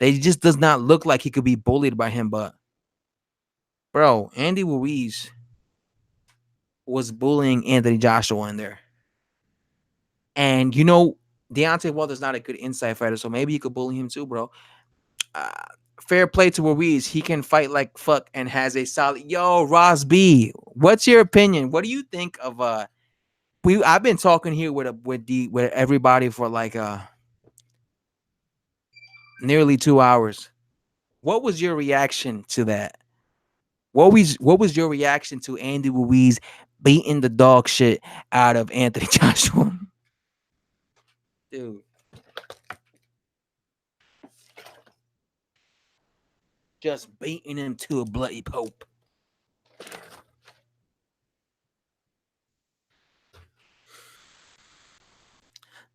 Speaker 1: They just does not look like he could be bullied by him. But bro, Andy Ruiz was bullying Anthony Joshua in there. And Deontay Wilder's not a good inside fighter, so maybe you could bully him too, bro. Uh, Fair play to Ruiz. He can fight like fuck and has a solid. Yo, Ross B, what's your opinion? What do you think of I've been talking here with everybody for like nearly 2 hours. What was your reaction to that? What was your reaction to Andy Ruiz beating the dog shit out of Anthony Joshua? Dude, just beating him to a bloody pulp.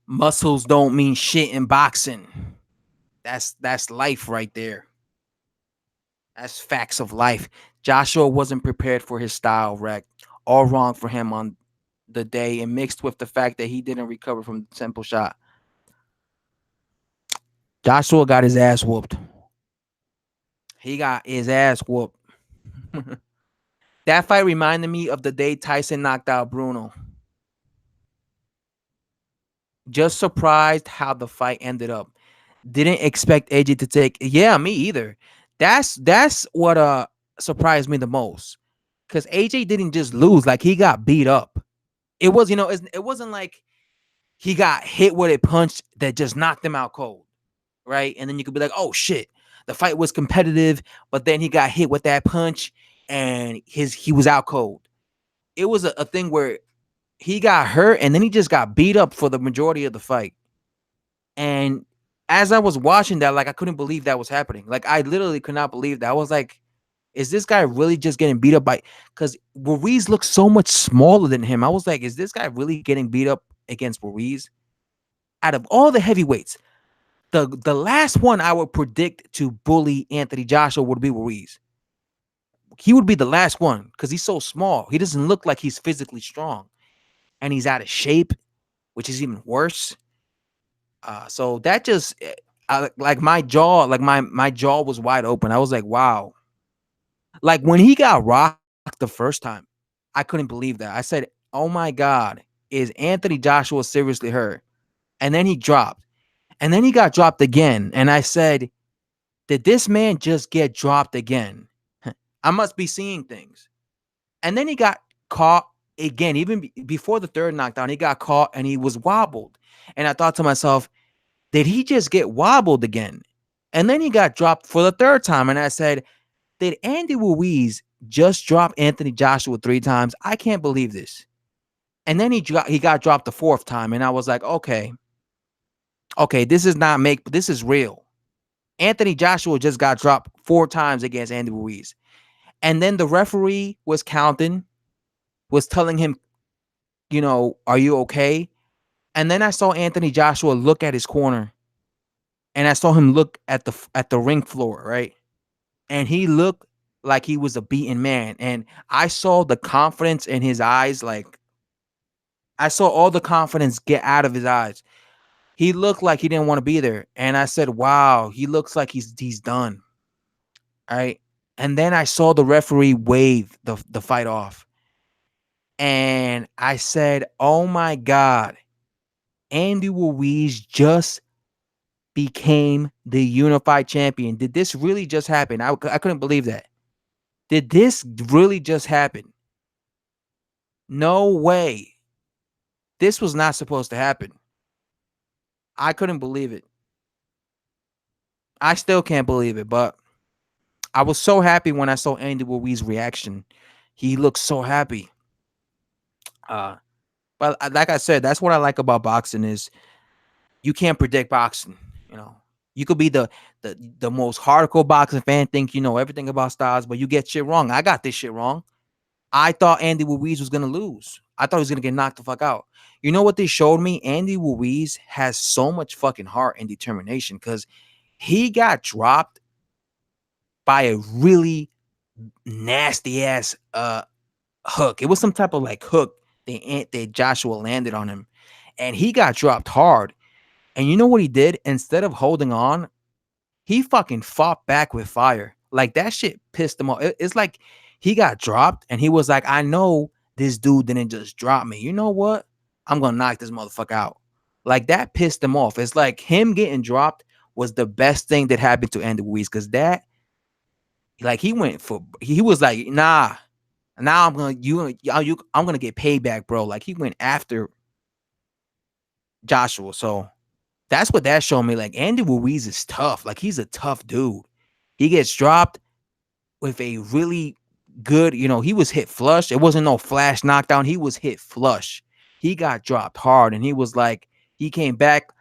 Speaker 1: Muscles don't mean shit in boxing. That's life right there. That's facts of life. Joshua wasn't prepared for his style wreck. All wrong for him on the day, and mixed with the fact that he didn't recover from the temple shot. Joshua got his ass whooped. He got his ass whooped. That fight reminded me of the day Tyson knocked out Bruno. Just surprised how the fight ended up. Didn't expect AJ to take. Yeah, me either. That's what surprised me the most. Because AJ didn't just lose, like he got beat up. It was, it wasn't like he got hit with a punch that just knocked him out cold, right? And then you could be like, oh shit, the fight was competitive, but then he got hit with that punch and he was out cold. It was a thing where he got hurt and then he just got beat up for the majority of the fight. And as I was watching that, like I couldn't believe that was happening. Like I literally could not believe that. I was like, is this guy really just getting beat up by? Because Ruiz looks so much smaller than him. I was like, is this guy really getting beat up against Ruiz? Out of all the heavyweights, the last one I would predict to bully Anthony Joshua would be Ruiz. He would be the last one because he's so small. He doesn't look like he's physically strong, and he's out of shape, which is even worse. So that just like my jaw, like my jaw was wide open. I was like, wow. Like when he got rocked the first time, I couldn't believe that. I said, oh my God, is Anthony Joshua seriously hurt? And then he dropped. And then he got dropped again. And I said, did this man just get dropped again? I must be seeing things. And then he got caught again. Even before the third knockdown, he got caught and he was wobbled. And I thought to myself, did he just get wobbled again? And then he got dropped for the third time. And I said, did Andy Ruiz just drop Anthony Joshua 3 times? I can't believe this. And then he got dropped the fourth time. And I was like, okay, this is real. Anthony Joshua just got dropped 4 times against Andy Ruiz. And then the referee was counting, was telling him, are you okay? And then I saw Anthony Joshua look at his corner, and I saw him look at the ring floor, right? And he looked like he was a beaten man. And I saw the confidence in his eyes, like I saw all the confidence get out of his eyes. He looked like he didn't want to be there. And I said, wow, he looks like he's done. All right. And then I saw the referee wave the fight off. and I said, "Oh my god, Andy Ruiz just became the unified champion. Did this really just happen?" I couldn't believe that. Did this really just happen? No way. This was not supposed to happen. I couldn't believe it. I still can't believe it, but I was so happy when I saw Andy Ruiz's reaction. He looked so happy. Uh, but like I said, that's what I like about boxing is you can't predict boxing. You know, you could be the most hardcore boxing fan, think you know everything about styles, but you get shit wrong. I got this shit wrong. I thought Andy Ruiz was gonna lose. I thought he was gonna get knocked the fuck out. You know what they showed me? Andy Ruiz has so much fucking heart and determination because he got dropped by a really nasty ass hook. It was some type of like hook that Joshua landed on him, and he got dropped hard. And you know what he did? Instead of holding on, he fucking fought back with fire. Like that shit pissed him off. It's like he got dropped and he was like, I know this dude didn't just drop me. You know what? I'm gonna knock this motherfucker out. Like that pissed him off. It's like him getting dropped was the best thing that happened to Andy Ruiz because that, like, he was like, nah, now I'm gonna get payback, bro. Like he went after Joshua. So that's what that showed me. Like Andy Ruiz is tough. Like he's a tough dude. He gets dropped with a really good, he was hit flush. It wasn't no flash knockdown. He was hit flush. He got dropped hard and he was like, he came back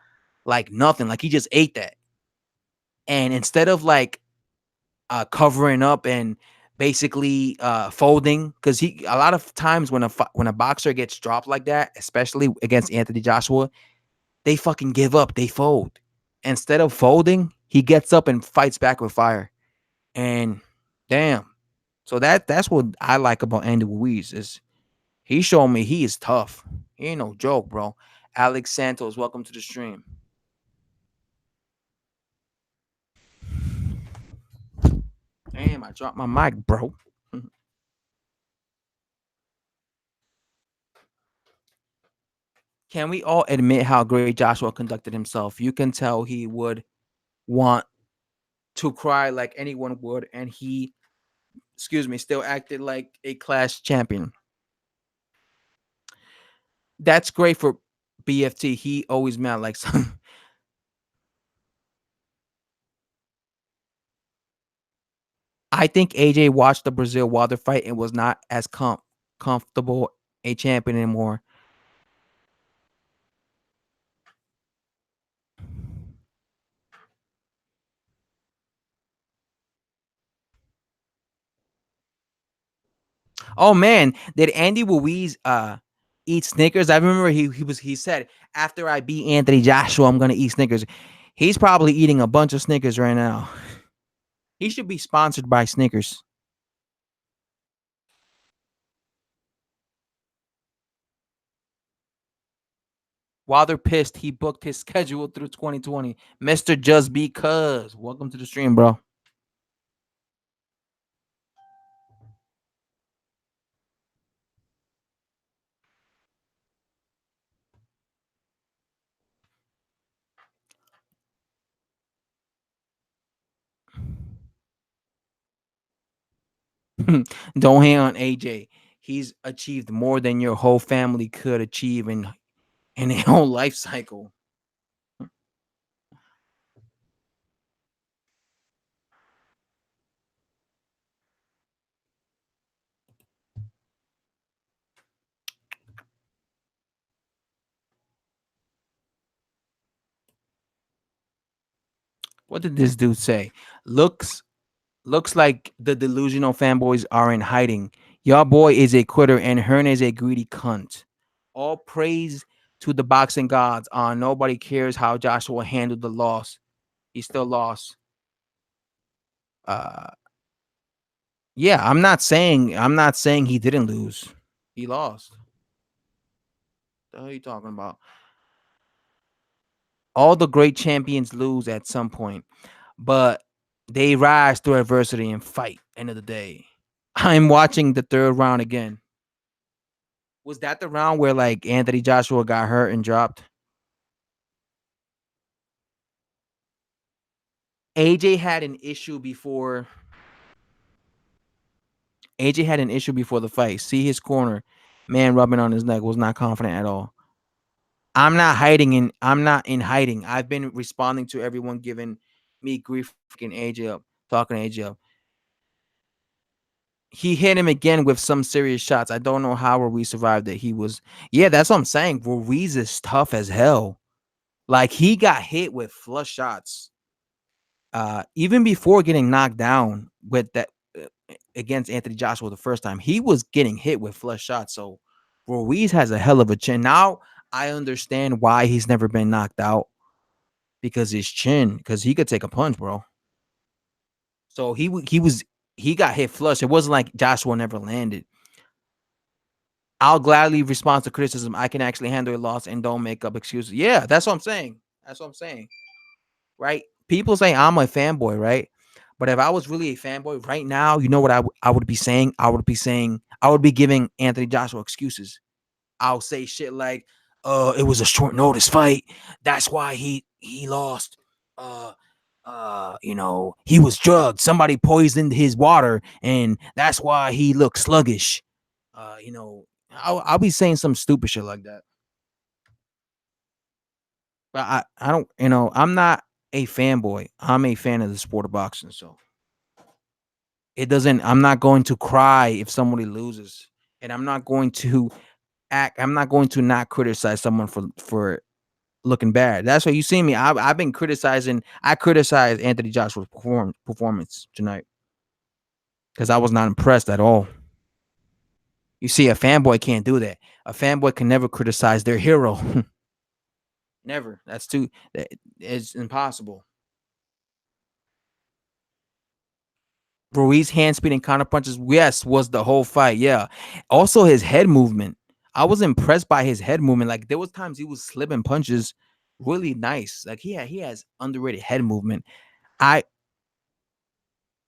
Speaker 1: like nothing. Like he just ate that. And instead of like covering up and basically folding, because he a lot of times when a boxer gets dropped like that, especially against Anthony Joshua, they fucking give up. They fold. Instead of folding, he gets up and fights back with fire. And damn. So that's what I like about Andy Ruiz is he showed me he is tough. He ain't no joke, bro. Alex Santos, welcome to the stream. Damn, I dropped my mic, bro. Can we all admit how great Joshua conducted himself? You can tell he would want to cry like anyone would, and he, excuse me, still acted like a class champion. That's great for BFT. He always mad like some. I think AJ watched the Brazil Wilder fight and was not as comfortable a champion anymore. Oh man, did Andy Ruiz eat Snickers? I remember he said after I beat Anthony Joshua, I'm gonna eat Snickers. He's probably eating a bunch of Snickers right now. He should be sponsored by Snickers. While they're pissed, he booked his schedule through 2020. Mr. Just Because. Welcome to the stream, bro. Don't hang on AJ. He's achieved more than your whole family could achieve in their whole life cycle. What did this dude say? Looks looks like the delusional fanboys are in hiding. Your boy is a quitter and Hearn is a greedy cunt. All praise to the boxing gods. Nobody cares how Joshua handled the loss. He still lost. Uh yeah, I'm not saying he didn't lose. He lost. The hell are you talking about? All the great champions lose at some point, but they rise through adversity and fight. End of the day. I'm watching the third round again. Was that the round where like Anthony Joshua got hurt and dropped? AJ had an issue before AJ had an issue before the fight. See his corner, man rubbing on his neck, was not confident at all. I'm not in hiding. I've been responding to everyone giving me grief, freaking AJ up, talking AJ up. He hit him again with some serious shots. I don't know how Ruiz survived it. Yeah, that's what I'm saying. Ruiz is tough as hell. Like he got hit with flush shots. Even before getting knocked down with that against Anthony Joshua the first time, he was getting hit with flush shots. So Ruiz has a hell of a chin. Now I understand why he's never been knocked out because his chin, because he could take a punch, bro. So he got hit flush. It wasn't like Joshua never landed. I'll gladly respond to criticism. I can actually handle a loss and don't make up excuses. Yeah, that's what I'm saying. That's what I'm saying. Right? People say I'm a fanboy, right? But if I was really a fanboy right now, you know what I would be saying? I would be giving Anthony Joshua excuses. I'll say shit like, it was a short notice fight. That's why he lost. Uh he was drugged. Somebody poisoned his water, and that's why he looked sluggish. I'll be saying some stupid shit like that. But I don't, I'm not a fanboy. I'm a fan of the sport of boxing. So I'm not going to cry if somebody loses. And I'm not going to not criticize someone for looking bad. That's what you see me. I've been criticizing. I criticized Anthony Joshua's performance tonight because I was not impressed at all. You see, a fanboy can't do that. A fanboy can never criticize their hero. Never. It's impossible. Ruiz hand speed and counter punches, yes, was the whole fight. Yeah. Also his head movement. I was impressed by his head movement. Like there was times he was slipping punches really nice. Like he has underrated head movement. I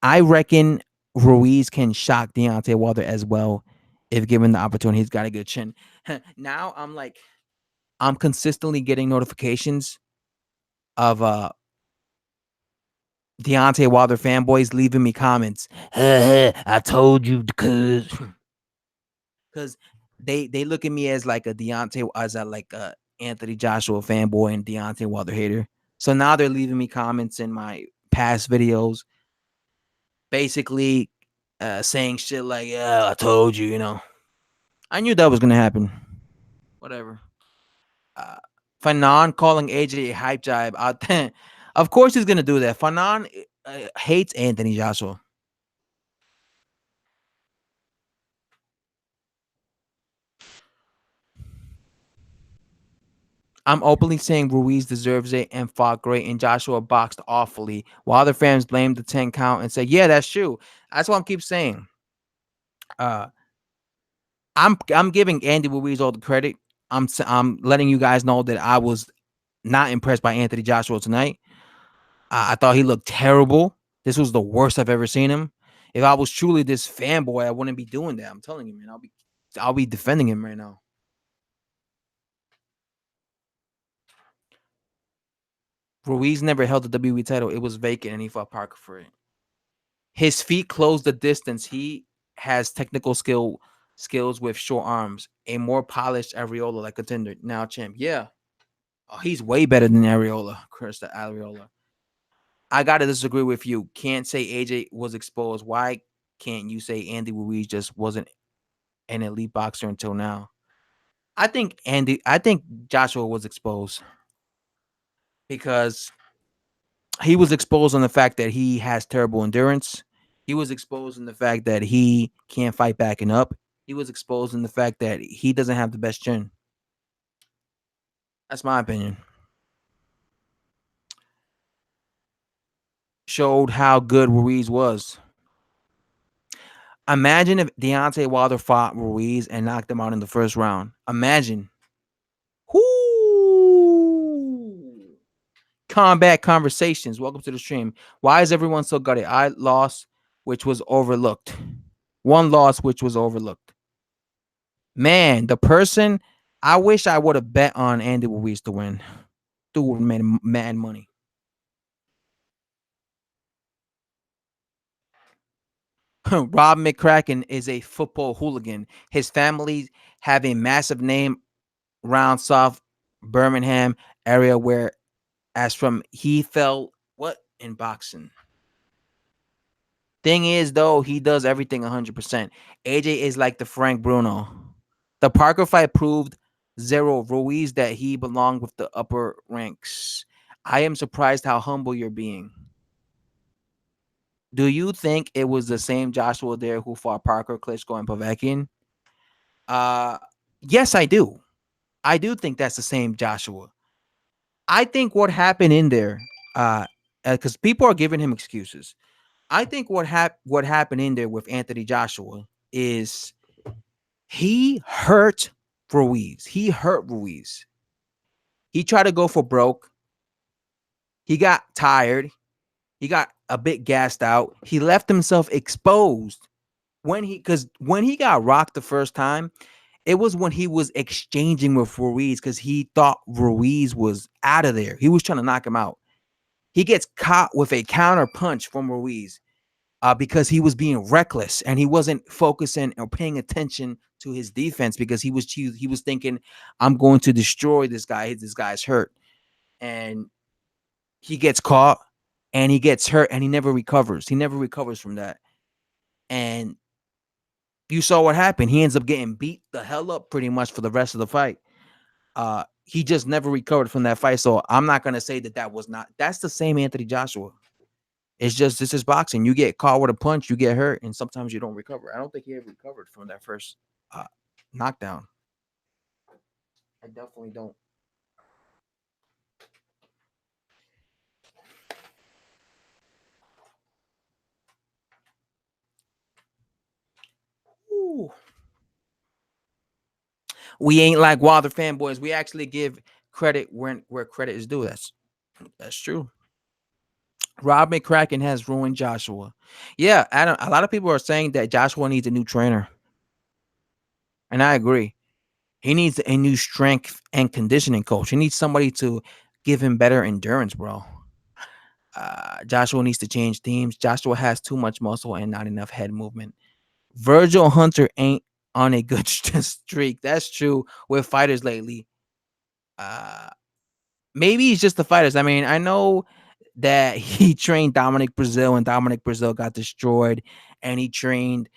Speaker 1: I reckon Ruiz can shock Deontay Wilder as well if given the opportunity. He's got a good chin. Now I'm consistently getting notifications of Deontay Wilder fanboys leaving me comments. I told you because they look at me as like a Deontay as a like a Anthony Joshua fanboy and Deontay Wilder hater. So now they're leaving me comments in my past videos, basically saying shit like, "Yeah, I told you," I knew that was gonna happen. Whatever. Uh, Fanon calling AJ a hype jibe. Of course he's gonna do that. Fanon hates Anthony Joshua. I'm openly saying Ruiz deserves it and fought great, and Joshua boxed awfully. While other fans blame the 10 count and say, "Yeah, that's true." That's what I keep saying. Uh, I'm giving Andy Ruiz all the credit. I'm letting you guys know that I was not impressed by Anthony Joshua tonight. I thought he looked terrible. This was the worst I've ever seen him. If I was truly this fanboy, I wouldn't be doing that. I'm telling you, man. I'll be defending him right now. Ruiz never held the WWE title. It was vacant, and he fought Parker for it. His feet close the distance. He has technical skills with short arms. A more polished Areola like contender. Now champ. Yeah. Oh, he's way better than Areola. Chris the Areola. I gotta disagree with you. Can't say AJ was exposed. Why can't you say Andy Ruiz just wasn't an elite boxer until now? I think Joshua was exposed because he was exposed on the fact that he has terrible endurance. He was exposed in the fact that he can't fight backing up. He was exposed in the fact that he doesn't have the best chin. That's my opinion. Showed how good Ruiz was. Imagine if Deontay Wilder fought Ruiz and knocked him out in the first round. Imagine. Whoo! Combat conversations. Welcome to the stream. Why is everyone so gutted? I lost, which was overlooked. One loss, which was overlooked. Man, the person I wish I would have bet on Andy Ruiz to win. Dude would have made mad money. Rob McCracken is a football hooligan. His family have a massive name around South Birmingham area where as from he fell what in boxing. Thing is though, he does everything 100%. AJ is like the Frank Bruno. The Parker fight proved Zero Ruiz that he belonged with the upper ranks. I am surprised how humble you're being. Do you think it was the same Joshua there who fought Parker, Klitschko, and Povetkin? Uh, yes, I do. I do think that's the same Joshua. I think what happened in there, because people are giving him excuses. I think what happened in there with Anthony Joshua is he hurt Ruiz. He hurt Ruiz. He tried to go for broke. He got tired. He got a bit gassed out. He left himself exposed when he got rocked the first time. It was when he was exchanging with Ruiz because he thought Ruiz was out of there. He was trying to knock him out. He gets caught with a counter punch from Ruiz because he was being reckless and he wasn't focusing or paying attention to his defense because he was thinking, I'm going to destroy this guy. This guy's hurt. And he gets caught and he gets hurt and he never recovers. He never recovers from that. And you saw what happened. He ends up getting beat the hell up pretty much for the rest of the fight. He just never recovered from that fight. So I'm not gonna say that was not. That's the same Anthony Joshua. It's just this is boxing. You get caught with a punch, you get hurt, and sometimes you don't recover. I don't think he ever recovered from that first uh, knockdown. I definitely don't. Ooh. We ain't like Wilder fanboys. We actually give credit where credit is due. That's true. Rob McCracken has ruined Joshua. Yeah, Adam, a lot of people are saying that Joshua needs a new trainer, and I agree. He needs a new strength and conditioning coach. He needs somebody to give him better endurance, bro. Joshua needs to change teams. Joshua has too much muscle and not enough head movement. Virgil Hunter ain't on a good streak. That's true with fighters lately. Uh, Maybe it's just the fighters. I mean, I know that he trained Dominic Brazil and Dominic Brazil got destroyed, and he trained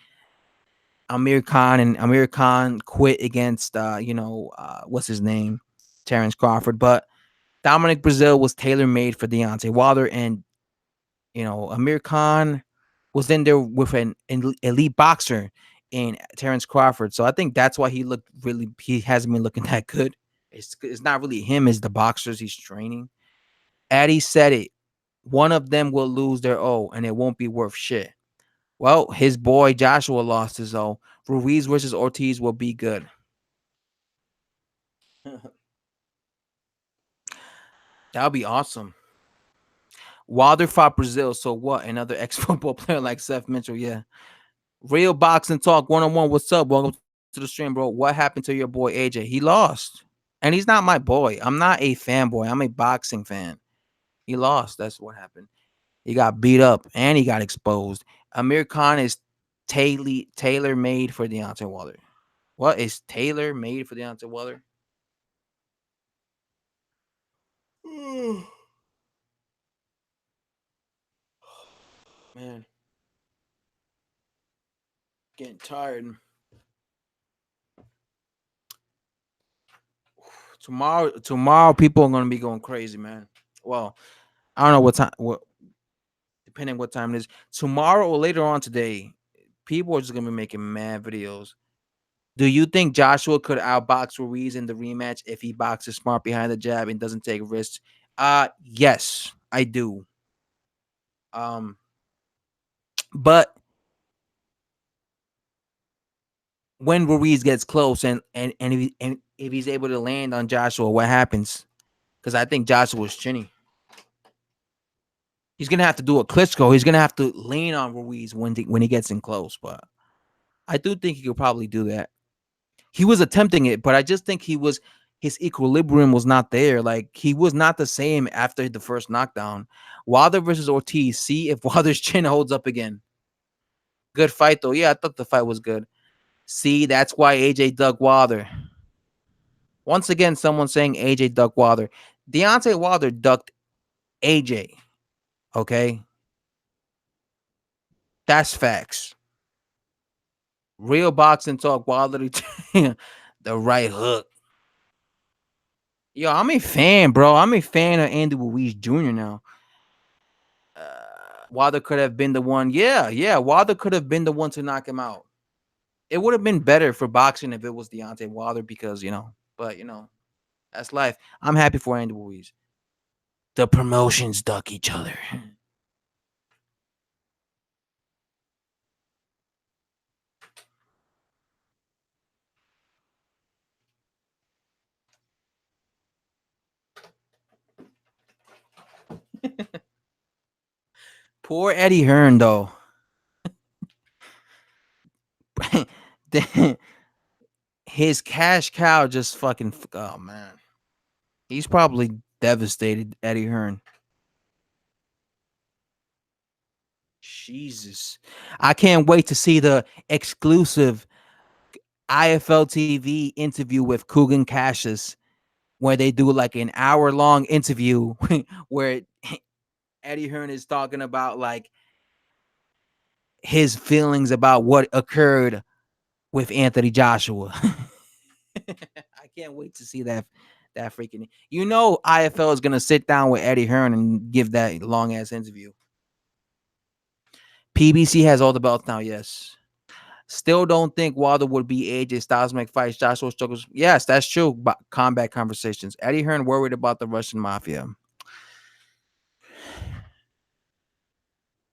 Speaker 1: Amir Khan and Amir Khan quit against what's his name? Terrence Crawford. But Dominic Brazil was tailor made for Deontay Wilder, and Amir Khan was in there with an elite boxer in Terrence Crawford. So I think that's why he hasn't been looking that good. It's not really him, it's the boxers he's training. Addy said it. One of them will lose their O and it won't be worth shit. Well, his boy Joshua lost his O. Ruiz versus Ortiz will be good. That would be awesome. Wilder fought Brazil. So what? Another ex-football player like Seth Mitchell. Yeah. Real boxing talk 1-on-1. What's up? Welcome to the stream, bro. What happened to your boy AJ? He lost. And he's not my boy. I'm not a fanboy. I'm a boxing fan. He lost. That's what happened. He got beat up and he got exposed. Amir Khan is tailor made for Deontay Wilder. What is tailor made for Deontay Wilder? Man, getting tired. Tomorrow, people are gonna be going crazy, man. Well, I don't know what time. What depending what time it is. Tomorrow or later on today, people are just gonna be making mad videos. Do you think Joshua could outbox Ruiz in the rematch if he boxes smart behind the jab and doesn't take risks? Yes, I do. Um, but when Ruiz gets close and if he's able to land on Joshua, what happens? Because I think Joshua's chinny. He's gonna have to do a Klitschko. He's gonna have to lean on Ruiz when he gets in close. But I do think he could probably do that. He was attempting it, but I just think his equilibrium was not there. Like he was not the same after the first knockdown. Wilder versus Ortiz. See if Wilder's chin holds up again. Good fight though. Yeah, I thought the fight was good. See, that's why AJ dug Wilder. Once again, someone saying AJ ducked Wilder. Deontay Wilder ducked AJ. Okay, that's facts. Real boxing talk. Wilder, the right hook. Yo, I'm a fan, bro. I'm a fan of Andy Ruiz Jr. now. Wilder could have been the one. Yeah, yeah. Wilder could have been the one to knock him out. It would have been better for boxing if it was Deontay Wilder because, but that's life. I'm happy for Andy Ruiz. The promotions duck each other. Poor Eddie Hearn, though. His cash cow just fucking. Oh, man. He's probably devastated, Eddie Hearn. Jesus. I can't wait to see the exclusive IFL TV interview with Kugan Cassius, where they do like an hour-long interview where Eddie Hearn is talking about like his feelings about what occurred with Anthony Joshua. I can't wait to see that freaking. IFL is gonna sit down with Eddie Hearn and give that long ass interview. PBC has all the belts now. Yes. Still don't think Wilder would be AJ Styles make fights. Joshua struggles. Yes, that's true. But combat conversations. Eddie Hearn worried about the Russian mafia.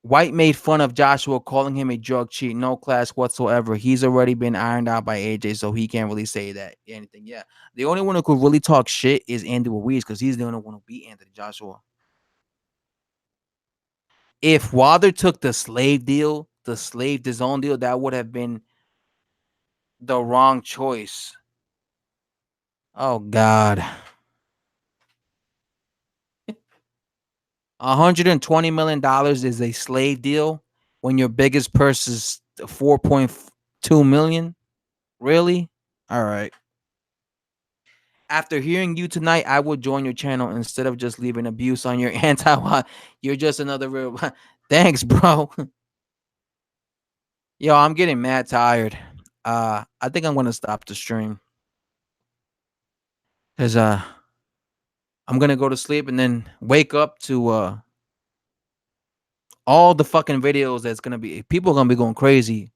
Speaker 1: White made fun of Joshua, calling him a drug cheat, no class whatsoever. He's already been ironed out by AJ, so he can't really say that anything. Yeah, the only one who could really talk shit is Andy Ruiz because he's the only one who beat Anthony Joshua. If Wilder took the slave deal, the slave DAZN deal, that would have been the wrong choice. Oh God. $120 million is a slave deal when your biggest purse is 4.2 million. Really? All right. After hearing you tonight, I would join your channel instead of just leaving abuse on your anti. You're just another real. Thanks, bro. Yo, I'm getting mad tired. I think I'm gonna stop the stream because I'm gonna go to sleep and then wake up to all the fucking videos that's gonna be. People are gonna be going crazy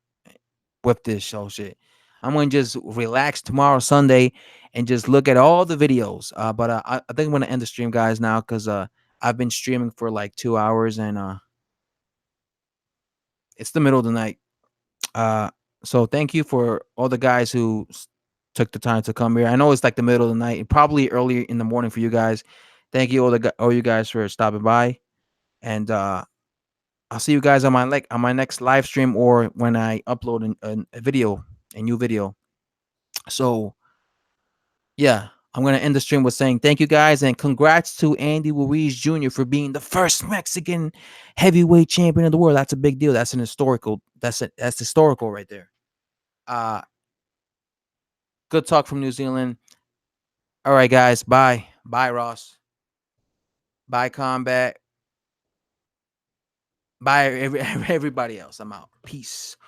Speaker 1: with this show shit. I'm gonna just relax tomorrow Sunday and just look at all the videos. But I think I'm gonna end the stream, guys, now because I've been streaming for like 2 hours and it's the middle of the night. Uh, so thank you for all the guys who took the time to come here. I know it's like the middle of the night, and probably early in the morning for you guys. Thank you all you guys for stopping by, and I'll see you guys on my next live stream or when I upload a video, a new video. So yeah, I'm gonna end the stream with saying thank you guys and congrats to Andy Ruiz Jr. for being the first Mexican heavyweight champion of the world. That's a big deal. That's an historical. That's historical right there. Uh Good talk from New Zealand. All right, guys. Bye. Bye, Ross. Bye, Combat. Bye, everybody else. I'm out. Peace.